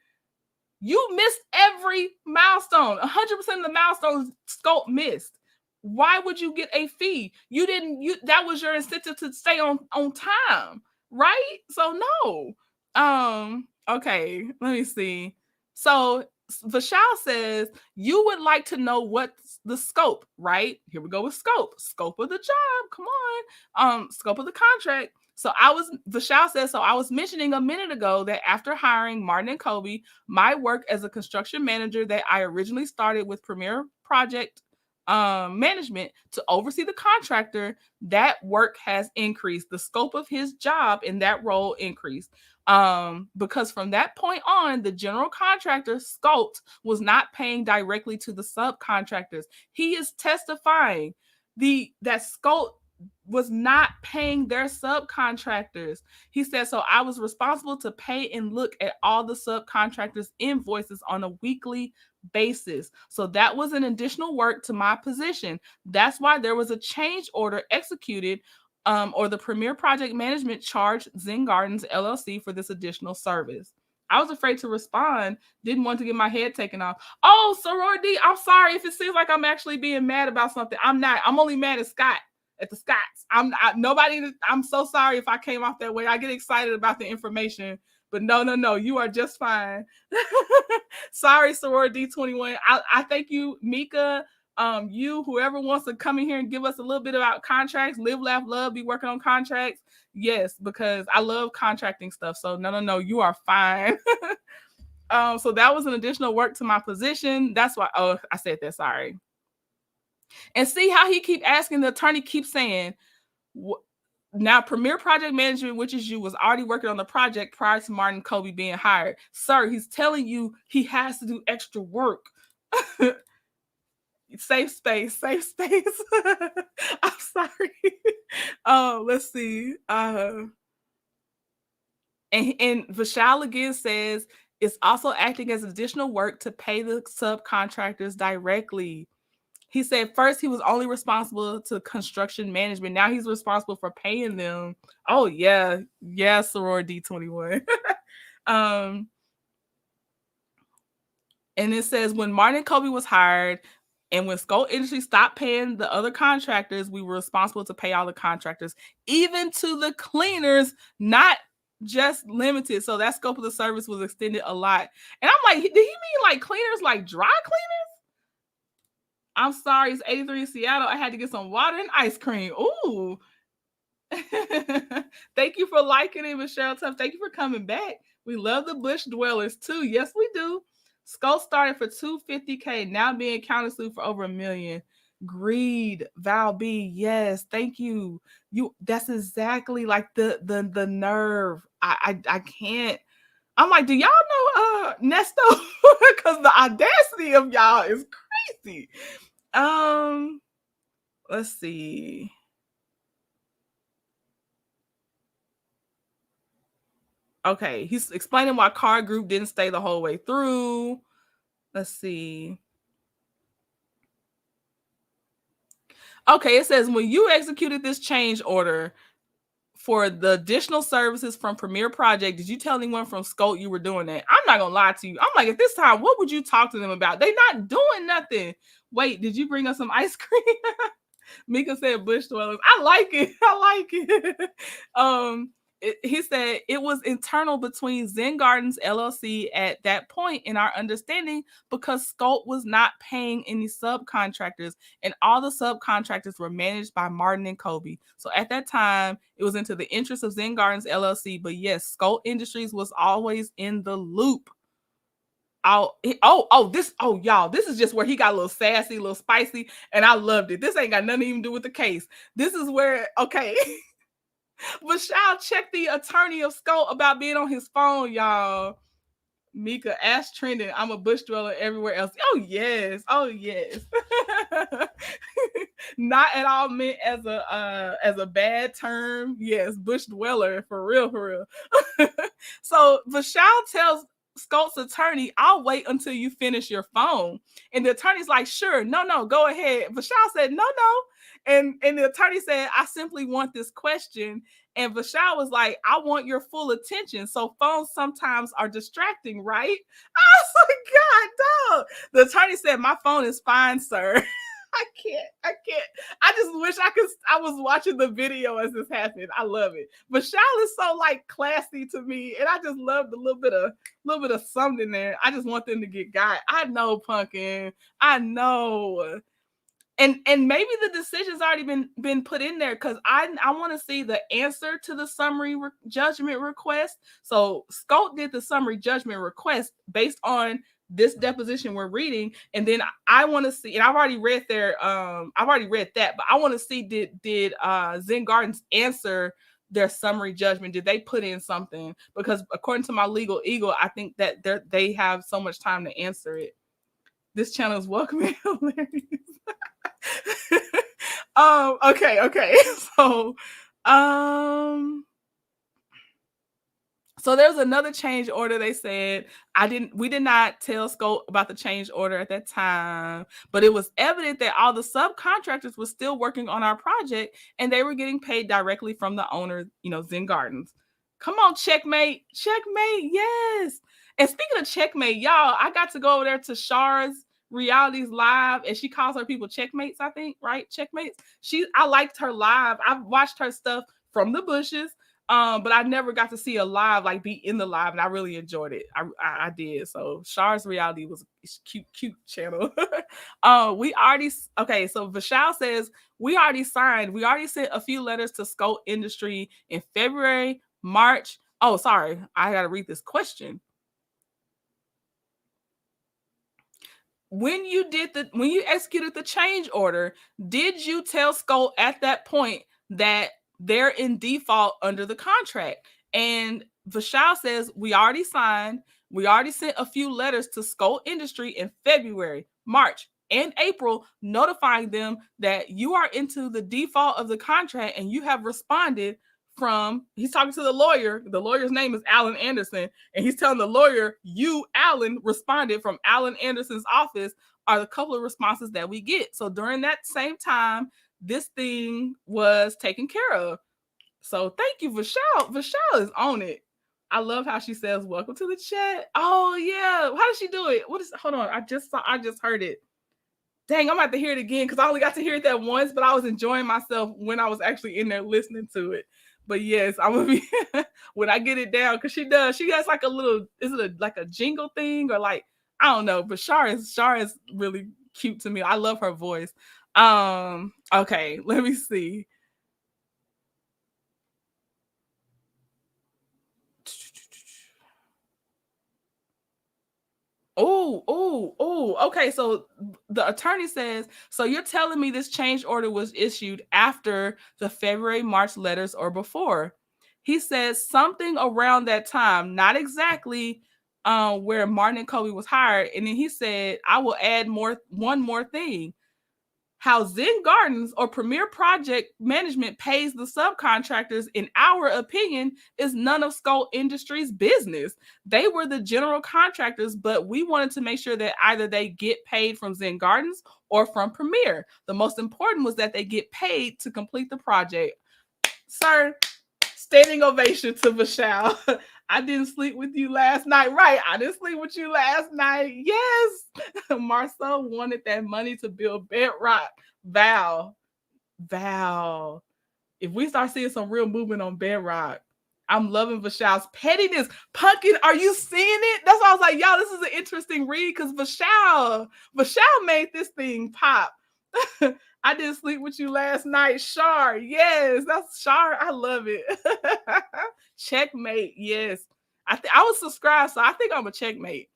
You missed every milestone. 100% of the milestones Scholt missed. Why would you get a fee? You didn't. That was your incentive to stay on time, right? So no. Okay, let me see. So Vishal says you would like to know what's the scope, right? Here we go with scope. Scope of the job. Come on. Scope of the contract. So Vishal says, so I was mentioning a minute ago that after hiring Martin and Kobe, my work as a construction manager that I originally started with Premier Project Management to oversee the contractor, that work has increased. The scope of his job in that role increased. Because from that point on, the general contractor, Scholt, was not paying directly to the subcontractors. He is testifying that Scholt was not paying their subcontractors. He said, so I was responsible to pay and look at all the subcontractors' invoices on a weekly basis. So that was an additional work to my position. That's why there was a change order executed, or the Premier Project Management charged Zen Gardens LLC for this additional service. I was afraid to respond, didn't want to get my head taken off. Oh, Sorority, I'm sorry if it seems like I'm actually being mad about something. I'm not. I'm only mad at Scott. At the Scotts. I'm so sorry if I came off that way. I get excited about the information, but no, you are just fine. Sorry, Sorority 21. I thank you, Mika. You, whoever wants to come in here and give us a little bit about contracts, live, laugh, love, be working on contracts. Yes, because I love contracting stuff. So no, you are fine. So that was an additional work to my position. That's why, I said that, sorry. And see how he keep asking, the attorney keeps saying, now Premier Project Management, which is you, was already working on the project prior to Martin Kobe being hired. Sir, he's telling you he has to do extra work. Safe space. I'm sorry. Let's see. And Vishal again says it's also acting as additional work to pay the subcontractors directly. He said first he was only responsible to construction management. Now he's responsible for paying them. Oh, yeah, Sorority 21. And it says when Martin Kobe was hired and when Scholt Industries stopped paying the other contractors, we were responsible to pay all the contractors, even to the cleaners, not just limited. So that scope of the service was extended a lot. And I'm like, did he mean like cleaners, like dry cleaners? I'm sorry, it's 83 in Seattle. I had to get some water and ice cream. Ooh. Thank you for liking it, Michelle Tuff. Thank you for coming back. We love the bush dwellers too. Yes, we do. Scholt started for $250K, now being countersued for over $1 million. Greed, Val B. Yes, thank you. That's exactly like the nerve. I can't. I'm like, do y'all know Nesto? Because the audacity of y'all is crazy. Let's see. Okay, he's explaining why Car Group didn't stay the whole way through. Let's see. Okay, it says when you executed this change order for the additional services from Premier Project, did you tell anyone from Scholt you were doing that? I'm not gonna lie to you. I'm like, at this time, what would you talk to them about? They not doing nothing. Wait, did you bring us some ice cream? Mika said bush dwellers. I like it. I like it. He said it was internal between Zen Gardens LLC at that point in our understanding because Scholt was not paying any subcontractors and all the subcontractors were managed by Martin and Kobe. So at that time, it was into the interest of Zen Gardens LLC. But yes, Scholt Industries was always in the loop. Y'all, this is just where he got a little sassy, a little spicy, and I loved it. This ain't got nothing to even do with the case. This is where, okay. Vishal checked the attorney of Scholt about being on his phone, y'all. Mika, ask Trendon, I'm a bush dweller everywhere else. Oh, yes. Oh, yes. Not at all meant as a bad term. Yes, bush dweller, for real, for real. So Vishal tells Scholt's attorney, I'll wait until you finish your phone. And the attorney's like, sure, no, go ahead. Vishal said, no. And the attorney said, I simply want this question. And Vishal was like, I want your full attention. So phones sometimes are distracting, right? I was like, God, dog. The attorney said, my phone is fine, sir. I can't. I just wish I was watching the video as this happened. I love it. Vishal is so like classy to me. And I just love the little bit of something there. I just want them to get got. I know, Pumpkin. I know. And maybe the decision's already been put in there because I want to see the answer to the summary judgment request. So Scholt did the summary judgment request based on this deposition we're reading, and then I want to see, and I've already read that, but I want to see did Zen Gardens answer their summary judgment? Did they put in something? Because according to my legal eagle, I think that they have so much time to answer it. This channel is welcoming hilarious. Okay. So there's another change order. They said we did not tell Scholt about the change order at that time, but it was evident that all the subcontractors were still working on our project and they were getting paid directly from the owner, Zen Gardens. Come on, checkmate, yes. And speaking of checkmate, y'all, I got to go over there to Char's Realities live, and she calls her people checkmates, I think, right? Checkmates. I liked her live. I've watched her stuff from the bushes, but I never got to see a live, like be in the live, and I really enjoyed it. I did. So Char's Reality was a cute channel. So Vishal says we already sent a few letters to Scholt Industry in February, March. Oh, sorry, I gotta read this question. When you executed the change order, did you tell Scholt at that point that they're in default under the contract? And Vishal says, we already signed. We already sent a few letters to Scholt Industry in February, March, and April, notifying them that you are into the default of the contract and you have responded he's talking to the lawyer. The lawyer's name is Alan Anderson. And he's telling the lawyer, Alan, responded from Alan Anderson's office are the couple of responses that we get. So during that same time, this thing was taken care of. So thank you, Vishal. Vishal is on it. I love how she says, welcome to the chat. Oh, yeah. How does she do it? Hold on. I just heard it. Dang, I'm about to hear it again because I only got to hear it that once, but I was enjoying myself when I was actually in there listening to it. But yes, I'm gonna be when I get it down, because she has like a little, is it like a jingle thing or like, I don't know, but Shar is really cute to me. I love her voice. Okay, let me see. Okay. So the attorney says, so you're telling me this change order was issued after the February, March letters or before? He says something around that time, not exactly where Martin and Kobe was hired. And then he said, I will add one more thing. How Zen Gardens or Premier Project Management pays the subcontractors, in our opinion, is none of Scholt Industries' business. They were the general contractors, but we wanted to make sure that either they get paid from Zen Gardens or from Premier. The most important was that they get paid to complete the project. Sir, standing ovation to Vishal. I didn't sleep with you last night. Right. I didn't sleep with you last night. Yes. Marsau wanted that money to build bedrock. Val. If we start seeing some real movement on bedrock, I'm loving Vishal's pettiness. Pumpkin, are you seeing it? That's why I was like, y'all, this is an interesting read because Vishal made this thing pop. I didn't sleep with you last night. Shar, yes, that's Shar. I love it. Checkmate, yes. I was subscribed, so I think I'm a checkmate.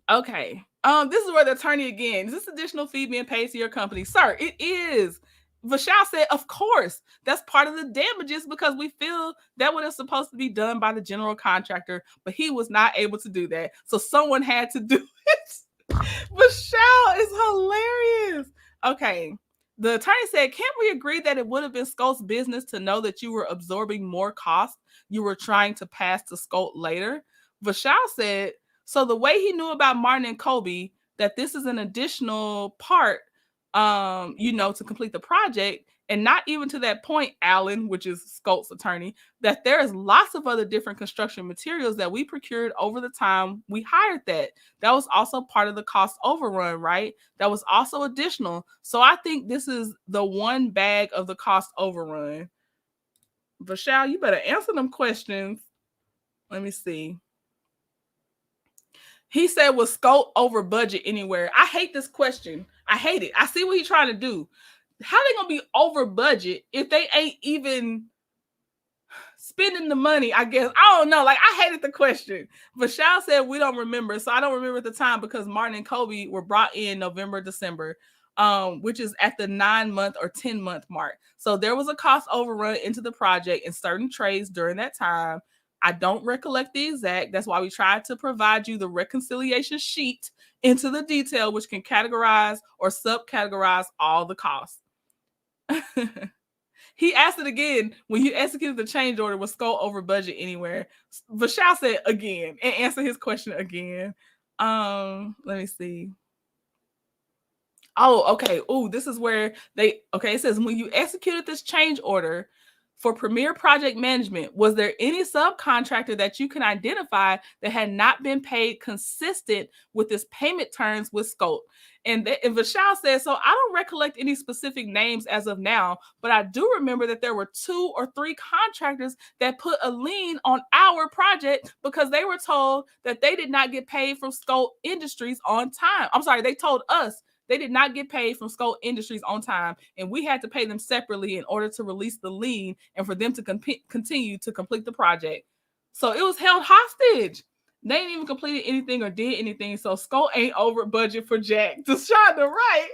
Okay. This is where the attorney again. Is this additional fee being paid to your company? Sir, it is. Vishal said, of course, that's part of the damages because we feel that what is supposed to be done by the general contractor, but he was not able to do that. So someone had to do it. Vishal is hilarious. Okay. The attorney said, can't we agree that it would have been Scolt's business to know that you were absorbing more costs you were trying to pass to Scholt later? Vishal said, so the way he knew about Martin and Kobe, that this is an additional part, to complete the project, and not even to that point, Alan, which is Scolt's attorney, that there is lots of other different construction materials that we procured over the time we hired that. That was also part of the cost overrun, right? That was also additional. So I think this is the one bag of the cost overrun. Vishal, you better answer them questions. Let me see. He said, was Scholt over budget anywhere? I hate this question. I hate it. I see what he's trying to do. How they gonna be over budget if they ain't even spending the money? I guess I don't know. Like, I hated the question. Vishal said we don't remember, so I don't remember at the time because Martin and Kobe were brought in November, December, which is at the 9-month or 10-month mark. So there was a cost overrun into the project in certain trades during that time. I don't recollect the exact. That's why we tried to provide you the reconciliation sheet into the detail, which can categorize or subcategorize all the costs. He asked it again when you executed the change order, was Scholt over budget anywhere? Vishal said again and answer his question again. Let me see. Oh, okay. Oh, this is where it says when you executed this change order for Premier Project Management, was there any subcontractor that you can identify that had not been paid consistent with this payment terms with Scholt? And Vishal says, so I don't recollect any specific names as of now, but I do remember that there were 2 or 3 contractors that put a lien on our project because they were told that they did not get paid from Scholt Industries on time. I'm sorry, they told us they did not get paid from Scholt Industries on time, and we had to pay them separately in order to release the lien and for them to continue to complete the project. So it was held hostage. They ain't even completed anything or did anything, so Scholt ain't over budget for Jack. Deshaunda, right?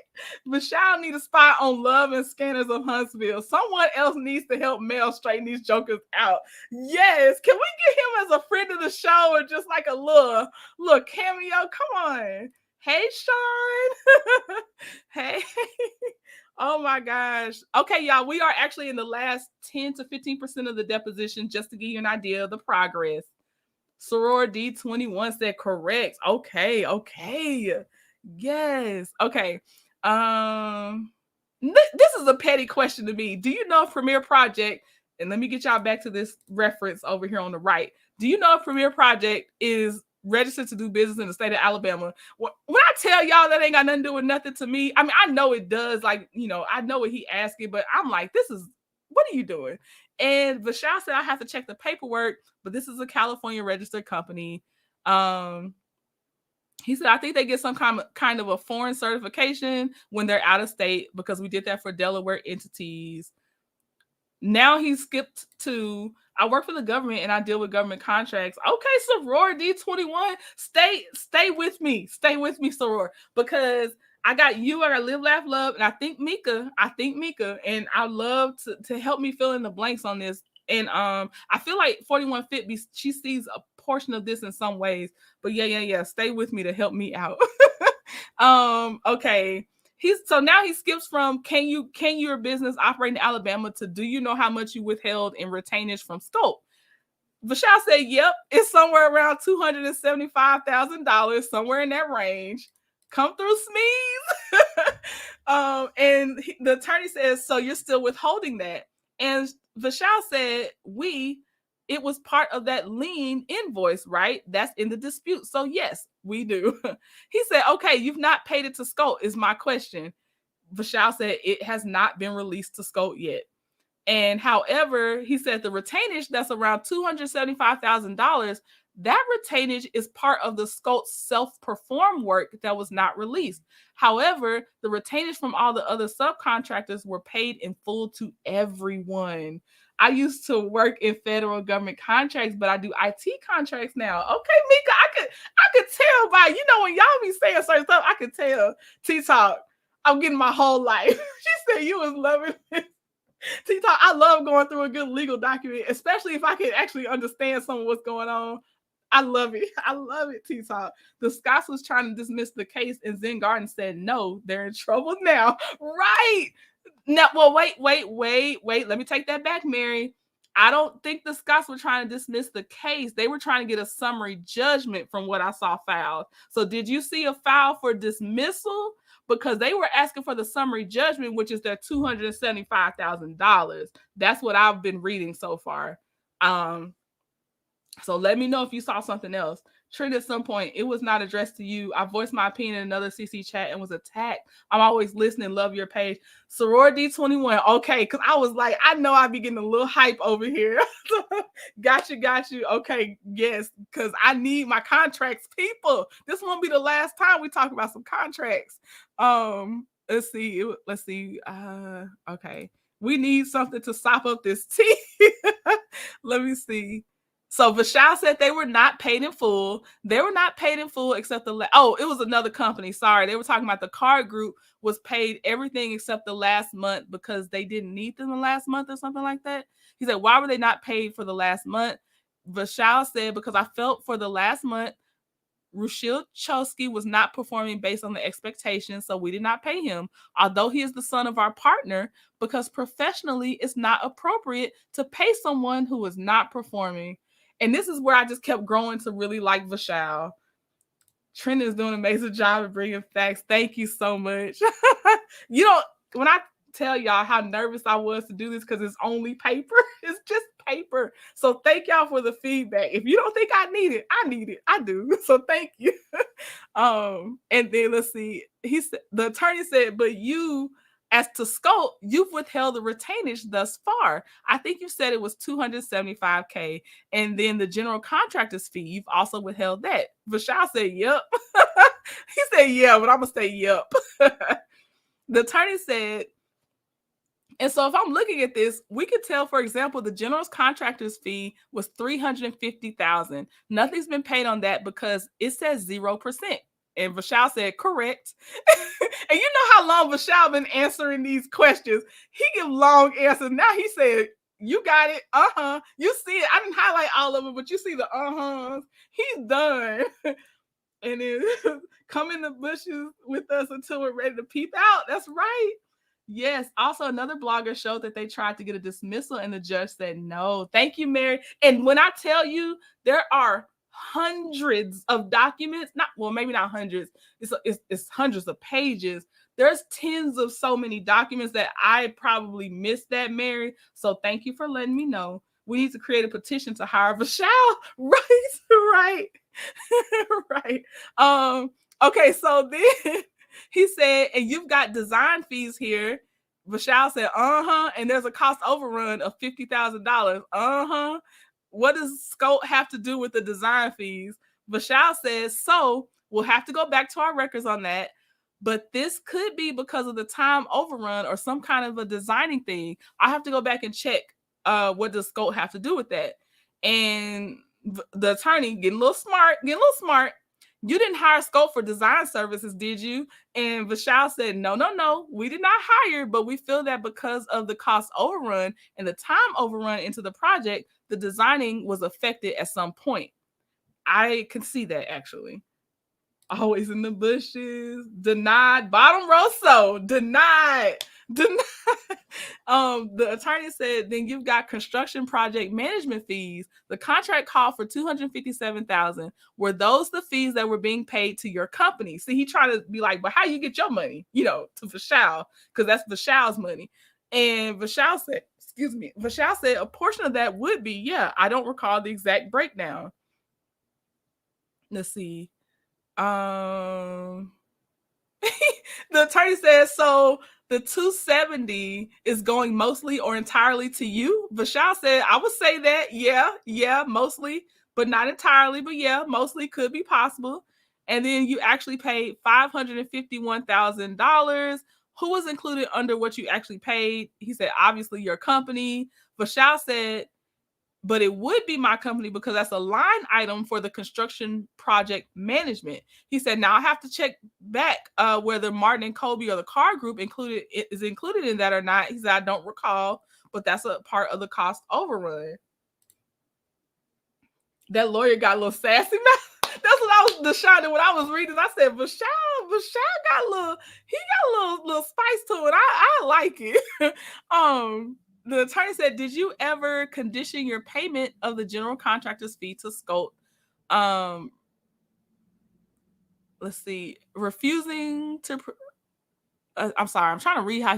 Vishal need a spot on Love and Scanners of Huntsville. Someone else needs to help Mel straighten these jokers out. Yes. Can we get him as a friend of the show or just like a little cameo? Come on. Hey, Sean. Hey. Oh my gosh. Okay, y'all, we are actually in the last 10 to 15% of the deposition, just to give you an idea of the progress. Soror D21 said correct. Okay. Yes. Okay. This is a petty question to me. Do you know if Premier Project, and let me get y'all back to this reference over here on the right. Do you know if Premier Project is registered to do business in the state of Alabama? When I tell y'all that ain't got nothing to do with nothing to me, I mean, I know it does. Like, I know what he asking, but I'm like, this is what are you doing? And Vishal said, I have to check the paperwork, but this is a California registered company. He said, I think they get some kind of a foreign certification when they're out of state, because we did that for Delaware entities. Now he skipped to, I work for the government and I deal with government contracts. Okay, Soror D21, stay with me. Stay with me, Soror, because I got you, I got Live, Laugh, Love, and I think Mika, and I love to help me fill in the blanks on this. And I feel like 41 Fit, she sees a portion of this in some ways, but yeah, stay with me to help me out. Okay. So now he skips from can your business operate in Alabama to do you know how much you withheld in retainage from Scholt? Vishal said, yep, it's somewhere around $275,000, somewhere in that range. Come through, Smeeze. And the attorney says, so you're still withholding that? And Vishal said, it was part of that lien invoice, right? That's in the dispute. So yes, we do. He said, okay, you've not paid it to Scholt is my question. Vishal said it has not been released to Scholt yet. And however, he said the retainage that's around $275,000, that retainage is part of the Scholt self-performed work that was not released. However, the retainage from all the other subcontractors were paid in full to everyone. I used to work in federal government contracts, but I do IT contracts now. Okay, Mika, I could tell by, when y'all be saying certain stuff, I could tell. T-Talk, I'm getting my whole life. She said you was loving it. T-Talk, I love going through a good legal document, especially if I can actually understand some of what's going on. I love it. I love it, T-Talk. The Scotts was trying to dismiss the case, and Zen Gardens said, no, they're in trouble now. Right. Now, well, wait. Let me take that back, Mary. I don't think the Scotts were trying to dismiss the case. They were trying to get a summary judgment from what I saw filed. So did you see a file for dismissal? Because they were asking for the summary judgment, which is their $275,000. That's what I've been reading so far. So let me know if you saw something else. Trent, at some point, it was not addressed to you. I voiced my opinion in another CC chat and was attacked. I'm always listening. Love your page. Soror D21. Okay, because I was like, I know I'd be getting a little hype over here. Got you. Okay, yes, because I need my contracts, people. This won't be the last time we talk about some contracts. Let's see. Okay. We need something to sop up this tea. Let me see. So Vishal said they were not paid in full. They were not paid in full except it was another company. Sorry. They were talking about the card group was paid everything except the last month because they didn't need them the last month or something like that. He said, why were they not paid for the last month? Vishal said, because I felt for the last month, Rushil Chosky was not performing based on the expectations, so we did not pay him, although he is the son of our partner, because professionally it's not appropriate to pay someone who is not performing. And this is where I just kept growing to really like Vishal. Trent is doing an amazing job of bringing facts. Thank you so much. When I tell y'all how nervous I was to do this because it's only paper, it's just paper. So thank y'all for the feedback. If you don't think I need it, I need it. I do. So thank you. And then let's see. The attorney said, but you, as to Scholt, you've withheld the retainage thus far. I think you said it was $275K. And then the general contractor's fee, you've also withheld that. Vishal said, yep. He said, yeah, but I'm going to say yep. The attorney said, and so if I'm looking at this, we could tell, for example, the general contractor's fee was $350,000. Nothing's been paid on that because it says 0%. And Vishal said, correct. And you know how long Vishal been answering these questions. He give long answers. Now he said, you got it. Uh-huh. You see it. I didn't highlight all of them, but you see the uh-huhs. He's done. And then come in the bushes with us until we're ready to peep out. That's right. Yes. Also, another blogger showed that they tried to get a dismissal and the judge said no. Thank you, Mary. And when I tell you, there are hundreds of documents, maybe not hundreds, it's hundreds of pages. There's tens of so many documents that I probably missed that, Mary. So thank you for letting me know. We need to create a petition to hire Vishal. Right. Okay, so then he said, and you've got design fees here. Vishal said, and there's a cost overrun of $50,000. What does Scholt have to do with the design fees? Vishal says, so we'll have to go back to our records on that. But this could be because of the time overrun or some kind of a designing thing. I have to go back and check what does Scholt have to do with that. And the attorney getting a little smart. You didn't hire Scholt for design services, did you? And Vishal said, no, we did not hire, but we feel that because of the cost overrun and the time overrun into the project, the designing was affected at some point. I can see that, actually. Always in the bushes. Denied. Bottom row, so denied. The attorney said, then you've got construction project management fees. The contract called for $257,000. Were those the fees that were being paid to your company? See, he trying to be like, but how you get your money? To Vishal, because that's Vishal's money. And Vishal said, a portion of that would be, yeah, I don't recall the exact breakdown. Let's see. The attorney says, so the 270 is going mostly or entirely to you? Vishal said, I would say that, yeah, mostly, but not entirely, but yeah, mostly could be possible. And then you actually paid $551,000. Who was included under what you actually paid? He said, obviously your company. Vishal said, but it would be my company because that's a line item for the construction project management. He said, now I have to check back whether Martin and Kobe or the car group is included in that or not. He said, I don't recall, but that's a part of the cost overrun. That lawyer got a little sassy. That's what I was deciding when I was reading. I said, Vishal got a little spice to it. I like it. The attorney said, did you ever condition your payment of the general contractor's fee to Scholt? Let's see. Refusing to... I'm sorry. I'm trying to read how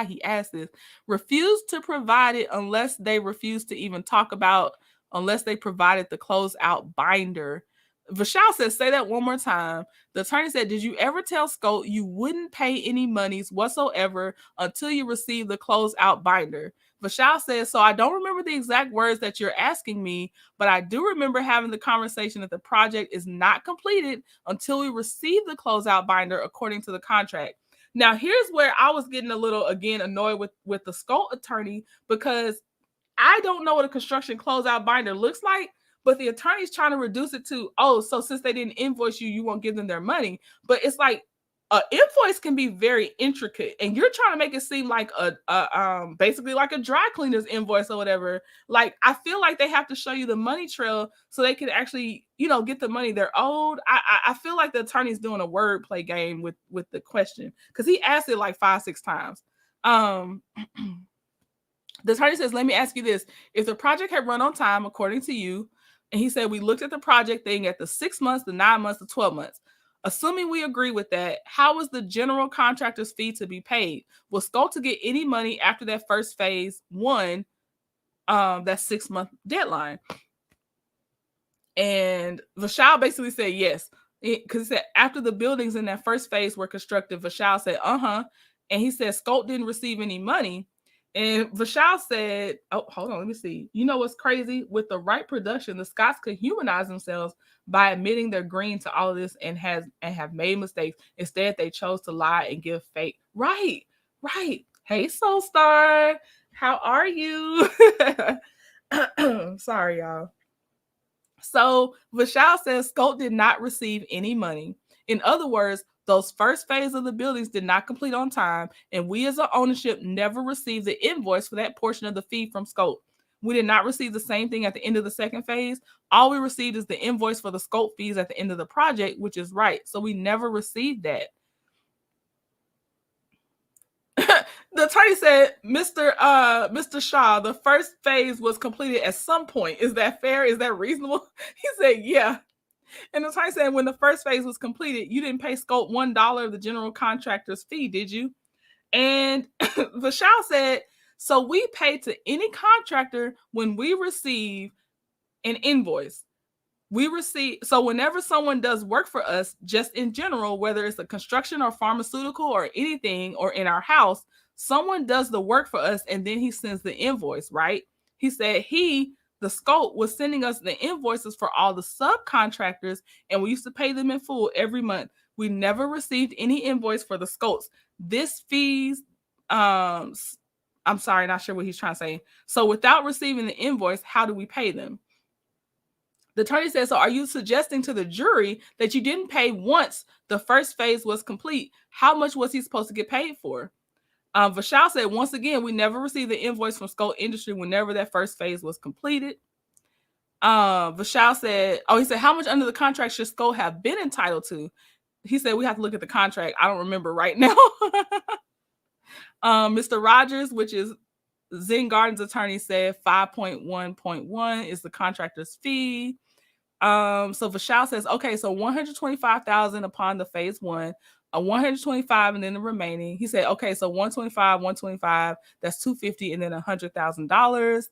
he asked this. Refuse to provide it unless they refuse to even talk about, unless they provided the closeout binder. Vishal says, say that one more time. The attorney said, did you ever tell Scholt you wouldn't pay any monies whatsoever until you receive the closeout binder? Vishal says, so I don't remember the exact words that you're asking me, but I do remember having the conversation that the project is not completed until we receive the closeout binder according to the contract. Now, here's where I was getting a little, again, annoyed with the Scholt attorney, because I don't know what a construction closeout binder looks like. But the attorney's trying to reduce it to, so since they didn't invoice you, you won't give them their money. But it's like an invoice can be very intricate, and you're trying to make it seem like basically like a dry cleaner's invoice or whatever. Like, I feel like they have to show you the money trail so they can actually, get the money they're owed. I feel like the attorney's doing a wordplay game with the question, because he asked it like 5-6 times. The attorney says, let me ask you this. If the project had run on time, according to you, and he said, we looked at the project thing at the 6 months, the 9 months, the 12 months. Assuming we agree with that, how was the general contractor's fee to be paid? Was Scholt to get any money after that first phase one, that 6-month deadline? And Vishal basically said yes. Because he said after the buildings in that first phase were constructed, Vishal said, And he said Scholt didn't receive any money. And Vishal said, hold on, let me see. You know what's crazy? With the right production, the Scotts could humanize themselves by admitting they're green to all of this and have made mistakes. Instead, they chose to lie and give fake. Right. Hey, Soul Star, how are you? Sorry, y'all. So Vishal says Scholt did not receive any money. In other words, those first phase of the buildings did not complete on time, and we as an ownership never received the invoice for that portion of the fee from Scholt. We did not receive the same thing at the end of the second phase. All we received is the invoice for the Scholt fees at the end of the project, which is right. So we never received that. The attorney said, Mr. Shaw, the first phase was completed at some point. Is that fair? Is that reasonable? He said, yeah. And the attorney said, when the first phase was completed, you didn't pay Scholt $1 of the general contractor's fee, did you? And Vishal said, so we pay to any contractor when we receive an invoice. We receive, so whenever someone does work for us, just in general, whether it's a construction or pharmaceutical or anything, or in our house, someone does the work for us and then he sends the invoice, right? He said the Scholt was sending us the invoices for all the subcontractors, and we used to pay them in full every month. We never received any invoice for the Scholts. This fees, I'm sorry, not sure what he's trying to say. So without receiving the invoice, how do we pay them? The attorney says, so are you suggesting to the jury that you didn't pay once the first phase was complete? How much was he supposed to get paid for? Vishal said, once again, we never received the invoice from Scholt Industries whenever that first phase was completed. Vishal said, he said, how much under the contract should Scholt have been entitled to? He said, we have to look at the contract. I don't remember right now. Mr. Rogers, which is Zen Gardens attorney, said 5.1.1 is the contractor's fee. So Vishal says, okay, so 125,000 upon the phase one, 125 and then the remaining. He said, okay, so 125, that's 250 and then $100,000.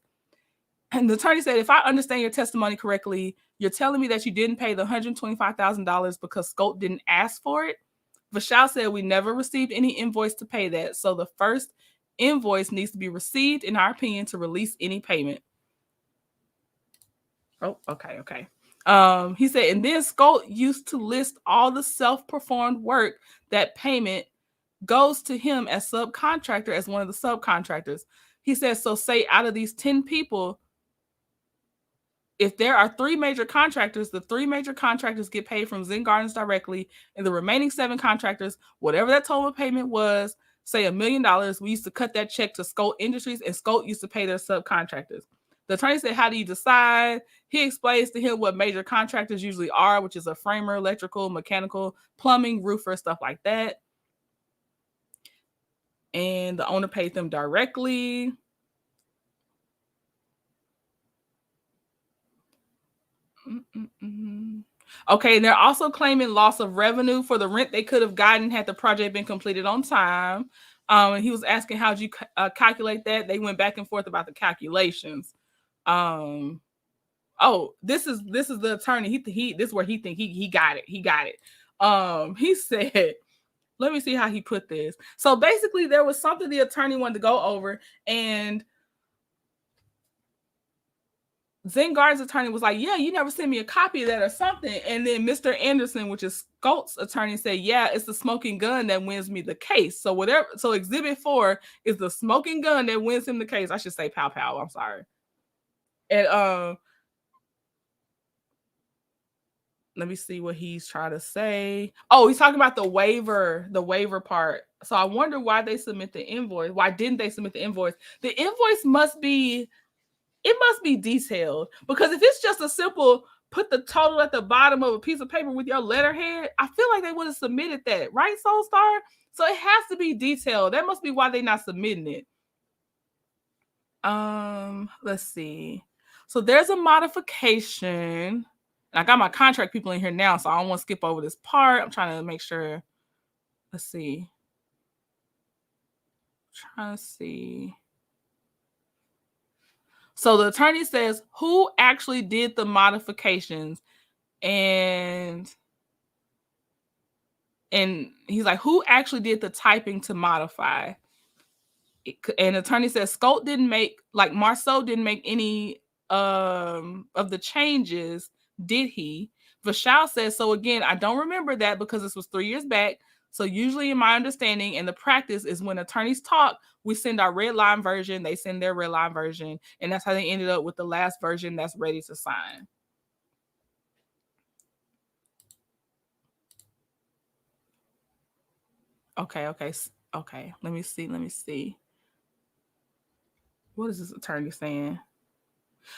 And the attorney said, if I understand your testimony correctly, you're telling me that you didn't pay the $125,000 because Scholt didn't ask for it. Vishal said, we never received any invoice to pay that. So the first invoice needs to be received, in our opinion, to release any payment. Oh, okay. He said, and then Scholt used to list all the self-performed work that payment goes to him as subcontractor, as one of the subcontractors. He says, so say out of these 10 people, if there are 3 major contractors, the 3 major contractors get paid from Zen Gardens directly, and the remaining 7 contractors, whatever that total payment was, say $1 million, we used to cut that check to Scholt Industries, and Scholt used to pay their subcontractors. The attorney said, how do you decide? He explains to him what major contractors usually are, which is a framer, electrical, mechanical, plumbing, roofer, stuff like that. And the owner paid them directly. Okay, and they're also claiming loss of revenue for the rent they could have gotten had the project been completed on time. And he was asking, how'd you calculate that? They went back and forth about the calculations. This is the attorney. This is where he think he got it. He got it. He said, let me see how he put this. So basically, there was something the attorney wanted to go over, and Zen Gardens attorney was like, yeah, you never sent me a copy of that or something. And then Mr. Anderson, which is Scholt's attorney, said, yeah, it's the smoking gun that wins me the case. So whatever. So exhibit 4 is the smoking gun that wins him the case. I should say pow pow. I'm sorry. And let me see what he's trying to say. Oh, he's talking about the waiver part. So I wonder why they submit the invoice. Why didn't they submit the invoice? The invoice must be detailed, because if it's just a simple put the total at the bottom of a piece of paper with your letterhead, I feel like they would have submitted that, right, Soulstar? So it has to be detailed. That must be why they're not submitting it. Let's see. So there's a modification. I got my contract people in here now, so I don't want to skip over this part. I'm trying to make sure. Let's see. Trying to see. So the attorney says, who actually did the modifications? And he's like, who actually did the typing to modify? And the attorney says, Scholt didn't make, like Marsau didn't make any of the changes, did he? Vishal says, so again, I don't remember that because this was 3 years back. So usually in my understanding and the practice is when attorneys talk, we send our red line version, they send their red line version, and that's how they ended up with the last version that's ready to sign. Okay. Let me see. What is this attorney saying?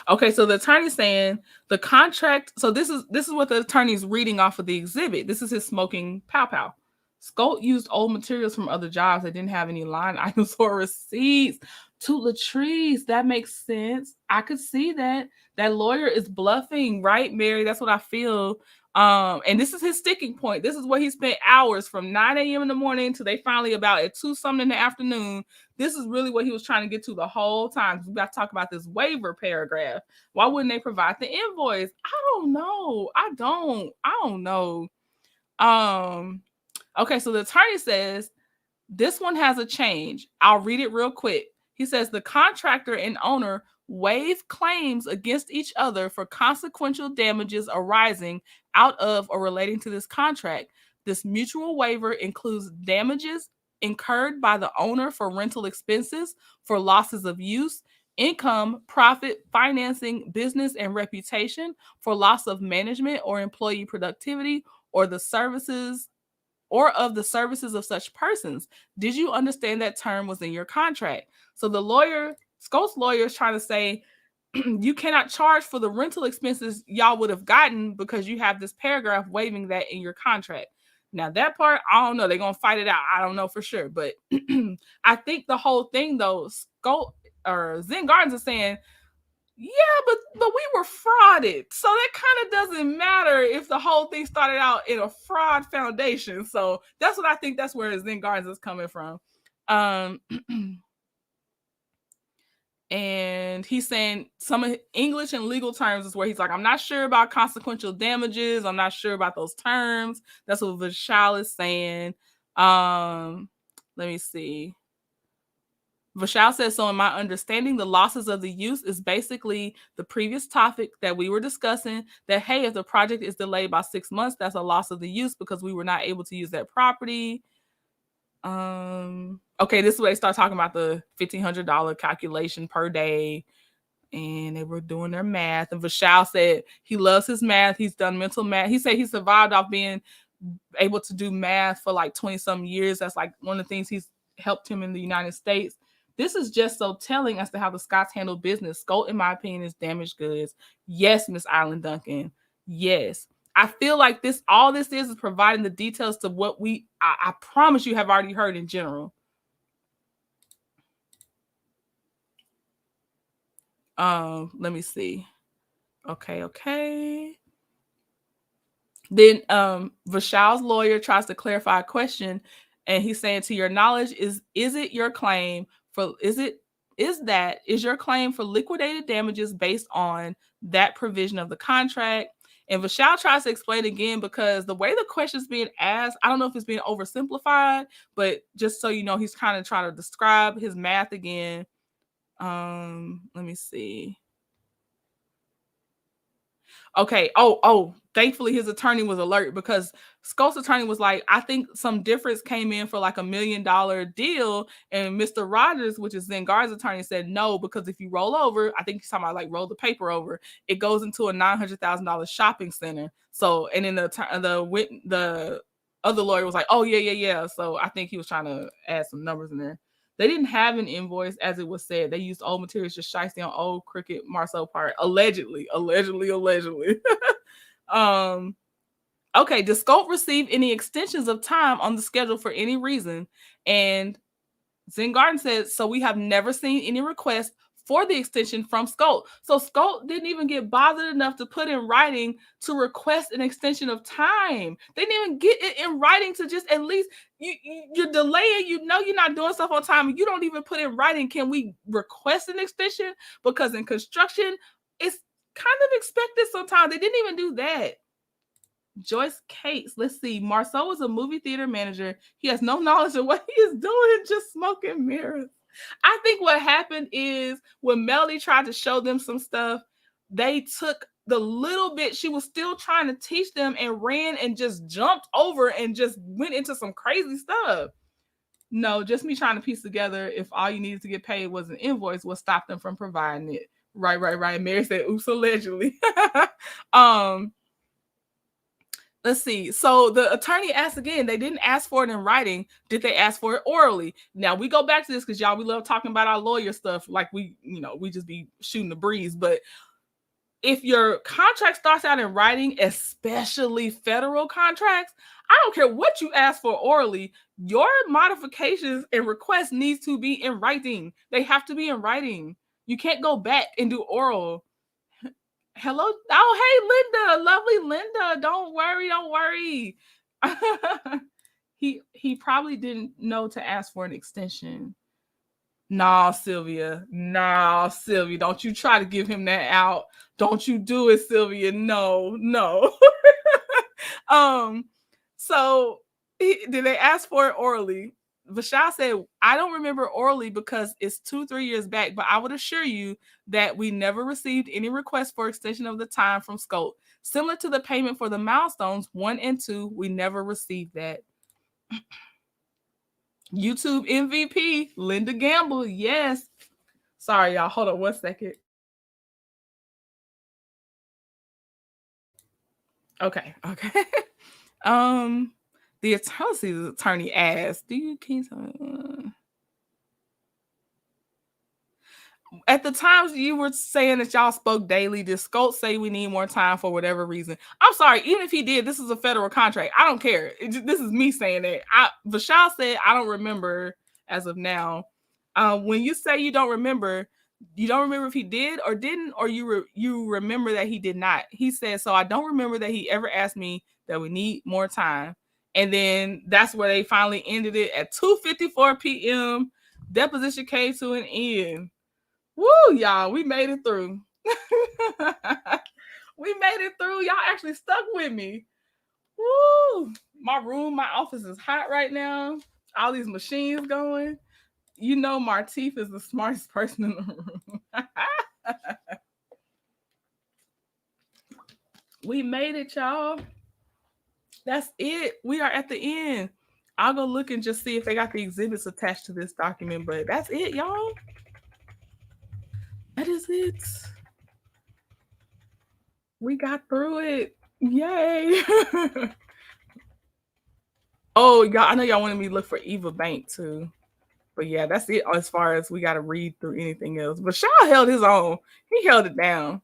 Okay, so the attorney's saying the contract. So this is what the attorney's reading off of the exhibit. This is his smoking pow pow. Scholt used old materials from other jobs that didn't have any line items or receipts. To Latrice, that makes sense. I could see that. That lawyer is bluffing, right, Mary? That's what I feel. And this is his sticking point. This is where he spent hours from 9 a.m. in the morning to they finally about at 2 something in the afternoon. This is really what he was trying to get to the whole time. We got to talk about this waiver paragraph. Why wouldn't they provide the invoice? I don't know. I don't know. Okay, so the attorney says this one has a change. I'll read it real quick. He says the contractor and owner waive claims against each other for consequential damages arising out of or relating to this contract. This mutual waiver includes damages incurred by the owner for rental expenses, for losses of use, income, profit, financing, business, and reputation, for loss of management or employee productivity, or the services or of the services of such persons. Did you understand that term was in your contract? So the lawyer, Scolt's lawyer, is trying to say, you cannot charge for the rental expenses y'all would have gotten because you have this paragraph waiving that in your contract. Now that part, I don't know. They're going to fight it out. I don't know for sure. But I think the whole thing though, Scholt or Zen Gardens is saying, yeah, but we were frauded. So that kind of doesn't matter if the whole thing started out in a fraud foundation. So that's what I think that's where Zen Gardens is coming from. And he's saying some English and legal terms is where he's like, I'm not sure about consequential damages. I'm not sure about those terms. That's what Vishal is saying. Let me see. Vishal says, so in my understanding, the losses of the use is basically the previous topic that we were discussing, that, hey, if the project is delayed by 6 months, that's a loss of the use because we were not able to use that property. Okay, this is where they start talking about the $1,500 calculation per day. And they were doing their math. And Vishal said he loves his math. He's done mental math. He said he survived off being able to do math for like 20-some years. That's like one of the things he's helped him in the United States. This is just so telling as to how the Scotts handle business. Scholt, in my opinion, is damaged goods. Yes, Miss Island Duncan. Yes. I feel like all this is providing the details to what I promise you have already heard in general. Let me see. Okay. Then Vishal's lawyer tries to clarify a question, and he's saying, to your knowledge, is your claim for your claim for liquidated damages based on that provision of the contract? And Vishal tries to explain again, because the way the question's being asked, I don't know if it's being oversimplified, but just so you know, he's kind of trying to describe his math again. Let me see. Okay. Oh, thankfully his attorney was alert, because Scolt's attorney was like, I think some difference came in for like $1 million deal. And Mr. Rogers, which is Zen Gardens' attorney, said no, because if you roll over, I think he's talking about like roll the paper over, it goes into a $900,000 shopping center. So, and then the other lawyer was like, oh yeah. So I think he was trying to add some numbers in there. They didn't have an invoice, as it was said. They used old materials to shiesty on old Cricket Marsau part. Allegedly. Okay, does Scholt receive any extensions of time on the schedule for any reason? And Zen Garden says, so we have never seen any request for the extension from Scholt. So Scholt didn't even get bothered enough to put in writing to request an extension of time. They didn't even get it in writing to just at least, you're delaying, you're not doing stuff on time. You don't even put in writing, can we request an extension? Because in construction, it's kind of expected sometimes. They didn't even do that. Joyce Cates, let's see. Marsau is a movie theater manager. He has no knowledge of what he is doing, just smoking mirrors. I think what happened is when Melody tried to show them some stuff, they took the little bit she was still trying to teach them and ran and just jumped over and just went into some crazy stuff. No, just me trying to piece together if all you needed to get paid was an invoice, what stopped them from providing it. Right. Mary said, oops, allegedly. Let's see. So the attorney asked again, they didn't ask for it in writing. Did they ask for it orally? Now we go back to this because y'all, we love talking about our lawyer stuff. Like we just be shooting the breeze. But if your contract starts out in writing, especially federal contracts, I don't care what you ask for orally, your modifications and requests needs to be in writing. They have to be in writing. You can't go back and do oral. Hello. Oh, hey, Linda. Lovely Linda. Don't worry. He probably didn't know to ask for an extension. Nah, Sylvia. Nah, Sylvia. Don't you try to give him that out. Don't you do it, Sylvia. No. So did they ask for it orally? Vashal said, I don't remember orally because it's 2-3 years back, but I would assure you that we never received any request for extension of the time from Scholt. Similar to the payment for the milestones 1 and 2, we never received that. YouTube MVP, Linda Gamble. Yes. Sorry, y'all. Hold on 1 second. Okay. The attorney asked, "Do you keep?" At the times you were saying that y'all spoke daily, did Scholt say we need more time for whatever reason? I'm sorry, even if he did, this is a federal contract. I don't care. This is me saying that. Vashal said I don't remember as of now. When you say you don't remember if he did or didn't, or you remember that he did not. He said, so I don't remember that he ever asked me that we need more time. And then that's where they finally ended it at 2:54 p.m. Deposition came to an end. Woo, y'all, we made it through. We made it through. Y'all actually stuck with me. Woo! My office is hot right now. All these machines going. You know, Martif is the smartest person in the room. We made it, y'all. That's it. We are at the end. I'll go look and just see if they got the exhibits attached to this document, but that's it, y'all. That is it. We got through it. Yay. Oh, y'all, I know y'all wanted me to look for Eva Bank too. But yeah, that's it as far as we got to read through anything else. But Shaw held his own. He held it down.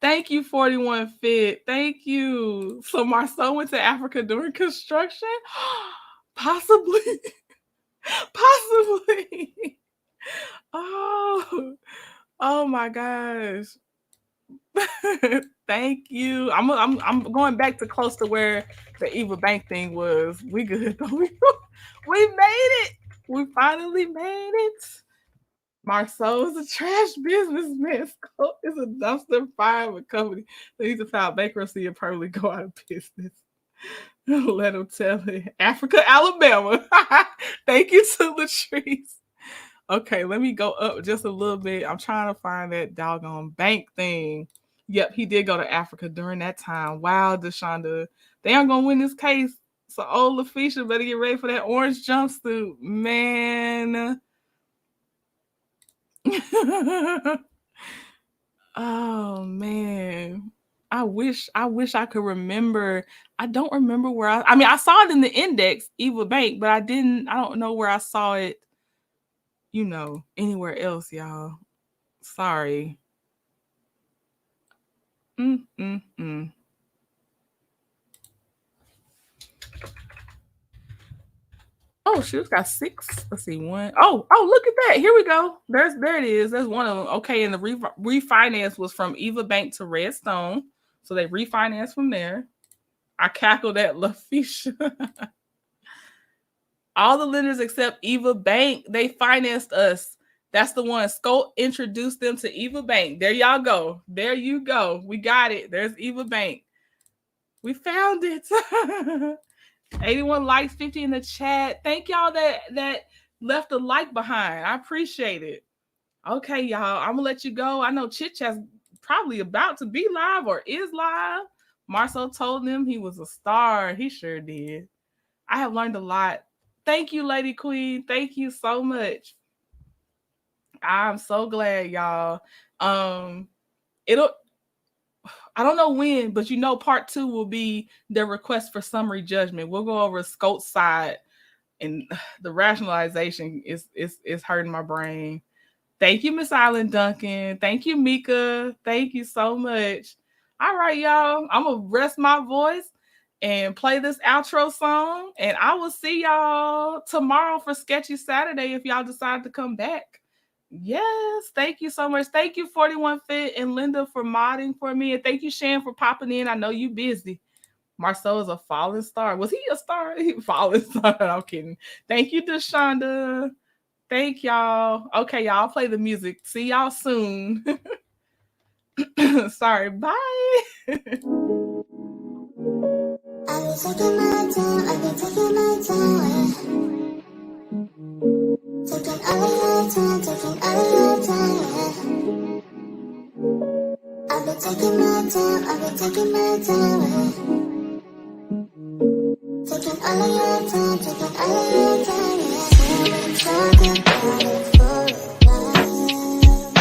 Thank you, 41 Fit. Thank you. So Marsau went to Africa during construction? Possibly. Oh my gosh. Thank you. I'm going back to close to where the Eva Bank thing was. We good though. We made it. We finally made it. Marsau is a trash businessman. Scholt is a dumpster fire of a company. They need to file bankruptcy and permanently go out of business. Let them tell it. Africa, Alabama. Thank you to Latrice. Okay, let me go up just a little bit. I'm trying to find that doggone bank thing. Yep, he did go to Africa during that time. Wow, Deshawnda. They aren't going to win this case. So old Latisha better get ready for that orange jumpsuit. Man. Oh, man. I wish I could remember. I don't remember where I mean, I saw it in the index, Eva Bank, but I don't know where I saw it, anywhere else, y'all. Sorry. Oh, she's got 6. Let's see, 1. Oh, look at that. Here we go. There it is. There's one of them. Okay, and the refinance was from Eva Bank to Redstone. So they refinanced from there. I cackled at Latisha. All the lenders except Eva Bank, they financed us. That's the one. Scholt introduced them to Eva Bank. There y'all go. There you go. We got it. There's Eva Bank. We found it. 81 likes, 50 in the chat. Thank y'all that left a like behind. I appreciate it. Okay, y'all. I'm gonna let you go. I know Chit Chat's probably about to be live or is live. Marsau told him he was a star. He sure did. I have learned a lot. Thank you, Lady Queen. Thank you so much. I'm so glad, y'all. I don't know when, but part 2 will be the request for summary judgment. We'll go over Scholt's side, and the rationalization is hurting my brain. Thank you, Miss Island Duncan. Thank you, Mika. Thank you so much. All right, y'all. I'm gonna rest my voice and play this outro song, and I will see y'all tomorrow for Sketchy Saturday if y'all decide to come back. Yes, thank you so much. Thank you, 41 Fit and Linda, for modding for me. And thank you, Shan, for popping in. I know you busy. Marceau is a fallen star. Was he a star? He fallen star. I'm kidding. Thank you, Deshonda. Thank y'all. Okay, y'all, I'll play the music. See y'all soon. Sorry, bye. I've been taking my time, I've been taking my time. Taking all of your time, taking all of your time. I've been taking my time, I've been taking my time. Taking all of your time, taking all of your time. We've been talking about it for a while.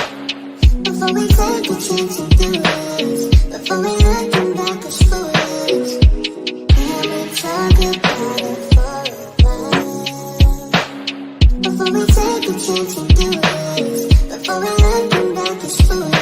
Before we take a chance and do it, before we looking back as foolish. We've been talking about it for a while. Before we take a chance and do it, before we looking back as foolish.